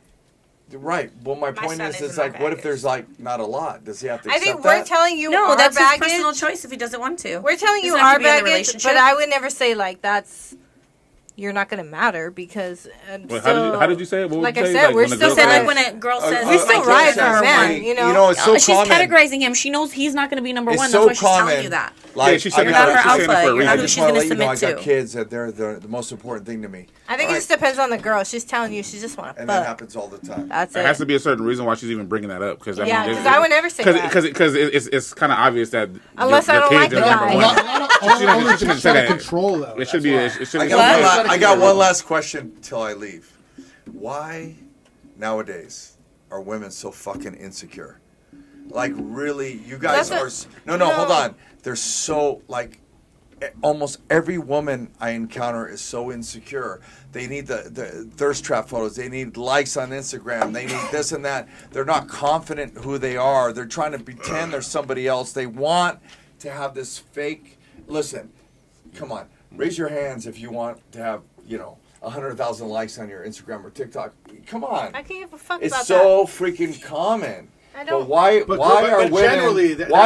Right. Well, my My point son is, isn't it's like, my what if baggage. there's like not a lot? Does he have to I accept think we're that? telling you No, our that's baggage. his personal choice if he doesn't want to. We're telling you Doesn't have our to be in a baggage, relationship. but I would never say like that's. You're not going to matter because. Wait, how did you say it? What would Like you I say? said, we're when a still girl Said saying, says- like when a girl says, We still my ride kids for are a man, one. you know? it's so She's common. categorizing him. She knows he's not going to be number It's one. so That's why she's common. telling you that. Like, Yeah, she said I it got- for- You're not her she's saying it alpha. for a You're not reason. who just she's wanna going let to you know submit I got to. kids that they're the most important thing to me. I think it just depends on the girl. She's telling you she just want to And that fuck. happens all the time. That's There has it. to be a certain reason why she's even bringing that up. Because Yeah, because I would never say that. Because it's kind of obvious that Unless your I don't kids like the are number guy. one. Only She shouldn't she's say out of that. control though. It should be. It should I be. got one last question till I leave. Why nowadays are women so fucking insecure? Like really, you guys are. No, hold on. They're so like. Almost every woman I encounter is so insecure. They need the thirst trap photos. They need likes on Instagram. They need this and that. They're not confident who they are. They're trying to pretend they're somebody else. They want to have this fake. Listen, come on. Raise your hands if you want to have, 100,000 likes on your Instagram or TikTok. Come on. I can't give a fuck It's about so freaking common. I don't. But why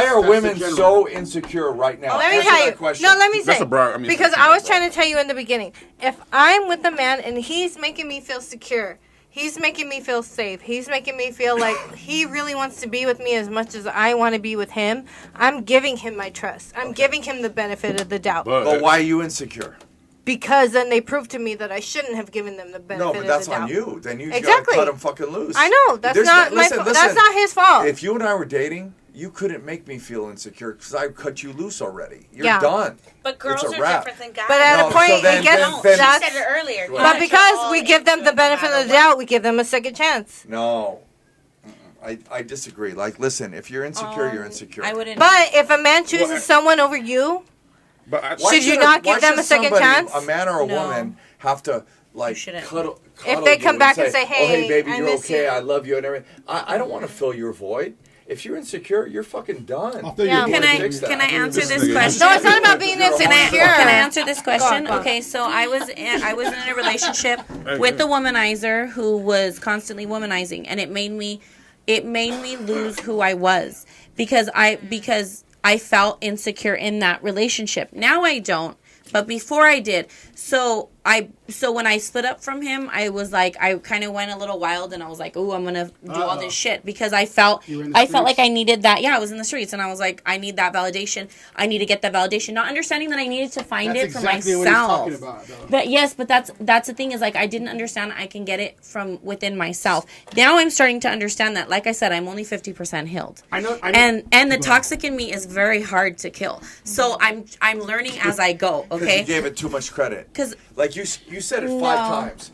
are women general. so insecure right now? Let me Answer tell that you. question. No, let me say. That's a broad. I mean, Because I was trying to tell you in the beginning, if I'm with a man and he's making me feel secure, he's making me feel safe, he's making me feel like he really wants to be with me as much as I want to be with him, I'm giving him my trust. I'm giving him the benefit of the doubt. But why are you insecure? Because then they prove to me that I shouldn't have given them the benefit of the doubt. No, but that's on you. Then you Exactly. gotta cut him fucking loose. I know. That's not my fault. That's not his fault. If you and I were dating, you couldn't make me feel insecure because I cut you loose already. You're Yeah. done. But girls It's a are wrap. different than guys. But at No, a point, so then- it gets then- You that's. said it earlier. But But Guys because are we all give them the into benefit no of the matter doubt, we give them a second chance. No. I disagree. Like, listen, if you're insecure, you're insecure. I wouldn't. But if a man chooses someone over you, But I, Why should you should not why give them should a second somebody, chance? A man or a No. woman have to like shouldn't. cuddle If they you come back and say, "Oh, hey, "Hey, baby, I you're miss okay. you." I love you," and everything. I don't want to fill your void. If you're insecure, you're fucking done. I'll fill Yeah. your Can void. I fix that. can I answer This this nigga- question? no, it's not about being You're a insecure. monster. Can I answer this question? Go on. Okay, so I was in a relationship with a womanizer who was constantly womanizing, and it made me lose who I was because I felt insecure in that relationship. Now I don't, but before I did. So when I split up from him, I was like, I kind of went a little wild, and I was like, "Ooh, I'm gonna do all this shit," because I felt You were in the like streets? I needed that. Yeah, I was in the streets, and I was like, I need that validation. I need to get that validation, not understanding that I needed to find That's it for exactly myself. what he's talking about, though. But yes, but that's the thing is like I didn't understand I can get it from within myself. Now I'm starting to understand that. Like I said, I'm only 50% healed. I know. And the toxic in me is very hard to kill. So I'm learning as I go. Because Okay. you gave it too much credit. Because Like you said it 5 times.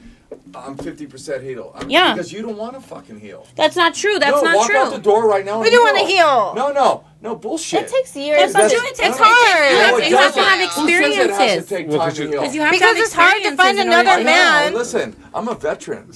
I'm 50% healed. Yeah. Because you don't want to fucking heal. that's not true. That's no, not walk true. out the door right now. We and do want to heal. No, bullshit. It takes years. That's not to- true. It takes It's hard. No, it You have to doesn't. have Who says it has to experiences. take Well, time 'cause to you- heal? Because you have Because to have it's hard to experiences find in order another to- I know. man. Listen, I'm a veteran.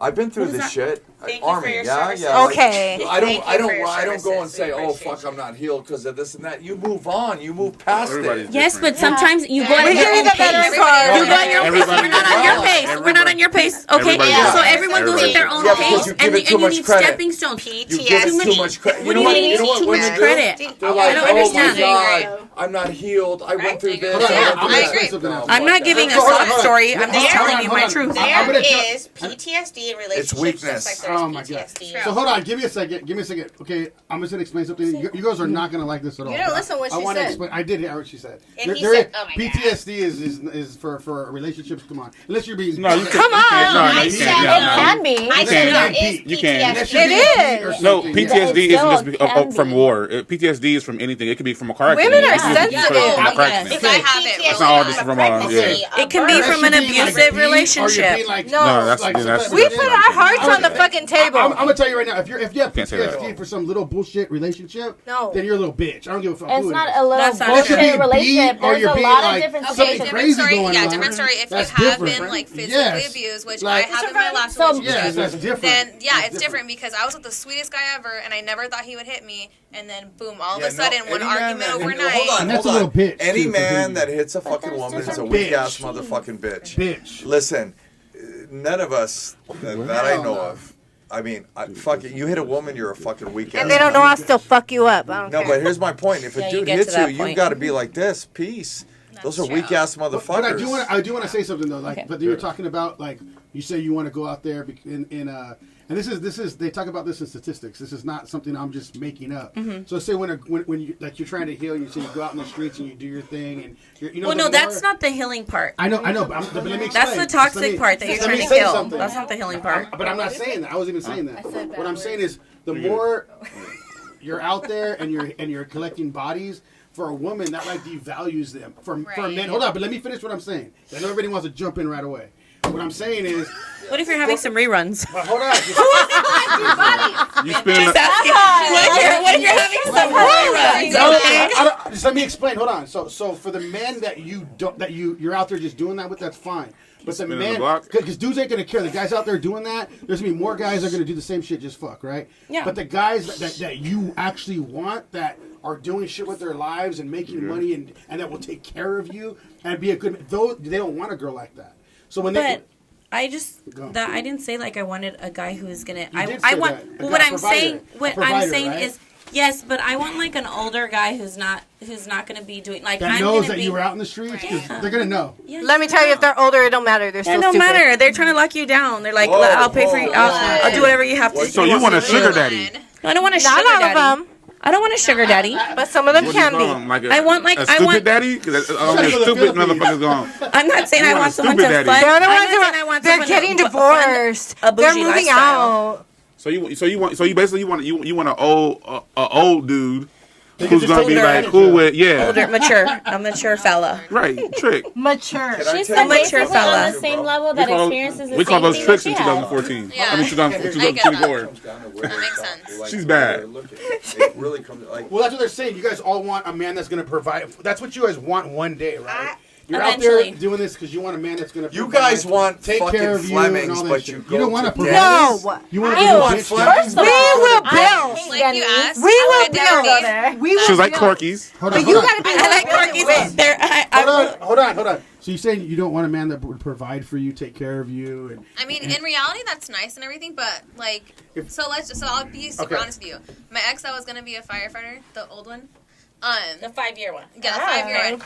I've been through What is this that? shit. Thank you Army, for your yeah, services. yeah. like, Okay. I Thank don't you for your go and services. say, We "Oh appreciate fuck, you. I'm not healed because of this and that." You move on. You move past Everybody's it. Yes, but different. sometimes you go We at your give you own the pace. better You part. go at your own pace. Everybody- We're not on your Well, pace. We're not on your pace. Okay. Everybody does. So everyone goes at their own Yeah, because pace, you and give it too you much need credit. stepping stones. You give it too much credit. What do you mean too much women do? credit? They're like, I don't "Oh understand. my god, I'm not healed. I went through this. agree. I Yeah, went through I that." agree. No, I'm not fuck giving a that. Hold on, sob hold on. story. I'm just Hold on, telling you hold my on. truth. I'm There gonna tell- is PTSD in relationships. weakness. Just like there's Oh my god! PTSD. So hold on, give me a second. Okay, I'm just gonna explain something. You girls are not gonna like this at all. You didn't listen to what I she wanna said. Explain. I did hear what she said. And he said, "Oh my God." PTSD is for relationships. Come on, unless you're being No, you can't. Come you can't. on. No, I you said can't. it No, no. can be. I can't. said there You is can't. You can't. Unless PTSD. you're It being beat is. or No, something. PTSD It isn't still just can from be. war. PTSD is from anything. It could be from a car accident. Women are It could be from sensitive. a car Oh, yes. accident. If I have it, That's not all just from pregnancy, yeah. It can be Unless from you're an being, like, abusive beat, or you're relationship. being, like, No, that's like, that's. We put our hearts on the fucking table. I'm gonna tell you right now. If you have Can't say that. PTSD for some little bullshit relationship, No. then you're a little bitch. I don't give a fuck. It's who it not is. a little That's not bullshit true. You're being relationship. beat or There's you're a being, lot like, of different something situations. crazy story. going Yeah, on. different story. If That's you have different. been like physically Yes. abused, which Like- I have in my last So- relationship, Yes, that's different. then yeah, That's it's different because I was with the sweetest guy ever, and I never thought he would hit me, and then boom, all of Yeah, a sudden, no, one any man argument that- overnight. Hold on, And that's hold a on. little bitch, Any too, for man hitting that you. hits a fucking there's woman is a different weak bitch. ass motherfucking bitch. Bitch. Listen, none of us that I Hell know no. of. I mean, fucking, you hit a woman, you're a fucking weak ass. And they don't know I'll still fuck you up. I don't No, care. but here's my point. If a Yeah, you dude get hits to you, that you've point. got to be like this. Peace. Those are true. weak ass motherfuckers. But I do want to say something though. Like, Okay. but you were talking about like you say you want to go out there and this is they talk about this in statistics. This is not something I'm just making up. So say when you like you're trying to heal, you say you go out in the streets and you do your thing and you know. Well, the no, that's more- not the healing part. I know, but let me explain. That's the Just toxic let me- part that you're just let trying me to say kill. something. That's not the healing part. But I'm not saying that. I wasn't even saying that. I said What I'm backwards. saying is the more you're out there and you're collecting bodies. For a woman, that like devalues them. For Right. men, hold on, but let me finish what I'm saying. I know everybody wants to jump in right away. What I'm saying is, What if you're having some reruns? hold on. You spend Just asking when you're having some boy runs, okay? Just let me explain. Hold on. So for the men that you're out there just doing that with, that's fine. But the Spinning men, the block? because dudes ain't gonna care. The guys out there doing that, there's gonna be more guys that are gonna do the same shit, just fuck, right? Yeah. But the guys that you actually want, that are doing shit with their lives and making money and that will take care of you and be a good, they don't want a girl like that. So when But I didn't say like I wanted a guy who is gonna. I did say want. that. Well, A what guy I'm provider. saying, what A provider, I'm saying right? is yes, but I want like an older guy who's not gonna be doing like that I'm knows gonna that be. you were out in the streets, 'cause they're gonna know. Yeah, Let me tell you, if they're older, it don't matter. They're still It don't stupid. matter. They're trying to lock you down. They're like, Whoa, I'll pay for whoa, you. whoa. I'll do whatever you have to. So you want a sugar daddy? I don't want a Not sugar all daddy. of them, I don't want a sugar daddy. but some of them What do you can call be. him? Like I want, like, a I stupid want- daddy? Because Gotta go to the stupid Philippines. motherfuckers gone. I'm not saying You I want want a someone to stupid fund. daddy. They're the I'm ones not saying I who want they're someone to getting fund divorced. a bougie They're moving lifestyle. out. So you basically want an old dude who's just gonna take be like advantage cool of. with A mature fella. right trick. Mature. Can I She's tell so you basically mature fella. on the same level that experiences the we call same those thing tricks that in she had. 2014. Yeah. I mean I get that. 2024. That makes sense. She's bad. It really comes like. Well, that's what they're saying. You guys all want a man that's going to provide. That's what you guys want one day, right? You're out Eventually. there doing this because you want a man that's going to. You guys want take fucking care of you Flemings, and all that but shit. you You go don't want to to provide. Dennis. No. You want to I be a want bitch. Flemings. We will I build. hate Like you Denny's. asked, We will I would never build. date. We will She was like build. Corky's. Hold on, But you hold on. gotta be. I like Corky's. Hold on. So you're saying you don't want a man that would provide for you, take care of you, and I mean, in reality, that's nice and everything, but like, so I'll be super Okay. honest with you. My ex that was gonna be a firefighter, the old one. The 5-year one. Yeah, the 5-year one.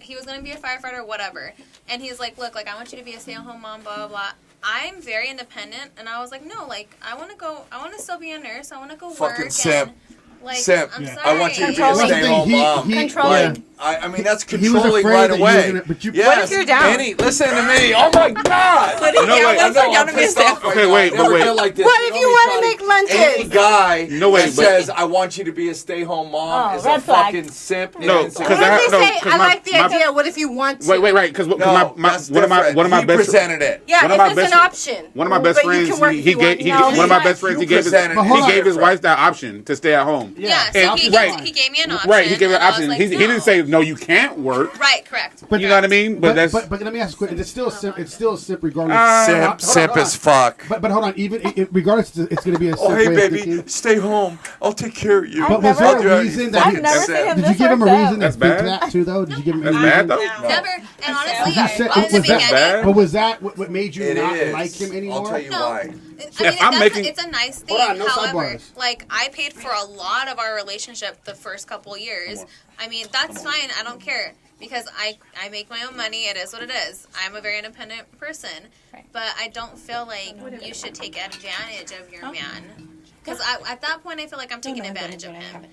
He was gonna be a firefighter, whatever. And he's like, look, like I want you to be a stay-at-home mom, blah blah blah. I'm very independent, and I was like, no, like I want to still be a nurse. I want to go Fucking work. simp. And, like, Simp. I'm Yeah. sorry. I want you to be a Controlling. stay-at-home mom. Controlling. I mean, that's He was controlling afraid right that you were away. gonna- but you- yes, What if you're down? Benny, listen to me. Oh my God. What if No, you wait, want I know, y'all to I'm be pissed stay- off right Okay, now. wait, I but never wait. felt like this. What if you want to make lunches? Any guy No, wait, that but- says, I want you to be a stay-home mom Oh, is a red flag. fucking simp. No, and because What I- if they no, say, 'cause I my- like the my- idea. What if you want to? Wait, because No, that's one of my different. best He presented it. Yeah, one of if my it's best an option. one of my best But you friends can work he if you want. gave No, one of my you best friends You he gave his presented But hold on. he gave his wife that option to stay at home. Yeah, Yeah, so he right. gave me an option. Right, he gave her an and I was option. like, He no. didn't say no, you can't work. Right, correct. But You know what I mean? But that's but let me ask a question. It's still a simp. It's still a simp regardless. Simp, Hold on, simp hold on. as fuck. But hold on. Even regardless, it's going to be a simp Oh, hey, way of baby, thinking. stay home. I'll take care of you. But was I'll do there a it. reason You that fucking I've never simp. seen him Did you give him a reason That's that fit bad. that too, though? Did you give him That's any bad reason? though. Never. And honestly, Did you say, in the was that beginning, bad? But was that what made you It not is. like him anymore? I'll tell you No. why. I mean, If I'm making- it's a nice thing. Hold on, no However, sidebars. like I paid for a lot of our relationship the first couple years. I mean, that's fine. I don't care because I make my own money. It is what it is. I'm a very independent person, but I don't feel like you should take advantage of your man. Because at that point, I feel like I'm taking No, go ahead, advantage of go ahead, him. have it.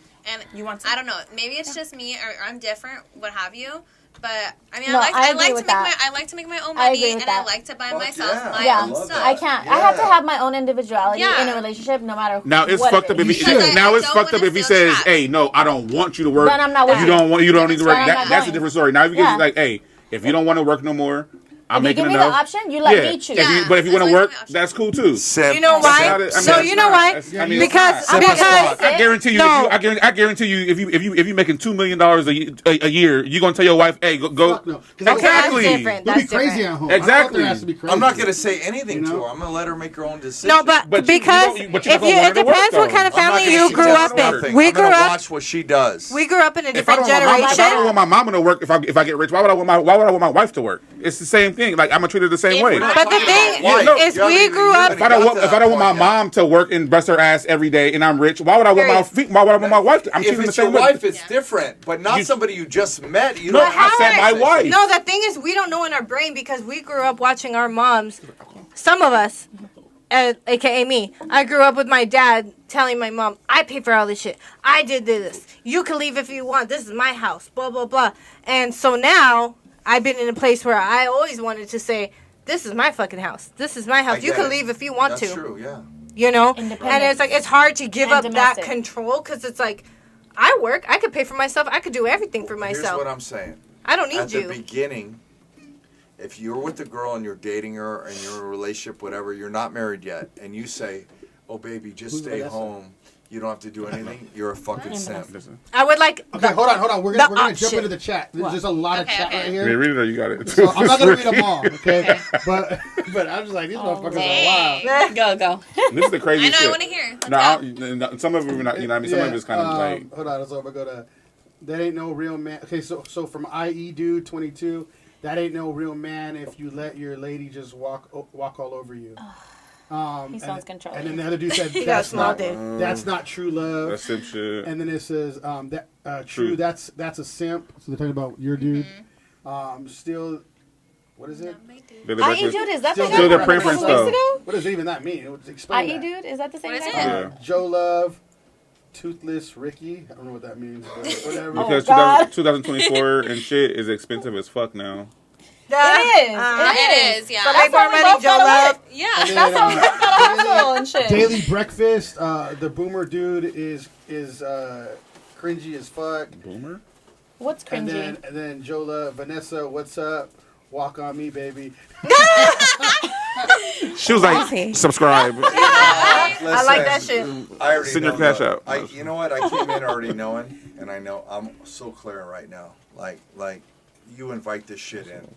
And You want some? I don't know. Maybe it's just me, or I'm different, what have you. But I mean, No, I I agree like to with make that. I like to make my own I money, agree with and I that. like to buy Fuck myself yeah. my Yeah, own love stuff. I can't. I have to have my own individuality Yeah. in a relationship, no matter. Now it's what fucked it up if is. he should. now I it's don't fucked up wanna if he feel says, trapped. "Hey, no, I don't want you to work. Then I'm not with You you. don't need to work." Then I'm not That's a going. different story. Now if you Yeah. get like, "Hey, if you don't want to work no more, I'm If you making give me enough." the option, you let me choose. Yeah. But if you want to That's work, my option. that's cool too. Simp. You know That's why? not it. I mean, So that's you know not- why? that's- I mean, Because it's not. because I guarantee you. No. I guarantee you. If you making $2 million a year, you're gonna tell your wife, "Hey, go." Fuck no. 'Cause Exactly. That's different. You'll be That's crazy different. at home. Exactly. There has to be crazy. I'm not going to say anything You know? to her. I'm going to let her make her own decision. No, but But you because don't- but you're if not you, gonna it want her to work, depends what though. kind of I'm not family gonna you grew suggest up in. nothing. We I'm grew gonna up. watch what she does. We grew up in a If I different don't want my generation. mama to work, if I get rich, why would I want my wife to work? It's the same thing. Like I'm gonna treat her the same way. But the thing Why? is, You haven't we even- grew you up. haven't If I don't got want to that my point yet. mom to work and bust her ass every day, and I'm rich, why would I want why would I want my wife to? I'm If treating the it's your same way. wife, it's different, but not You- somebody you just met. You No, don't I have said my conversation. wife. No, the thing is, we don't know in our brain because we grew up watching our moms. Some of us, aka me, I grew up with my dad telling my mom, "I pay for all this shit. I did this. You can leave if you want. This is my house." Blah blah blah. And so now I've been in a place where I always wanted to say, "This is my fucking house. This is my I house. You get can it. leave if you want That's to." true, yeah. You know, and Independence. it's like it's hard to give And up domestic. that control because it's like, I work, I could pay for myself, I could do everything for Here's myself. what I'm saying. I don't need At the you. beginning, if you're with a girl and you're dating her and you're in a relationship, whatever, you're not married yet, and you say, oh baby, just Who's stay Vanessa? home. You don't have to do anything. You're a fucking simp. I would like. Okay, hold on. We're gonna jump into the chat. There's What? just a lot of chat right Yeah, here. read it or you got it. So I'm not gonna read them all, okay? But I'm just like these motherfuckers dang. are wild. Go, go. This is the crazy I know. shit. I want to hear. Let's No, go. some of them are not. You know what I mean? Some of it's kind of like. Hold on, so I'm gonna go to. That ain't no real man. Okay, so from IE dude 22, that ain't no real man if you let your lady just walk all over you. He sounds and controlling. then the other dude said got a that's small not dick. that's not true love. That's simp shit. And then it says that True. true. That's a simp. So they're talking about your dude. Still, what is it? Daily IE breakfast. dude, is that Still the Still guy their from a preference, couple weeks though. ago? What does even that mean? It would explain IE that. dude, is that the same What is guy? it? Yeah. Joe Love, Toothless Ricky. I don't know what that means, but whatever. Because God. 2024 and shit is expensive as fuck now. It is. It is. Yeah. So That's make more how we money, both Joe got Love. Yeah. And then, That's how we both got a hustle and shit. Daily Breakfast. The Boomer dude is cringy as fuck. Boomer? What's And cringy? then Joe Love, Vanessa, what's up? Walk on me, baby. She was like, subscribe. I like that shit. I already Send your know cash the- out. You know what? I came in already knowing, and I know I'm so clear right now. Like you invite this shit in.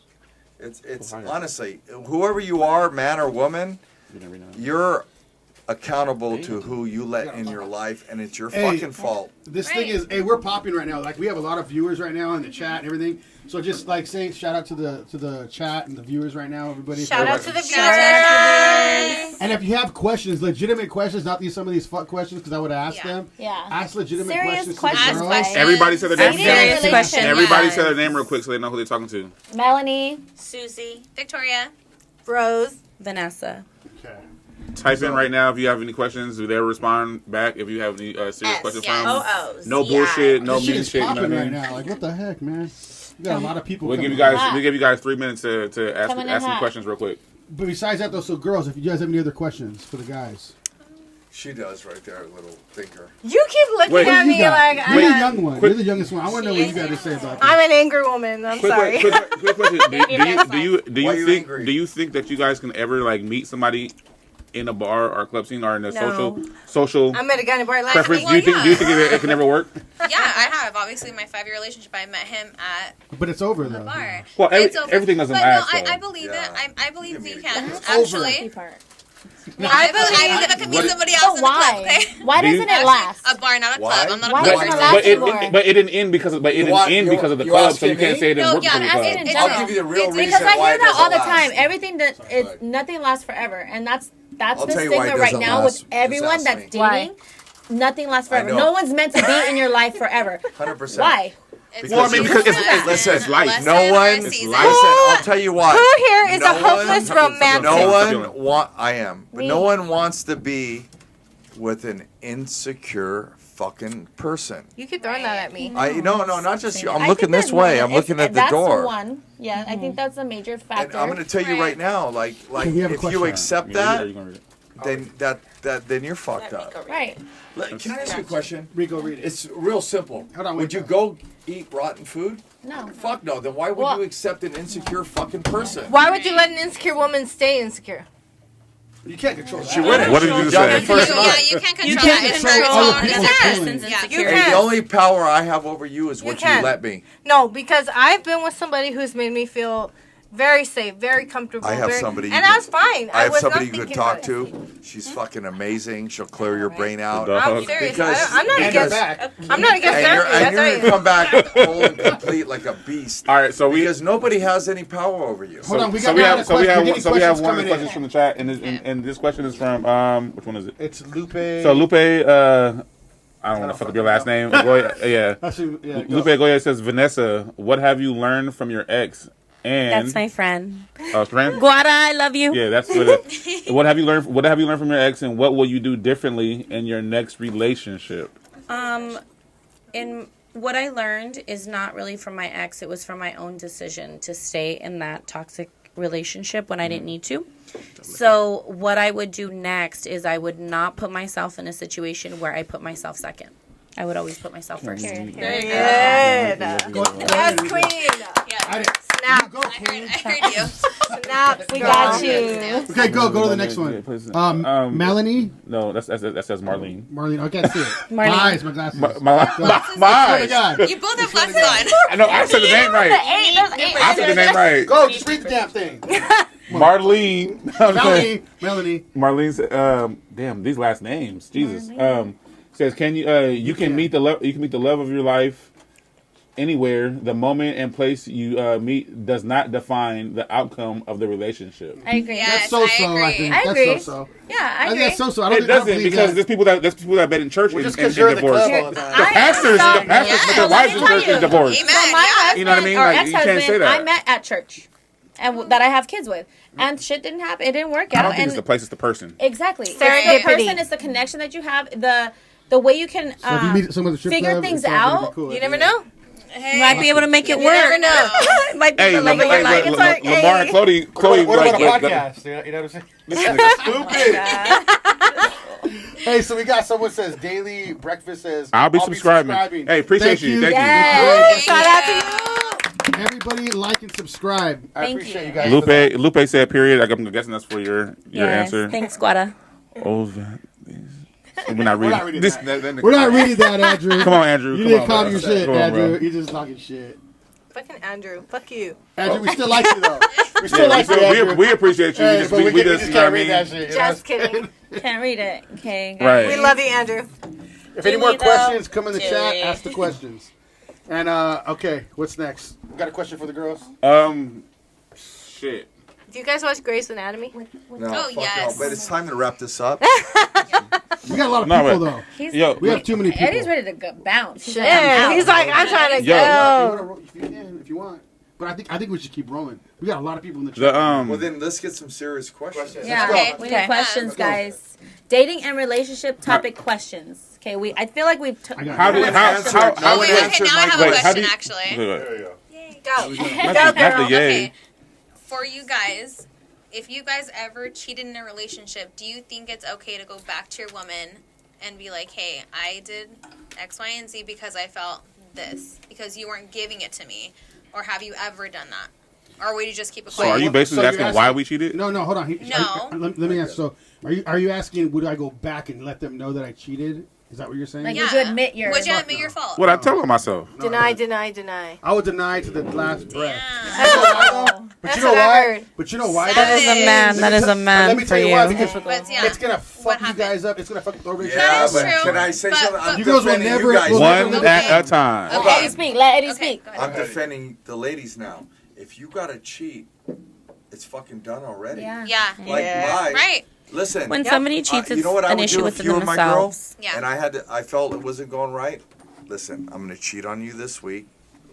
It's honestly, whoever you are, man or woman, you're accountable to who you let in your life, and it's your fucking fault. This thing is, hey, we're popping right now. Like we have a lot of viewers right now in the chat and everything. So just like saying shout out to the chat and the viewers right now, everybody. Shout out to the Shout out. viewers. And if you have questions, legitimate questions, not some of these fuck questions, because I would have asked them. Yeah. Ask legitimate Serious questions. to the Ask girls. questions. Everybody said their Serious name. relationship. question. Everybody Yes. said their name real quick so they know who they're talking to. Melanie. Susie. Victoria. Rose. Vanessa. Okay. Type in right now if you have any questions. Do they respond back if you have any serious questions yes. for them? OOs. No Yeah. bullshit, no This shit mean is shit. You know popping what I right mean? now. Like what the heck, man? We got a lot of people. We'll give you coming. guys. We'll give you guys 3 minutes to ask Coming in some hot. questions real quick. But besides that, though, so girls, if you guys have any other questions for the guys, She does right there, little thinker. You keep looking Wait. at What do you me got? like You're the I'm, young one. Quick- You're the youngest one. I want to know what you got to say about this. I'm an angry woman. I'm sorry. Quick question. Do Maybe next you Why you think angry? do you think that you guys can ever like meet somebody in a bar or club scene or in a No. social I met a guy in a bar last preference? week. Well, do you think it can ever work? Yeah, I have. Obviously, my 5-year relationship, I met him at But it's over the though. bar. Well, It's over. everything doesn't but last, no, though. I believe Yeah. it. I believe You you can can. meet it. Actually, Part. I believe that could meet What- somebody else But in the club. why? Okay? Why Do you- doesn't it last? A bar, not a Why? club. I'm not Why a doesn't club it person. last But anymore? but it didn't end because of the you club, so you asking can't me? say it didn't No, work yeah, because of the I'm club. asking in I'll general. give you the real It's reason Because I why hear it that all the doesn't time. last. Everything that Right. nothing lasts forever, and that's I'll the tell you why it stigma right doesn't now last. with Just everyone ask that's me. Why? dating. Nothing lasts forever. know. No one's meant to be in your life forever. 100%. Why? It's Well, I mean, because a listen, it's life. lesson No or a one. It's season. life. Listen, I'll tell you what. Who here is No a hopeless one- romantic? No Feeling. one want. I am, but Me. no one wants to be with an insecure fucking person. You keep throwing that at me. No, not just you. I'm I looking think this that way. men- I'm looking at the that's door. One. Yeah, I think that's a major And factor. I'm going to tell you right now, like Okay, we have a if question. you accept You gonna read it or that, you gonna read it? then you're fucked Let me up. go read. Right. Can I ask you a question? Rico, read it. It's real simple. Hold on, Would wait, you though. go eat rotten food? No. Fuck no. Then why would Well- you accept an insecure fucking person? Why would you let an insecure woman stay insecure? You can't control that. She wouldn't. What did you Done say? it first Yeah, night. you can't You control can't that. It's control her other own people's decision. feelings. Yeah. You And can. the only power I have over you is what you can. let me. No, because I've been with somebody who's made me feel very safe, very comfortable. I have very, somebody. and you I was fine. I have was somebody not you could thinking talk about it. to. She's fucking amazing. She'll clear your brain out. The I'm dog. serious. Because- I'm not And against. they're back. I'm not against And you're, therapy. and That's you're how gonna you. come back whole and complete like a beast. All right, so we Because nobody has any power over you. Hold on, we so got we another have so we question. have We're one, getting so we have questions one of the coming questions in. from the chat, and this question is from which one is it? It's Lupe. So Lupe, I don't want to fuck up your last name. Goya, yeah, Actually, yeah, go. Lupe Goya says, Vanessa, what have you learned from your ex? And That's my friend. friend. Guara, I love you. Yeah, that's what it. What have you learned? What have you learned from your ex, and what will you do differently in your next relationship? In what I learned is not really from my ex. It was from my own decision to stay in that toxic relationship when I didn't need to. So what I would do next is I would not put myself in a situation where I put myself second. I would always put myself first. Good. Yes, queen. I didn't, Snap. Go, I Kane. heard you. Snap. We got Snap. you. Okay, go to the next Yeah, one. please. Melanie, No, that says Marlene. Marlene. I can't see it. Marlene. My eyes, my glasses. My Swear to eyes. God. You both have glasses on. I know. I said the name right. I said the name right. Go, just read the damn thing. Marlene. Melanie. Marlene. Damn, these last names. Jesus. Says, can you? You can meet the love. You can meet the love of your life anywhere. The moment and place you meet does not define the outcome of the relationship. I agree. Yes, That's so-so, I I agree. think. I That's agree. so-so. Yeah, I I agree. think that's so-so. I don't It think I doesn't believe because that. there's people that been in church Well, and, just because and you're in the divorced. club all the time. The pastors Yeah, their let wives me in tell church you. is divorced. Amen. So my husband You know what I mean? or Like, you ex-husband, can't say that. I met at church, and that I have kids with, and shit didn't happen. It didn't work I out. don't think and it's the place; it's the person. exactly, it's Serendipity. the person, it's the connection that you have, the way you can So if you meet someone at the strip figure club, things it's all gonna be out. cool. You never know. Hey, Might be able to make it you work. never know. Might be Hey, the love of your life. It's like, Lamar and Chloe, What about a like, podcast? You know what I'm saying? this nigga stupid. Hey, so we got someone says daily breakfast says I'll be subscribing. Hey, appreciate Thank you. you. Thank Yes. Shout out to you. Everybody like and subscribe. I Thank appreciate you. you guys. you. for that. Lupe said period. I'm guessing that's for your yes. answer. Thanks, Guada. Oh, we're not reading. reading This, that. We're not reading that, Andrew. Come on, Andrew. You Come didn't on, copy bro. your shit, Come on, bro. Andrew. You just talking shit. Fucking Andrew. Fuck you. Andrew, we still like you though. We still Yeah, like you, Andrew. we appreciate you. Hey, we but we just just you know what I can't read mean? that shit. you know? Just kidding. Can't read it. Okay. guys. Right. We love you, Andrew. If any Do more we, though? questions, come in the Do chat. we? Ask the questions. And okay, what's next? Got a question for the girls? Shit. Do you guys watch Grey's Anatomy? No, Oh, fuck yes. no. But it's time to wrap this up. We got a lot of No, people but- though. He's, Yo, We have too many people. Eddie's ready to go bounce. He's like, Yeah. I'm He's out. like, I'm trying to Yo. go. If you can, if you want. But I think we should keep rolling. We got a lot of people in the chat. the Well, then let's get some serious questions. Yeah, Okay. we need Okay. questions, Let's go. guys. Dating and relationship topic questions. Okay, I feel like we've. I got how do it. Oh, wait, wait, okay, now I have wait, a how question, do you- actually. wait. Go. Not the yay. Okay. For you guys, if you guys ever cheated in a relationship, do you think it's okay to go back to your woman and be like, hey, I did X, Y, and Z because I felt this, because you weren't giving it to me? Or have you ever done that? Or would you just keep it So quiet? are you basically So you're asking why we cheated? No, hold on. No. Let me ask. So, are you asking? Would I go back and let them know that I cheated? Is that what you're saying? Like, Yeah. would you admit your? Would you Fuck admit no. your fault? What I tell on myself? No, Deny, deny, deny. I would deny to the last breath. Damn. But That's you know what I why? heard. But you know why? That is a man. That is a man Let me for tell you why. you. Because But yeah. it's gonna fuck you happened? guys up. It's gonna fuck the relationship. Yeah, That is but true. can I say But- something? I'm but- You girls will defending never- you guys. will One never- at a time. Hold Let on. Eddie speak. Let Eddie Okay, speak. go ahead. I'm defending the ladies now. If you gotta cheat, it's fucking done already. Yeah. Yeah. Like my Right. listen. When somebody cheats, you it's know what I an would issue do if within you were my girl, themselves. Yeah. and I felt it wasn't going right. Listen, I'm gonna cheat on you this week.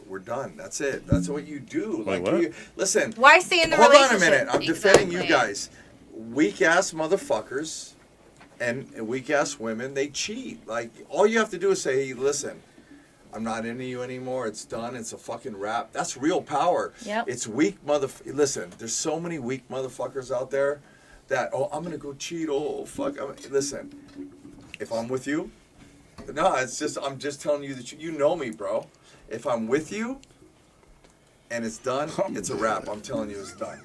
We're done. That's it. That's what you do. Wait, Like what? you listen. Why stay in the Hold on a relationship? minute. I'm defending you Exactly. guys. Weak ass motherfuckers and weak ass women, they cheat. Like all you have to do is say, hey, listen, I'm not into you anymore. It's done. It's a fucking wrap. That's real power. Yep. It's weak Listen, there's so many weak motherfuckers out there that, oh, I'm gonna go cheat. Oh, fuck. Listen, if I'm with you, no, it's just I'm just telling you that you know me, bro. If I'm with you and it's done, it's a wrap. I'm telling you, it's done.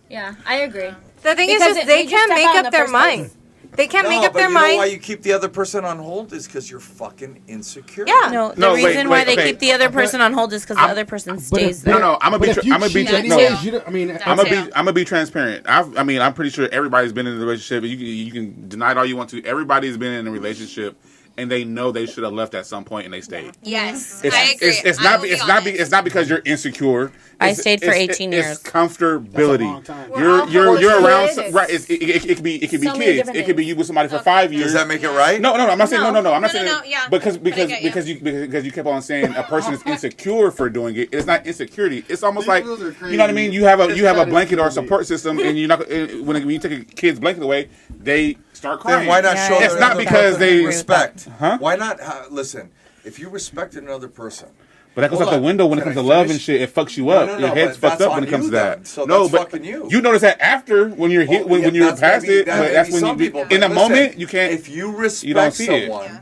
Yeah, I agree. The thing Because is, it they made you can't step make out in up the their first mind. place. They can't make up but their you know why mind. you keep the other person on hold is because you're fucking insecure. Yeah. No, the No, wait, reason why wait, they okay. keep the other person on hold is because the I'm- other person But stays if- there. No, I'm But if you cheat no. anyways, you don't, I mean, I'm That gonna too. I'm gonna be transparent. I'm pretty sure everybody's been in a relationship. You can deny it all you want to. Everybody's been in a relationship, and they know they should have left at some point, and they stayed. Yes. It's, I agree. It's I not. will be It's not. honest. It's not because you're insecure. I stayed for 18 years. It's comfortability. That's a long time. We're all You're around. kids. Right. It could be So many kids. different It could be things. you with somebody for Okay. 5 years. Does that make it right? No, I'm not saying no. I'm not No, saying no, yeah. because But I get you. because you kept on saying a person is insecure for doing it. It's not insecurity. It's almost like These are you know what I mean. crazy. You have a It's blanket or a insecurity. support system, and you're not when you take a kid's blanket away, they start crying. Then why not Yeah, show it's the not other because person they- respect? Huh? Why not? Listen, if you respect another person, But that goes Hold out the on. window when it Can comes I to love finish? and shit. It fucks you No, up. no, Your no, head's but fucked that's up when on it comes you to that. then. So no, that's but fucking you. you notice that after when you're hit when you're that's past maybe- it. that But may that's be when some you people, in the but listen, moment you can't. If you respect you don't see it. someone Yeah.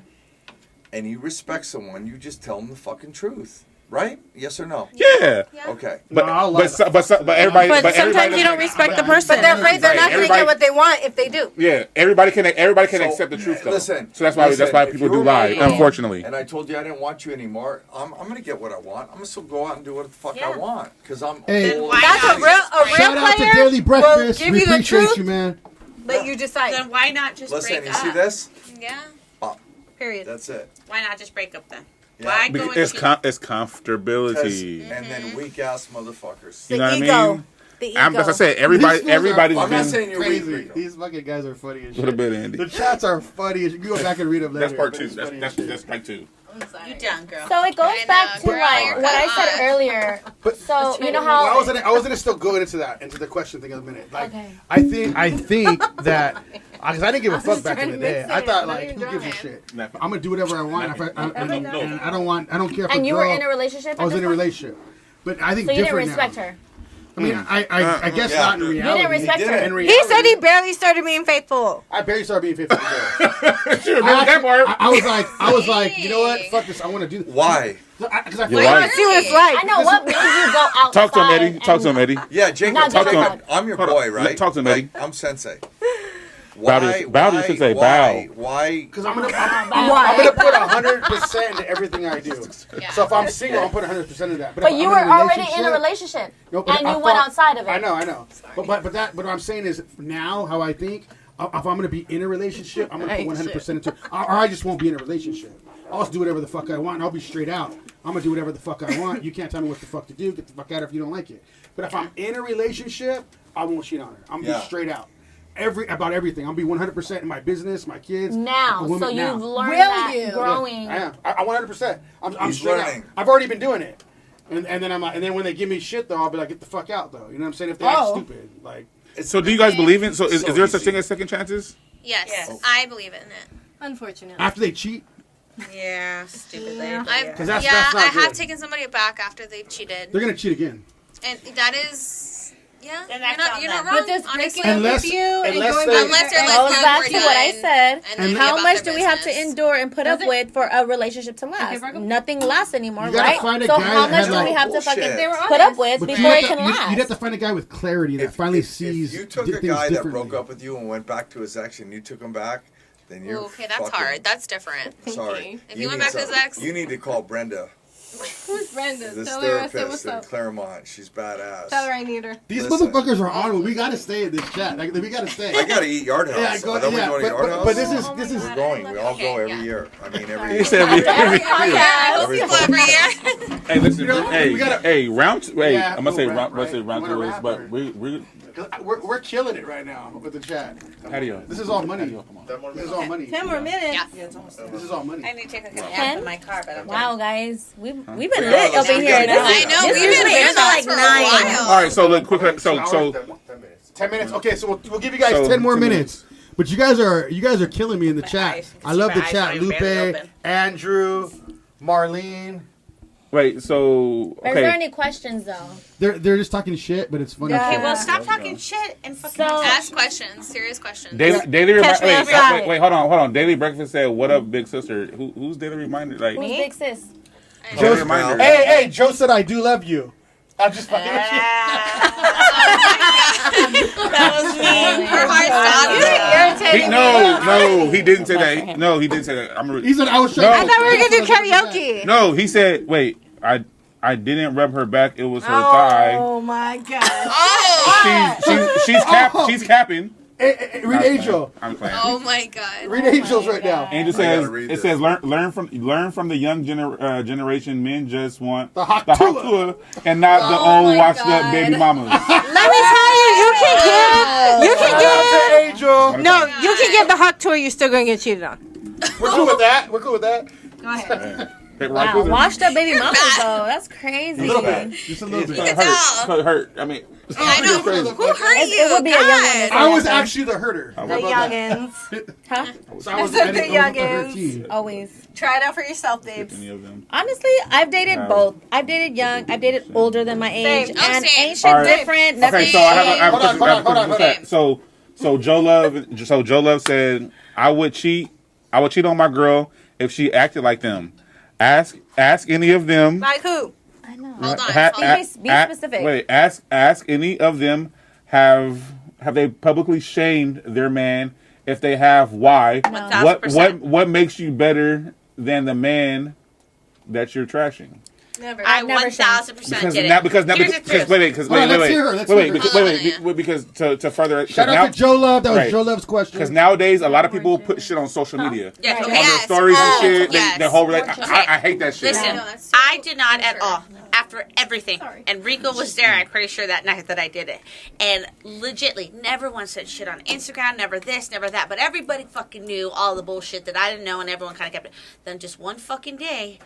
and you respect someone, you just tell them the fucking truth. right? Yes or no? Yeah. Okay. But No, I'll but lie. but everybody. But everybody sometimes you doesn't- don't respect the person. But they're afraid they're not going to Everybody- get what they want if they do. Yeah, everybody can So, accept the truth though. Listen. So that's why listen, if people you do were lie. my mom Unfortunately. And I told you I didn't want you anymore. I'm gonna get what I want. I'm gonna still go out and do what the fuck I Yeah. want because I'm Hey. old. Why That's not? a real Shout out to player Daily Breakfast. will give We you the appreciate truth, you, man. but you decide. Then why not just Listen, break you up? see this? Yeah. Period. That's it. Why not just break up then? Yeah. Why go and It's cheat? it's comfortability. And then weak ass motherfuckers. The You know what I ego. mean? The ego. As I said, These fools are- everybody's I'm not been saying you're weak. Crazy. Rico. These fucking guys are funny as a little shit. bit, Andy. The chats are funny as shit. You go back and read them later. That's part but two. it's funny as That's part two. You done, girl. So it goes I know, back to girl, like you're what I cut said off. earlier. So you know Well, I how was gonna still go into the question thing in a minute. Like, Okay. I think that because I didn't give a fuck back in the trying to day. mix I it. thought Not like, even who gives a trying. shit? Nah. I'm gonna do whatever I want. And I don't care if and a you girl, were in a relationship. I was at in a this point? relationship, but I think So you didn't different respect now. her. I mean, I guess Yeah. not in You reality. didn't respect her. In He reality, said he barely started being faithful. I barely started being faithful to girls. She remember that part. I was like, you know what? Fuck this. I want to do this. Why? Because I You're feel right. like See what it's like. I know what made you go outside. Talk to him, Eddie. Talk to him, Eddie. Yeah, Jacob. Not Jacob, Jacob. I'm your Hold on. boy, right? Talk to him, Like, Eddie. I'm sensei. Bowdy should say bow. Why? Because I'm gonna put 100% into everything I do. Yeah. So if I'm single, I'm putting 100% into that. But if you I'm were already in a relationship, No, but and I you went thought- outside of it. I know. But what I'm saying is now how I think. If I'm gonna be in a relationship, I'm gonna put 100% into it, or I just won't be in a relationship. I'll just do whatever the fuck I want. And I'll be straight out. I'm gonna do whatever the fuck I want. You can't tell me what the fuck to do. Get the fuck out if you don't like it. But if I'm in a relationship, I won't cheat on her. I'm gonna Yeah. be straight out. About everything. I'll be 100% in my business, my kids. Now, the women so now. you've learned Will that you? growing. I am. I 100%. I'm He's straight learning. out. I've already been doing it. And then I'm like, and then when they give me shit though, I'll be like, get the fuck out though. You know what I'm saying? If they act stupid, like. So do you guys believe in? So is So there such easy. thing as second chances? Yes, Yes. I believe in it. Unfortunately. After they cheat, Yeah, stupid lady. I've, 'Cause that's yeah, not I have good. taken somebody back after they've cheated, they're gonna cheat again. and that is, yeah, Then you're that's not, on you're not them. wrong. But just honestly. breaking up Unless- with you and unless going they- back Unless they're and- like, Goes no, back we're to what I done. said. And then How about much their do we have to business. endure and put up Does it? with for a relationship to last? break up. Nothing lasts anymore, You gotta right? find a So guy how that much has, do we like, have to fucking bullshit. They were put up honest. with But before it can last? you'd have to find a guy with clarity that finally sees. If you took di- a things guy that differently. broke up with you and went back to his ex and you took him back, then you're Okay, that's fucking- hard. That's different. Sorry. If you went back to his ex- you need to call Brenda, Who's Brenda? this Tell her I said therapist what's in up. Claremont. She's badass. Tell her I need her. These Listen. motherfuckers are on. We gotta stay in this chat. Like, we gotta stay. I gotta eat Yard House. Yeah, go, Are we yeah, going to Yard House? but this is We're going. We all go every yeah. year. I mean, every He year. said Yeah, I go Every people every year. Hey, listen. You know, hey, we gotta- hey, round. Hey, Yeah, I'm gonna say we'll round. rap, Let's say right? round You two wanna is, rap, but or- we. We're killing it right now with the chat. How do you? This is all money. Come on. This is all money. 10 more minutes. Yeah. This is all money. I need to take a nap Ten? in my car, but I'm Wow, guys, we've been We lit gotta- up in we here. gotta- I know, This we've is been lit here till like for a 9. while. All right. So look, quick. So 10 minutes. Okay, so we'll give you guys So, 10 more 10 minutes. But you guys are killing me in the chat. eyes- I love the my eyes chat. are barely Lupe, open. Andrew, Marlene. wait. So Is there okay. any questions though? They're just talking shit, but it's funny. Yeah. shit. Okay, well, stop talking shit and fucking. So- Ask questions, serious questions. Daily Catch me reminder. outside. Wait, hold on. Daily breakfast said, "What up, big sister?" Who's daily reminder? Like Who's big sis? I daily know. reminder. Hey, Joe said I do love you. I'm just fucking with you. That was me. Her heart's not Irritating. No, he didn't say that. No, he didn't say that. He said I was trying. No. I thought we were going to do karaoke. No, he said, "Wait, I didn't rub her back. It was her thigh. Oh my god. Oh, She's capping." Read Angel. I'm playing. oh my god. Read Angels right now. Angel I says, gotta read "It this. says learn from the young generation. Men just want The hot tour and not the Oh old my washed up God. baby mamas." Let me tell you, you can give Angel. no, you can give the hot tour. You're still going to get cheated on. We're cool with that. We're cool with that. Go ahead. Paper, rock, Wow, scissors. washed up baby mamas though. That's crazy. A little bit. Just a little It's bit. gonna hurt. I mean, I know. crazy. Who hurt It- you? it would be a young God. woman. I was actually the herder. The How about that? youngins. Huh? So I was The I didn't know what the hurt youngins. team. Always. Try it out for yourself, babes. Any of them. Honestly, I've dated Wow. both. I've dated young. I've dated older than my age, Same. and same. ain't shit All right. different. Okay, Nothing. so I have a Hold on, question. I have a hold on, question. hold on. So Joe Love said, I would cheat on my girl if she acted like them. Ask any of them. Like who? I know. Hold on. Be specific. Wait, ask any of them have they publicly shamed their man? If they have, why? No. What makes you better than the man that you're trashing? Never. I never 1000% did Now, it. because Here's the truth. Because to further Shout out to Joe Love. That was Right. Joe Love's question. because nowadays a lot of people put shit on social media. Yes, Right. okay. On their Yes. stories Oh, and shit. yes. The whole I hate that shit. Listen, No, that's so I did not at immature. all. After everything, and Rico was there, I'm pretty sure that night that I did it. And legitly, never once said shit on Instagram, never this, never that. But everybody fucking knew all the bullshit that I didn't know, and everyone kind of kept it. Then just one fucking day,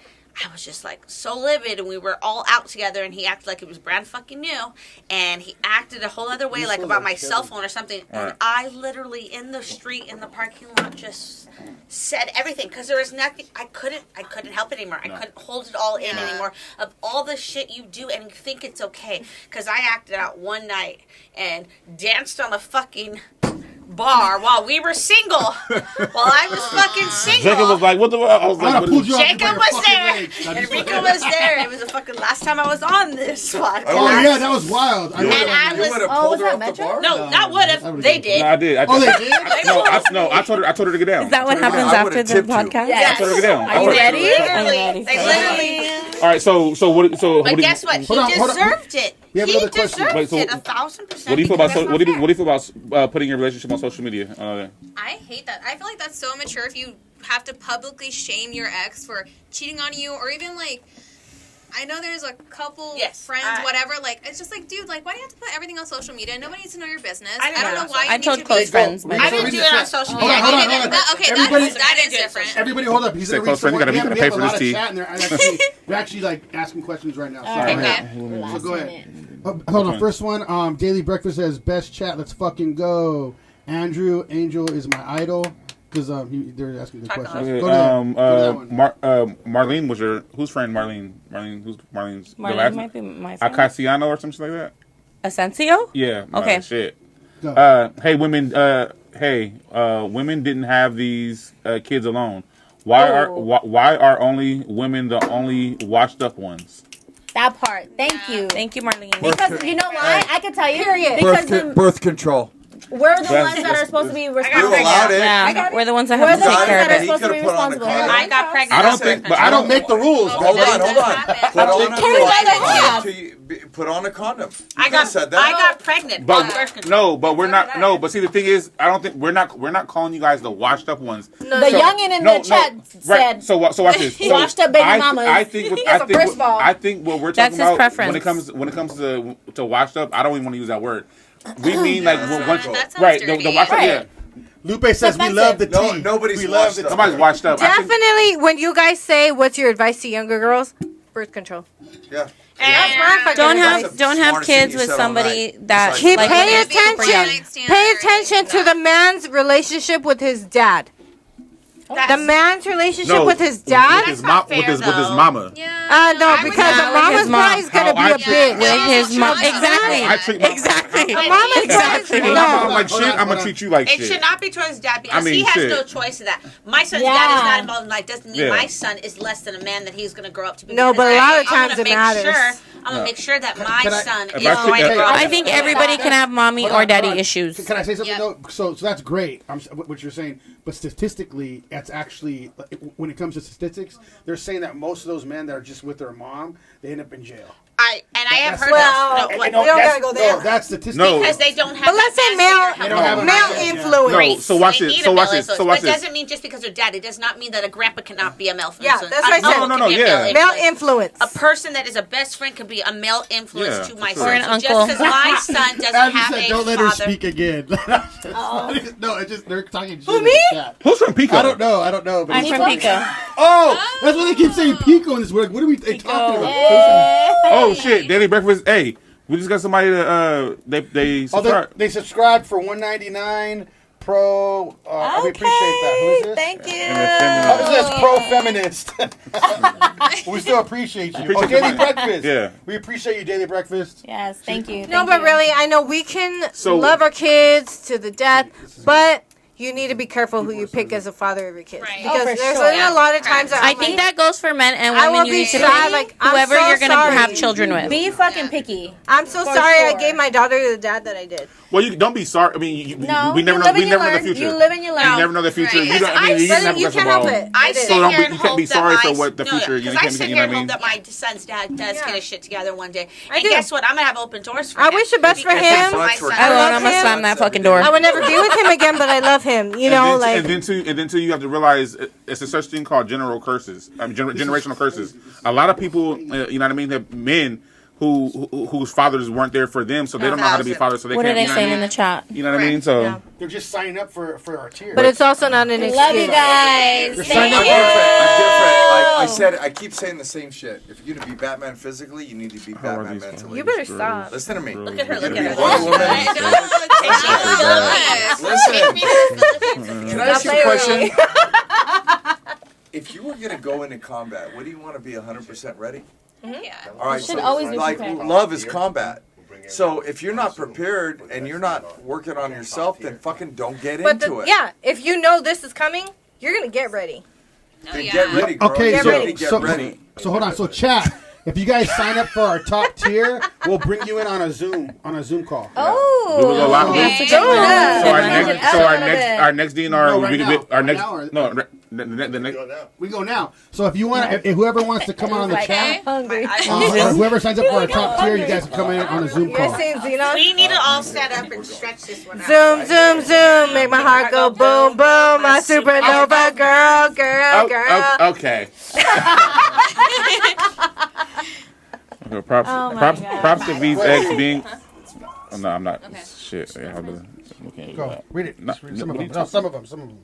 I was just like so livid, and we were all out together, and he acted like it was brand fucking new, and he acted a whole other way, like about my cell phone or something. And Right. I literally in the street, in the parking lot, just said everything because there was nothing. I couldn't help it anymore. I couldn't hold it all in anymore of all the shit you do, and you think it's okay. Because I acted out one night and danced on a fucking bar while we were single. While I was fucking single. Jacob was like, "What the?" I was like, I what pulled is- you off by Jacob your was fucking there, legs. and Rico was there. It was the fucking last time I was on this podcast. Oh yeah, that was wild. And I You was would have oh, pulled was her that off the Metro? bar? no, not would have. They did. No, I did. Oh, they did? I told her to get down. Is that what I told her to get happens down. I after would've the tipped you. podcast? Yes. I told her to get down. Are you ready? Literally, they literally. All right, so what? So But what do you- guess what? He Hold on. deserved it. We have He another question. deserved Wait, so it 1,000%. What do you feel about because what do that's you feel about putting your relationship on social media? I hate that. I feel like that's so immature if you have to publicly shame your ex for cheating on you, or even like, I know there's a couple Yes, friends, I- whatever. Like, it's just like, dude, like, why do you have to put everything on social media? Nobody needs to know your business. I I, didn't don't know know why. I you told need to close be, friends. I didn't do it on social Hold media. on, hold on, I did hold on. That, okay, Everybody- that is different. Everybody, hold up. He's Say gonna close read friends, some you more. gotta We pay have for a this lot of tea. chat in there. And actually, we're actually like asking questions right now. So Okay. go ahead. Okay. So go ahead. Hold on. First one. Daily Breakfast says best chat. Let's fucking go. Andrew Angel is my idol because they're asking the question. Okay, Go to that one. Marlene was whose friend? Marlene, who's Marlene's? the Marlene last might be my friend. Acasiano or something like that. Asensio? Yeah. Okay. Shit. Go. Hey, women. Women didn't have these kids alone. Why are only women the only washed up ones? That part. Thank you. Thank you, Marlene. Because you know why? I can tell you. Because Birth control. we're the That's- ones that are supposed to be responsible. You allowed it. Yeah, we're the ones that We're have the to ones take care that of are it. He supposed to be could've put on the responsible. condom. I got pregnant. I don't think, but I don't make the rules. Hold on, hold on. Put on a Happen. put on a condom. You I could've said that. got pregnant. on birth but control. no, but we're not. No, but see, the thing is, I don't think we're not calling you guys the washed up ones. The youngin in the chat Right. said, So watch this. So Washed up baby mamas. I think First of all, I think what we're That's talking his about preference. when it comes to washed up, I don't even want to use that word. We mean like once that sounds right the dirty. washed up. Right. Yeah, Lupe says we love the tea. Nobody's we love washed the up. somebody's washed up. I think- Definitely, when you guys say, "What's your advice to younger girls?" Birth control. Yeah. And Don't That's have the don't have smartest thing kids you with said all somebody night. that It's Keep like- like paying super young. attention. Pay attention to the man's relationship with his dad. The man's relationship with his dad. with his not with his fair, with his though. mama. Yeah. No, I would because not the with mama's his mom. probably gonna be How a I- bitch. with his mom. I Exactly. treat my Exactly. The mama's Exactly. When no. I'm like Hold shit, on, I'm hold gonna on. treat you like it shit. should not be towards dad because I mean, he has shit. no choice in that. My son's Yeah. dad is not involved in life. Doesn't mean Yeah. my son is less than a man that he's going to grow up to be. No, Because but a lot of I'm gonna times it make matters. Sure, I'm gonna make sure that my Can I- son If is I going think- to grow up. I think everybody can have mommy Hold or on, daddy hold on. issues. Can I say something Yep. though? So that's great. What you're saying, but statistically, that's actually when it comes to statistics, they're saying that most of those men that are just with their mom, they end up in jail. I have heard Well, that. No, we what- don't gotta go there. No, that's statistics. No. because they don't have. But let's that say man They don't have a male man. influence. No, race. so watch They this. need So a watch male this. So influence. watch But it this. doesn't mean just because they're dad. It does not mean that a grandpa cannot be a male Yeah, influence. that's what I An uncle said. No, can be a yeah. Male influence. A person that is a best friend could be a male influence Yeah, to my for son. sure. Or an So uncle. Just because my son doesn't Andrew have said, a "Don't let her father. speak again." No, it's just they're talking shit. Who, in me? the chat. Who's from Pico? I don't know. But I'm it's from funny. Pico. Oh, that's what they keep saying. Pico in this. What are we talking about? Oh shit, Daily Breakfast. Hey, we just got somebody to they Oh, subscribe. they subscribed for $1.99 pro. We appreciate that. Who is this? Thank you. And Oh, this is pro feminist. We still appreciate you. Appreciate Daily your- Breakfast. Yeah. We appreciate you, Daily Breakfast. yes, thank you. No, thank but you. really, I know we can So- love our kids to the death, but you need to be careful who you pick as a father of your kids. Right. Because Oh, for there's sure. a lot of times that I I'm think like, that goes for men and I women. will You be need to sad, pick like, I'm whoever so you're gonna sorry. have children with. Be fucking picky. I'm so For sorry I sure. gave my daughter to the dad that I did. Well, you don't be sorry. I mean, No, we never you know. live We and you never know the learn. future. You live and you learn. You never know the future. Right. You don't. I mean, you But can have a you crystal can't help ball. it. I It is. sit So don't here be- and you can't hope be that sorry for my- what the future- you Because can't I be- sit you here know and what I hope mean? that my son's dad does Yeah. get his shit together one day. I And do. guess what? I'm gonna have open doors for I him. wish the best for Because him. that's my Much son. for I Well, love I'm gonna him. slam that fucking door. I would never be with him again, but I love him. You know, like. and then too, you have to realize it's a such thing called general curses. I mean, generational curses. A lot of people, you know what I mean, have men whose fathers weren't there for them, so they don't know how to be fathers. So they What can't. are they You know what I saying mean? in the chat? You know what I mean? So They're just signing up for our tier. But it's also not an excuse. Love you guys. You're Thank signing up you. I'm different. I keep saying the same shit. If you're gonna be Batman physically, you need to be How are Batman these mentally. You better stop. Listen to me. Look at her. You're Look gonna at be her. Wonder Woman. Listen. Can I ask you a question? If you were gonna go into combat, would you want to be 100% ready? Yeah. All right, should so always be like prepared. love is combat. So if you're not prepared and you're not working on yourself, then fucking don't get But into it. yeah, if you know this is coming, you're gonna get ready. Then get ready, girl. Okay, Get so ready. Get ready. so hold on. So chat. If you guys sign up for our top tier, we'll bring you in on a Zoom call. Oh. we will go live. That's a So good one. our next DNR, No, right we, now. our Right next now or- the next. We go now. So if you want, if whoever wants to come on the Like, chat, hungry. or whoever signs up for our top tier, you guys can come in on a Zoom You're call. seeing Xenon? We need to all stand up and stretch this one out. Zoom, zoom, zoom. Make my heart go boom, boom. My supernova girl, girl, girl. Okay. Okay, props, Oh my props, God. props to V's ex being. Oh, no, I'm not. Shit. Yeah, we can't do Go. that. Read it. No, Read some of what are them. you No, some of them. Some of them.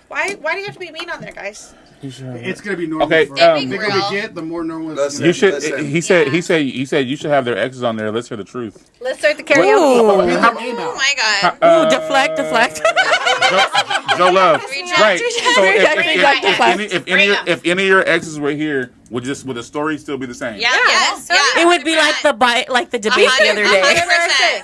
Why do you have to be mean on there, guys? It's gonna be normal. Okay, For, um, the bigger we get, the more normal it's Listen. gonna You be. should. Listen. He said you should have their exes on there. Let's hear the truth. Let's start the karaoke. Ooh. Read their name Oh out. my god. Ooh, deflect. Joe Love. Reject. Right. So Reject. if any of your exes were here, would the story still be the same? Yeah. Yes. Yeah. It would be like the debate the other day. 100%.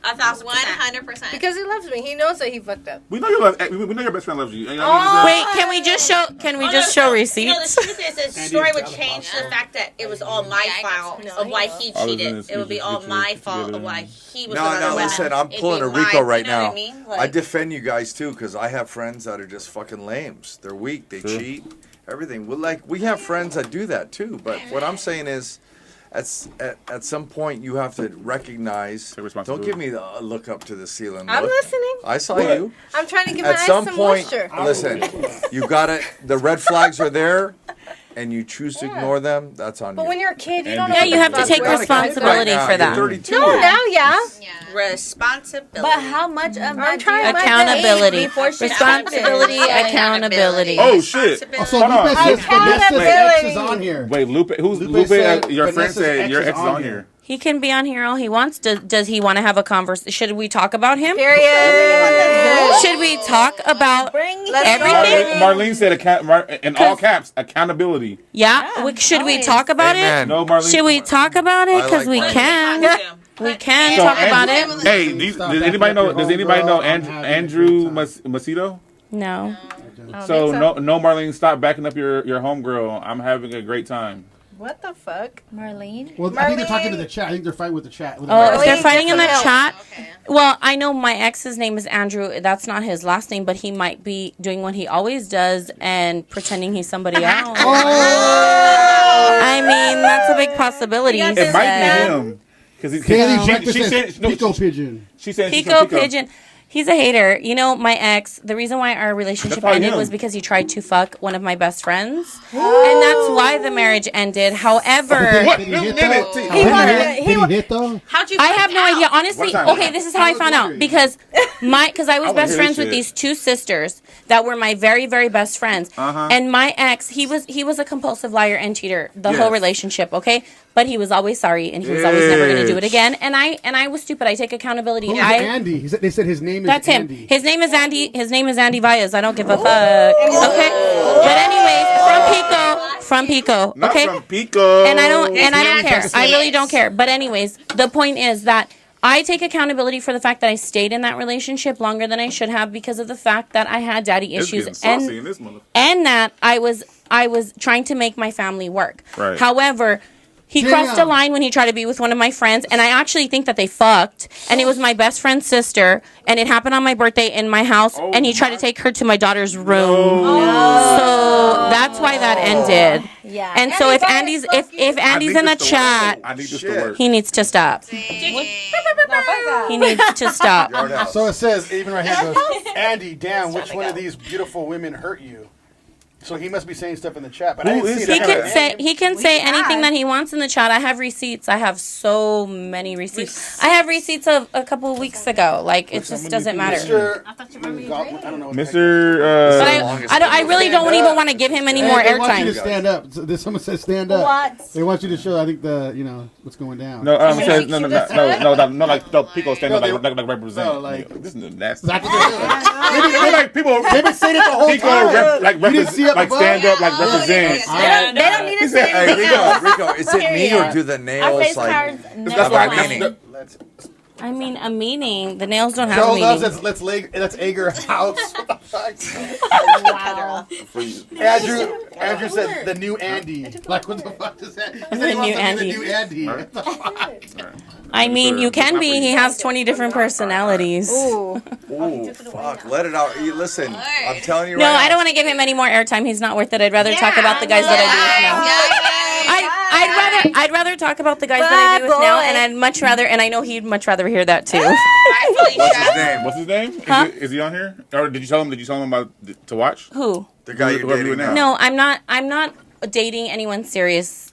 1,000%. 100%. Because he loves me. He knows that he fucked up. We know your best friend loves you. You know what I mean? Wait, can we just show? Can we just show You know, the receipts? truth is, the story would change the fact that it was all my fault of why he I was cheated. gonna It would be all get my you fault together. of why he was No, with other women. listen, I'm It'd pulling be a Rico mine, right you know now. what I mean? I Like, defend you guys too because I have friends that are just fucking lames. They're weak. They True. cheat. Everything. Well, we have friends that do that too. But what I'm saying is, at some point you have to recognize. Take responsibility. Don't give me the look up to the ceiling. I'm look. listening. I saw you. I'm trying to give my At eyes some some point, moisture. listen. You got it. The red flags are there, and you choose to ignore them. That's on But you. when you're a kid, you And don't know. Yeah, what you have to the take fuck- responsibility Right now, for you're that. 32. No, now, yeah. Yeah. responsibility. But how much of that trying do you my Accountability. before she Responsibility, happens? accountability. Oh shit! Oh, so Hold on. Lupe says Vanessa's Accountability. ex is on here. Wait, Lupe. Who's Lupe Lupe? said Your friend Vanessa's said your ex is ex is on on here. here. He can be on here all he wants. Does he want to have a conversation? Should we talk about him? Period. Should we talk about everything? Marlene said in all caps accountability. Yeah. Should we talk about Amen. it? No, Marlene. Should we talk about it? I Because like we Marlene. can. We can So, talk about Andrew- it. Hey, does anybody know? Does anybody know Andrew Macedo? No. So no, Marlene, stop backing up your homegirl. I'm having a great time. What the fuck? Marlene? Well, I think they're talking to the chat. I think they're fighting with the chat. Oh, if they're Marlene, fighting get in the some chat. Okay. Well, I know my ex's name is Andrew. That's not his last name, but he might be doing what he always does and pretending he's somebody else. I mean, that's a big possibility. It might be him. Because Kaylee Breakfast she says said no. Pico Pigeon. She said she's Pico from Pico. Pigeon. He's a hater. You know, my ex, the reason why our relationship That's probably ended him. was because he tried to fuck one of my best friends. And that's why the marriage ended. However, What? Did he No, hit minute. though? He Did he wanted hit? it. Did he hit though? How'd you? I find have no out? idea. Honestly, What time? okay, this is how I found out. wondering. Because I was wanna best hear friends this with shit. these two sisters that were my very, very best friends. Uh-huh. And my ex, he was a compulsive liar and cheater the Yes. whole relationship, okay? But he was always sorry and he was always never going to do it Yes. again. And I was stupid. I take accountability. Who's Andy? They said his name is That's him. Andy. His name is Andy. His name is Andy Valles. I don't give a fuck. Okay. But anyways, from Pico. Not Okay. from Pico. And I don't care. Manchester. I really don't care. But anyways, the point is that I take accountability for the fact that I stayed in that relationship longer than I should have because of the fact that I had daddy It's issues getting saucy in this motherfucker. and that I was trying to make my family work. Right. However, he crossed a line when he tried to be with one of my friends, and I actually think that they fucked. And it was my best friend's sister, and it happened on my birthday in my house, and he tried to take her to my daughter's room. So that's why that ended. Yeah. And so if Andy's in the chat, I need this to work. he needs to stop. He needs to stop. Yard house. So it says, even right here, it goes, Andy, damn, which one of these beautiful women hurt you? So he must be saying stuff in the chat, but I Who didn't is see He that. can say anything that he wants in the chat. I have receipts. I have so many receipts. I have receipts of a couple of weeks ago. Like it just doesn't matter. Mr. I thought you were being I don't know. Mr. But I really don't even want to give him any more They want you to airtime. stand up. So someone says stand up. What? They want you to show, I think, what's going down. No, says no, like no, people stand up like represent. No, like- this is nasty. That's what they're doing. They're like people. They've been saying it the whole People time. like You didn't see represent, up like above? stand up, like represent. They don't need to say Hey, anything else. Rico, is it me or do the Our nails face like? cards never That's Have a why. meaning. I mean, a meaning. The nails don't have Joe a loves meaning. let's Ager house. Wow. Andrew said the new Andy. Like what the fuck is that? He said The he wants new to be Andy. the new Andy. Right. What the fuck? I mean, you can be. He has 20 different personalities. Ooh. Ooh, fuck! Let it out. Listen, I'm telling you No, right now. I don't want to give him any more airtime. He's not worth it. I'd rather talk about the guys that I do with now. I'd rather talk about the guys that I do with now, and I'd much rather, and I know he'd much rather hear that too. What's his name? What's his name? Huh? Is he on here? Or did you tell him? Did you tell him about to watch? Who? The guy Whoever you're you dating now. now. No, I'm not dating anyone serious.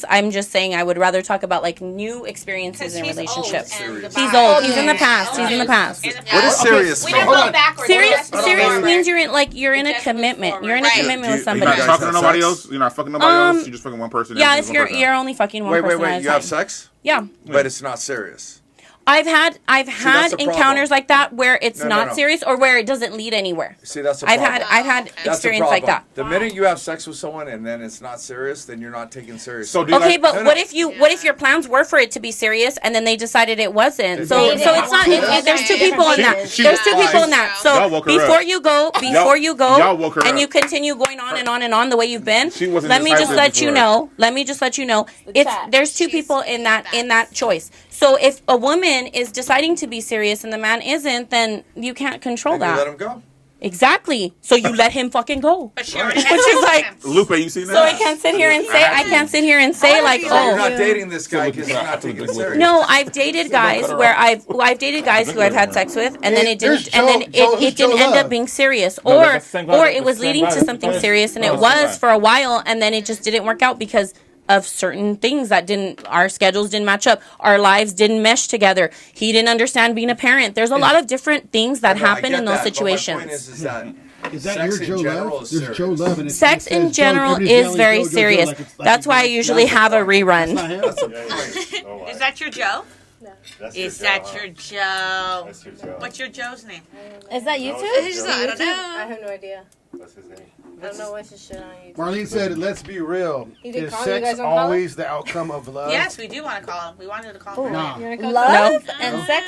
I'm just saying I would rather talk about like new experiences in relationships. He's old. He's in the past. He's in the past. What is serious? We mean? don't go backwards. Serious means you're in a commitment. You're in a commitment with You're somebody. not guys talking to have nobody sex? else. You're not fucking nobody else. You're just fucking one person. Yeah, Everything's if one person. you're only fucking one person at a You have time. sex, Yeah. but it's not serious. I've had that's the problem. encounters like that where it's No, not no. serious or where it doesn't lead anywhere. See, that's the I've problem. had That's the experience like that. problem. The minute you have sex with someone and then it's not serious, then you're not taking serious. So do you Okay, guys, but No, no. what if your plans were for it to be serious and then they decided it wasn't? So They it's didn't not. want to. There's two people in that. She- There's two people in that. So Y'all woke her before up. you go, y'all woke her and up. you continue going on and on and on the way you've been. She wasn't Let me this just hyper let you before. know. Let me just let you know. chat. There's two people in that choice. So if a woman is deciding to be serious and the man isn't, then you can't control And you that. let him go. Exactly. So you let him fucking go. But she already Which is like, Lupe, you seen that? so I can't sit here and say like, So you're oh. not dating this guy because he's not taking it serious. No, I've dated guys where I've dated guys who I've had sex with, and then it There's didn't, and then Joe- it didn't Joe end Love. up being serious, No, or that's the same guy, it was that's the same leading guy, to that's something the serious, and same it guy. was for a while, and then it just didn't work out because of certain things that our schedules didn't match up, our lives didn't mesh together. He didn't understand being a parent. There's a lot of different things that No, I happen get in those that, but my point situations. is that Is that sex your in Joe general Love? is There's serious. Joe Love. And Sex it says in general everybody's is yelling, very Joe, Joe, Joe, serious. like it's That's why I usually have a That's rerun. not him? that's a point. Is that your Joe? Is that your Joe? That's your Joe. What's your Joe's name? Is that you It's too? I don't know. I have no idea. What's his name? I don't know what's his shit on YouTube. Marlene said, "Let's be real. He did Is call you sex guys on call? always the outcome of love?" Yes, we do want to call him. We wanted to call him. Nah. You wanna call Love No. and sex.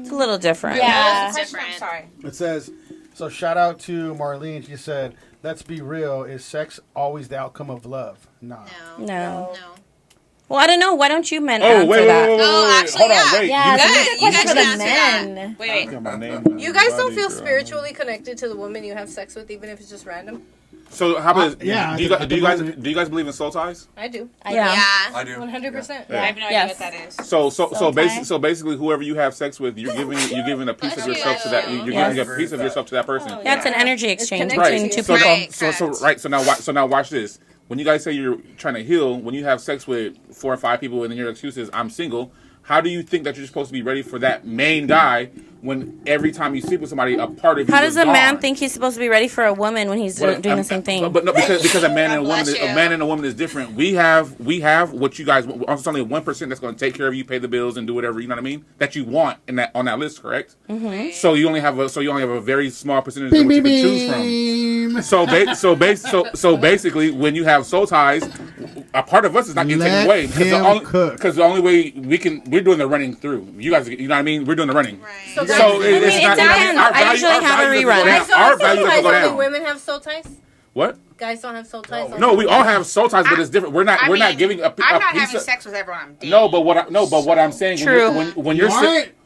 It's a little different. Yeah. I'm sorry. It says, so shout out to Marlene. She said, "Let's be real. Is sex always the outcome of love?" Nah. No. No. Well, I don't know. Why don't you men Oh, answer wait, that? wait, wait, Oh, wait, actually, hold on, yeah. wait. Yeah, Good. that's a You question guys for can the answer that. men. Wait. Got my name. You guys don't feel Buddy, spiritually connected to the woman you have sex with, even if it's just random? So how about yeah, do you at the guys moment- do you guys believe in soul ties? I do. Yeah. I do. 100%. I have no idea Yes. what that is. So basically whoever you have sex with, you're giving a piece of yourself to that. You're Yes. giving a piece of yourself to that person. Yeah, it's an energy exchange connected between to two you. people. Right. So now watch this. When you guys say you're trying to heal, when you have sex with 4 or 5 people and then your excuse is I'm single, how do you think that you're supposed to be ready for that main guy when every time you sleep with somebody, a part of you How is does a man gone? think he's supposed to be ready for a woman when he's doing the same thing? But no, because a man and a woman, bless you. a man and a woman is different. We have what you guys. It's only 1% that's going to take care of you, pay the bills, and do whatever you know what I mean. That you want in that on that list, correct? Mm-hmm. So you only have a very small percentage of what you can choose from. So basically, when you have soul ties, a part of us is not getting taken away because the only way we're doing the running through. You guys, you know what I mean? We're doing the running. Right. So it depends. I usually have a rerun. Our value doesn't go down. Women have soul ties. What? Guys don't have soul ties. No, we all have soul ties, but it's different. We're not giving a I'm not piece having of, sex with everyone I'm dating. No, but what I'm saying True. when you're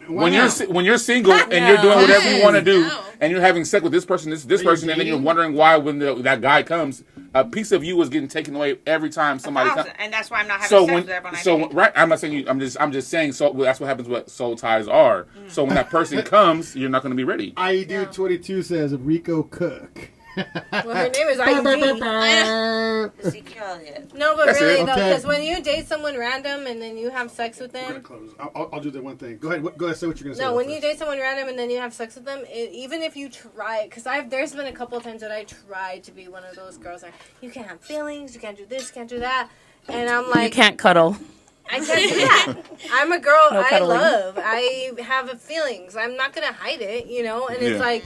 when you're single and you're doing whatever you want to do and you're having sex with this person, this person, and then you're wondering why when that guy comes, a piece of you is getting taken away every time somebody comes. And that's why I'm not having sex with everyone I date. Right, I'm not saying you. I'm just saying. So that's what happens. What soul ties are. So when that person comes, you're not going to be ready. IED 22 says Rico Cook. Well, her name is IED. No, but That's really it. though, Okay. because when you date someone random and then you have sex with them. I'll do the one thing. Go ahead. Say what you're gonna say. No, when you date someone random and then you have sex with them, even if you try, because there's been a couple of times that I tried to be one of those girls like, you can't have feelings, you can't do this, you can't do that, and I'm like, You can't cuddle. I can't do that. I'm a girl. No I cuddling. love. I have feelings. I'm not gonna hide it, and it's like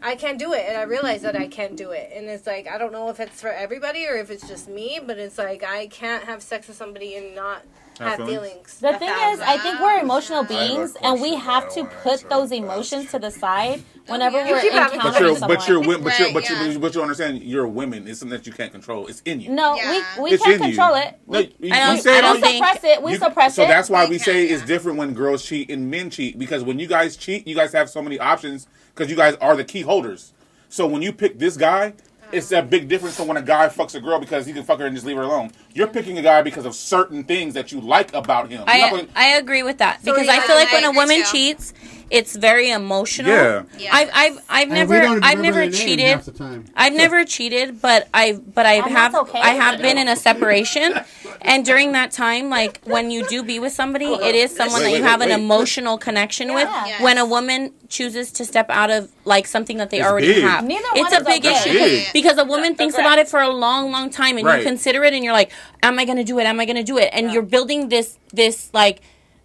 I can't do it, and I realize that I can't do it, and it's like I don't know if it's for everybody or if it's just me, but it's like I can't have sex with somebody and not have feelings. The thing is, I think we're emotional beings, and we have to put those emotions to the side whenever we're encountering someone. But you understand, you're women. It's something that you can't control. It's in you. No, we can't control it. We suppress it. We suppress it. So that's why we say it's different when girls cheat and men cheat, because when you guys cheat, you guys have so many options because you guys are the key holders. So when you pick this guy, it's a big difference from when a guy fucks a girl because he can fuck her and just leave her alone. You're picking a guy because of certain things that you like about him. I agree with that because I feel like when a woman cheats, it's very emotional. Yeah. I've never cheated. I've never cheated, but I have been in a separation, and during that time, like when you do be with somebody, it is someone that you have an emotional connection with. Yes. When a woman chooses to step out of like something that they already big. have, it's a big issue because a woman thinks about it for a long, long time, and you consider it, and you're like, "Am I going to do it? Am I going to do it?" And you're building this like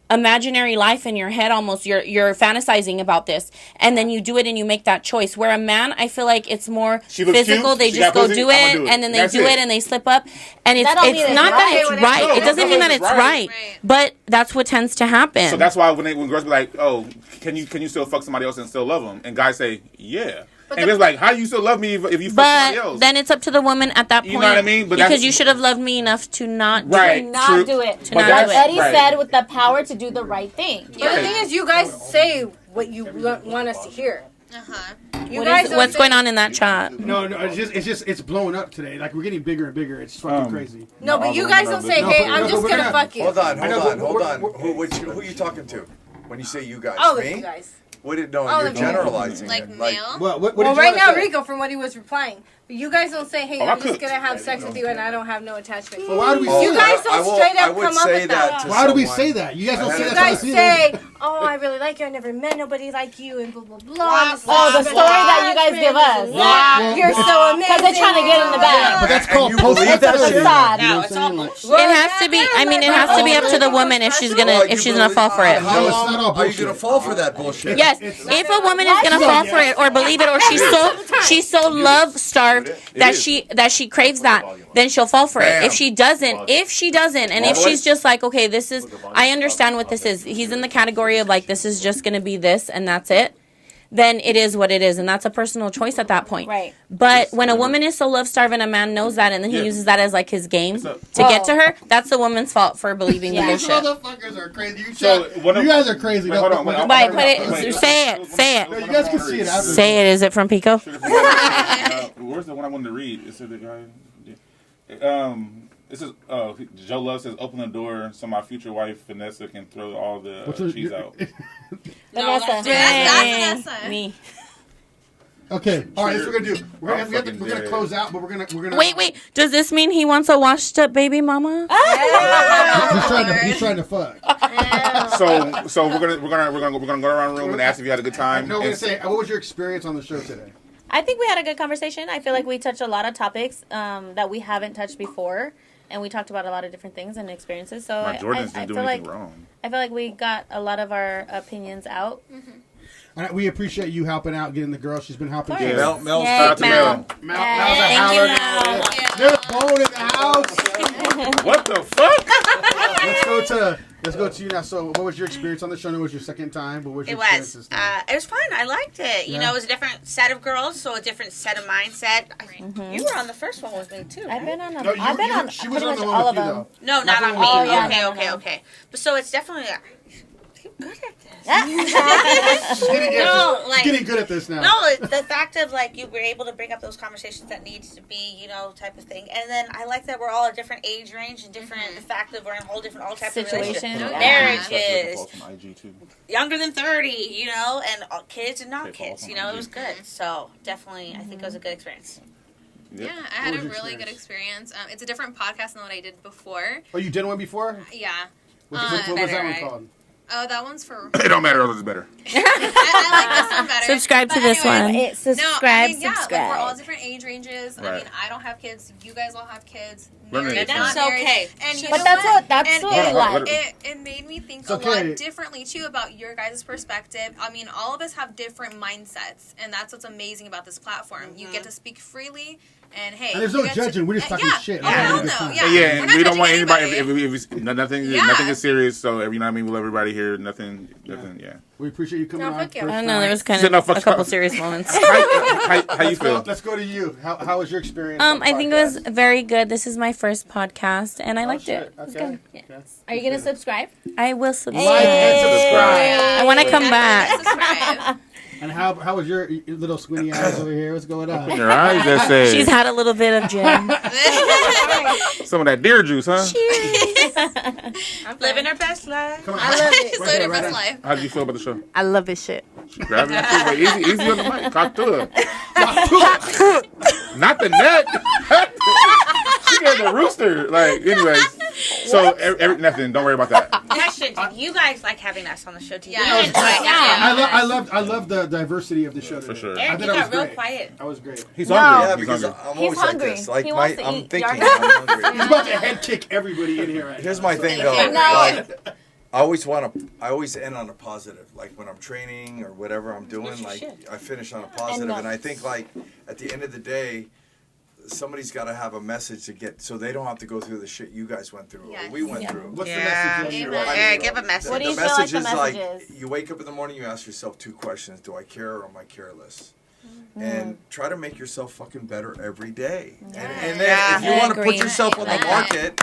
imaginary life in your head. Almost you're fantasizing about this, and then you do it and you make that choice. Where a man, I feel like it's more physical. They just go do it, and then they do it and they slip up, and it's not that it's right. It doesn't mean that it's right, but that's what tends to happen. So that's why when girls be like, "Oh, can you still fuck somebody else and still love them?" and guys say, "Yeah." And it's like, how do you still love me if you fuck somebody else? But then it's up to the woman at that point. You know what I mean? But because you should have loved me enough to not do it. Not do it. To not do it. Eddie said with the power to do the right thing. But the thing is, you guys say what you want us to hear. What's going on in that chat? No, it's blowing up today. Like we're getting bigger and bigger. It's fucking crazy. No, but you guys don't say, "Hey, I'm just gonna fuck you." Hold on. Who are you talking to when you say you guys? All of Me? you guys. You're generalizing. Like it. male? What Well, right now, Rico, from what he was replying, but you guys don't say, "Hey, I'm just gonna have sex with you and I don't have no attachment." Well, why do we You guys don't straight up come up with that. Why do we say that? You guys don't say You that. guys say, "Oh, I really like you. I never met nobody like you," and blah blah blah. Oh, the story that you guys give us. Yeah, you're so amazing. Because they're trying to get in the bag. But that's called believe that shit? No, it's all It has to be. I mean, it has to be up to the woman if she's gonna fall for it. How are you gonna fall for that bullshit? Yes, if a woman is gonna fall for it or believe it, or she's so love starved that she craves that, then she'll fall for it. If she doesn't, and if she's just like, okay, this is, I understand what this is. He's in the category of like, this is just gonna be this and that's it. Then it is what it is, and that's a personal choice at that point. Right. But when a woman is so love starved and a man knows that, and then he uses that as like his game to get to her, that's the woman's fault for believing the bullshit. Motherfuckers are crazy. You guys are crazy. Wait, hold on. Wait, put it. Say it. No, you guys can see it. Say it. Is it from Pico? Where's the one I wanted to read? Is it the guy? This is Joe Love says, "Open the door so my future wife Vanessa can throw all the cheese out." Vanessa. That's Vanessa. Me. Okay. All right. That's what we're gonna do. We're gonna close out, but we're gonna. Wait. Does this mean he wants a washed up baby mama? He's trying to fuck. So we're gonna go around the room and ask if you had a good time. No, we're gonna say, what was your experience on the show today? I think we had a good conversation. I feel like we touched a lot of topics that we haven't touched before. And we talked about a lot of different things and experiences. So I feel like wrong. I feel like we got a lot of our opinions out. Mm-hmm. We appreciate you helping out, getting the girl. She's been helping. Mel's Mel's a howler. Thank you, Mel. There's Bone in the house. What the fuck? Let's go to you now. So, what was your experience on the show? I know it was your second time, but what was your It experience was. this time? It was fun. I liked it. You Yeah. know, it was a different set of girls, so a different set of mindset. You were on the first one with me too. I've right? been on. No, I've been on she pretty was on much the one all with of you, them. though. No, not the on one me. with you. yeah, Okay, no, okay, no. okay. But so it's definitely. You're good at this. No, like getting good at this now. no, it's the fact of like you were able to bring up those conversations that needs to be, you know, type of thing. And then I like that we're all a different age range and different. The fact that we're in a whole different all types of relationships, Situation. marriages, From IG too. younger than 30, you know, and kids and not Okay, kids. follow You know, on it was good. So definitely, I think it was a good experience. Yeah, I had was a your really good experience. It's a different podcast than what I did before. Oh, you did one before? Yeah. What was that better, one right? called? Oh, that one's for. It don't matter. Others is better. I like this one better. Subscribe to But this anyways, one. It, subscribe, no, I mean, yeah, subscribe. like we're all different age ranges. I Right. mean, I don't have kids. You guys all have kids. Let me- Married, That's not married. okay. And you But know that's what And we Hold on, like. hold on. it made me think It's a okay. lot differently too about your guys' perspective. I mean, all of us have different mindsets, and that's what's amazing about this platform. You get to speak freely, and hey, And there's you no get to- judging. We're just talking yeah. shit. Oh, We're having a hell good no. time. Yeah, Yeah, we're and not we don't want judging anybody. If it's nothing, Yeah. nothing is serious. So you know what I mean. We love everybody here. Nothing. Yeah. We appreciate you coming No, on. fuck yeah. first I don't know. There time. was kind Said no, of fuck a couple off. serious moments. How you feel? Let's go to you. How was your experience? on the I think it was podcast? very good. This is my first podcast, and I liked shit. it. It was Okay. good. Okay. Are you gonna subscribe? I will subscribe. Like and subscribe. I want to come back. Subscribe. And how was your little squinty eyes over here? What's going on? Your eyes that say She's had a little bit of gin. some of that deer juice, huh? I'm living her best life. Come on. I love it. So Right your there, best right life. How did you feel about the show? I love this shit. Grabbing it too, but easy on the mic. Cock through it. Not the neck. She got the rooster. Like, anyways. So nothing. Don't worry about that. Question: did you guys like having us on the show? Did Yeah. you enjoy having us? I love the diversity of the show. For today. sure. I Eric, thought you it was got real great. quiet. That was great. He's No. hungry. Yeah, He's because hungry. I'm He's always hungry. like this. Like He wants to I'm eat thinking. yard. I'm hungry. He's about to head kick everybody in here right now. Here's my thing though. No. Like, I always end on a positive. Like when I'm training or whatever I'm doing, you like should. I finish on a positive. And I think like at the end of the day, somebody's got to have a message to get, so they don't have to go through the shit you guys went through or Yes. we went through. What's Yeah. the message? Amen. Right? Eric, give a message. What do you the feel like message the is message is? you wake up in the morning, you ask yourself two questions: do I care or am I careless? And try to make yourself fucking better every day. And then if you I want to put agree. yourself on the Amen. market,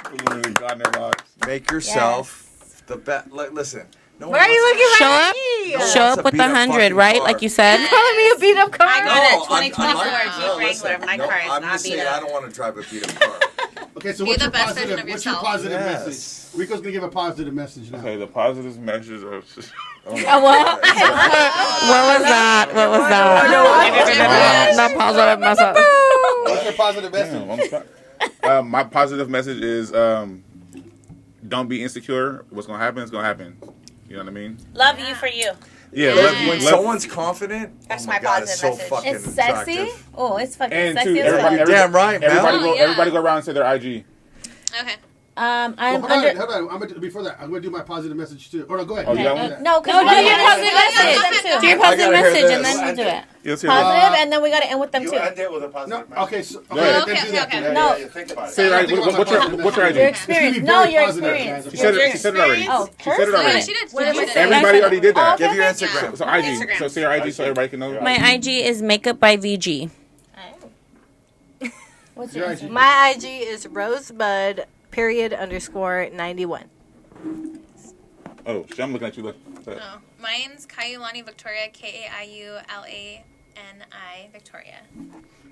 make yourself the best. Like, listen, no Why are you looking Show at up. me? No Show one's up a with beat-up 100, fucking right? car. Like you said. Calling me a beat up car? I got a I'm 2024 not- Jeep Wrangler. My car is I'm not just beat saying I up. don't want to drive a beat up car. Okay, so Be what's the your best positive? version of What's your yourself. positive Yes. message? Rico's gonna give a positive message now. Okay, the positive messages are. What? What was that? What was that? Not positive message. What's your positive message? Damn, on the spot. My positive message is don't be insecure. What's gonna happen is gonna happen. You know what I mean? Love you for you. Yeah. When someone's confident, That's oh my my God, it's so positive message. fucking It's sexy. attractive. Oh, it's fucking And sexy two, as everybody, fuck. Damn right, man. everybody Oh, go, yeah. everybody go around and say their IG. Okay. I'm Well, hold under. on, hold on. I'm gonna, before that, I'm gonna do my positive message too. Or no, go ahead. Oh, you got Yeah. one? No, because No, do we your gotta positive end with message. them too. Do your I positive gotta hear message this. and then we'll do it. Let's hear it. Positive, and then we gotta end with them too. it with a No, positive okay, so Go ahead. then do that. Okay, then. No. think about Say your IG. What's your Your IG? experience. It's No, gonna be your very positive, experience. guys. She said it. She said it already. Oh, She said it Oh, yeah, already. she did. What did She I did. say? Everybody already did that. Give your Yeah. Instagram. So IG. Instagram. So say your IG so everybody can know. My IG is Makeup by VG. What's Your your IG. Instagram? My IG is rosebud_91. Oh, shit, I'm looking at you. Look. Oh, mine's Kaiulani Victoria, Kaiulani Victoria.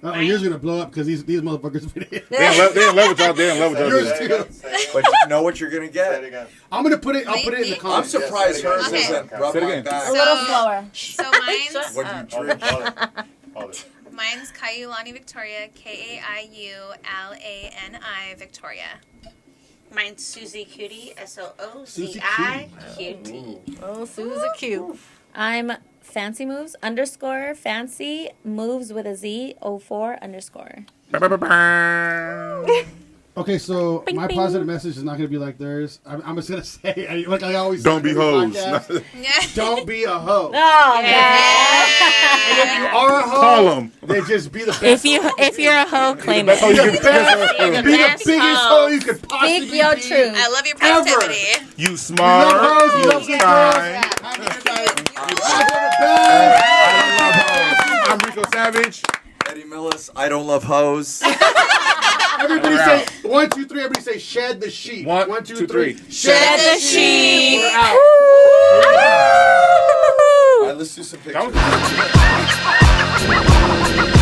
Yours gonna blow up because these motherfuckers. They in love with y'all. They in love with y'all. Yours dude. too. But you know what you're gonna Say it get. again. I'm gonna put it. I'll put it in the I'm I'm comments. surprised hers Okay. isn't rub Say it my again. A back. little slower. So mine's What you drink? Hold it. mine's Kaiulani Victoria, Kaiulani Victoria. Mine's Susie Cutie, SOOCI Cutie. Oh, Susie cute. I'm Fancy Moves _ Fancy Moves with a Z 04 _. Okay, so my positive message is not going to be like theirs. I'm just going to say, like I always Don't say be on every hoes. podcast, don't be a hoe. Oh, And if you are a hoe, Call 'em. then just be the best. If you're a hoe, claim That's it. how you Be the get best. You're the Be the best biggest hoe. hoe you could possibly Speak your be. truth. I love your Ever. positivity. You We love smart. hoes. We You love good kind. girls. Have a good night. You're the best. I'm Rico Savage. Eddie Millis, I don't love hoes. Everybody We're say out. 1, 2, 3. Everybody say shed the sheet. One, 1, 2, two, 3. three. Shed the sheep. We're out. All right, let's do some That pictures. was-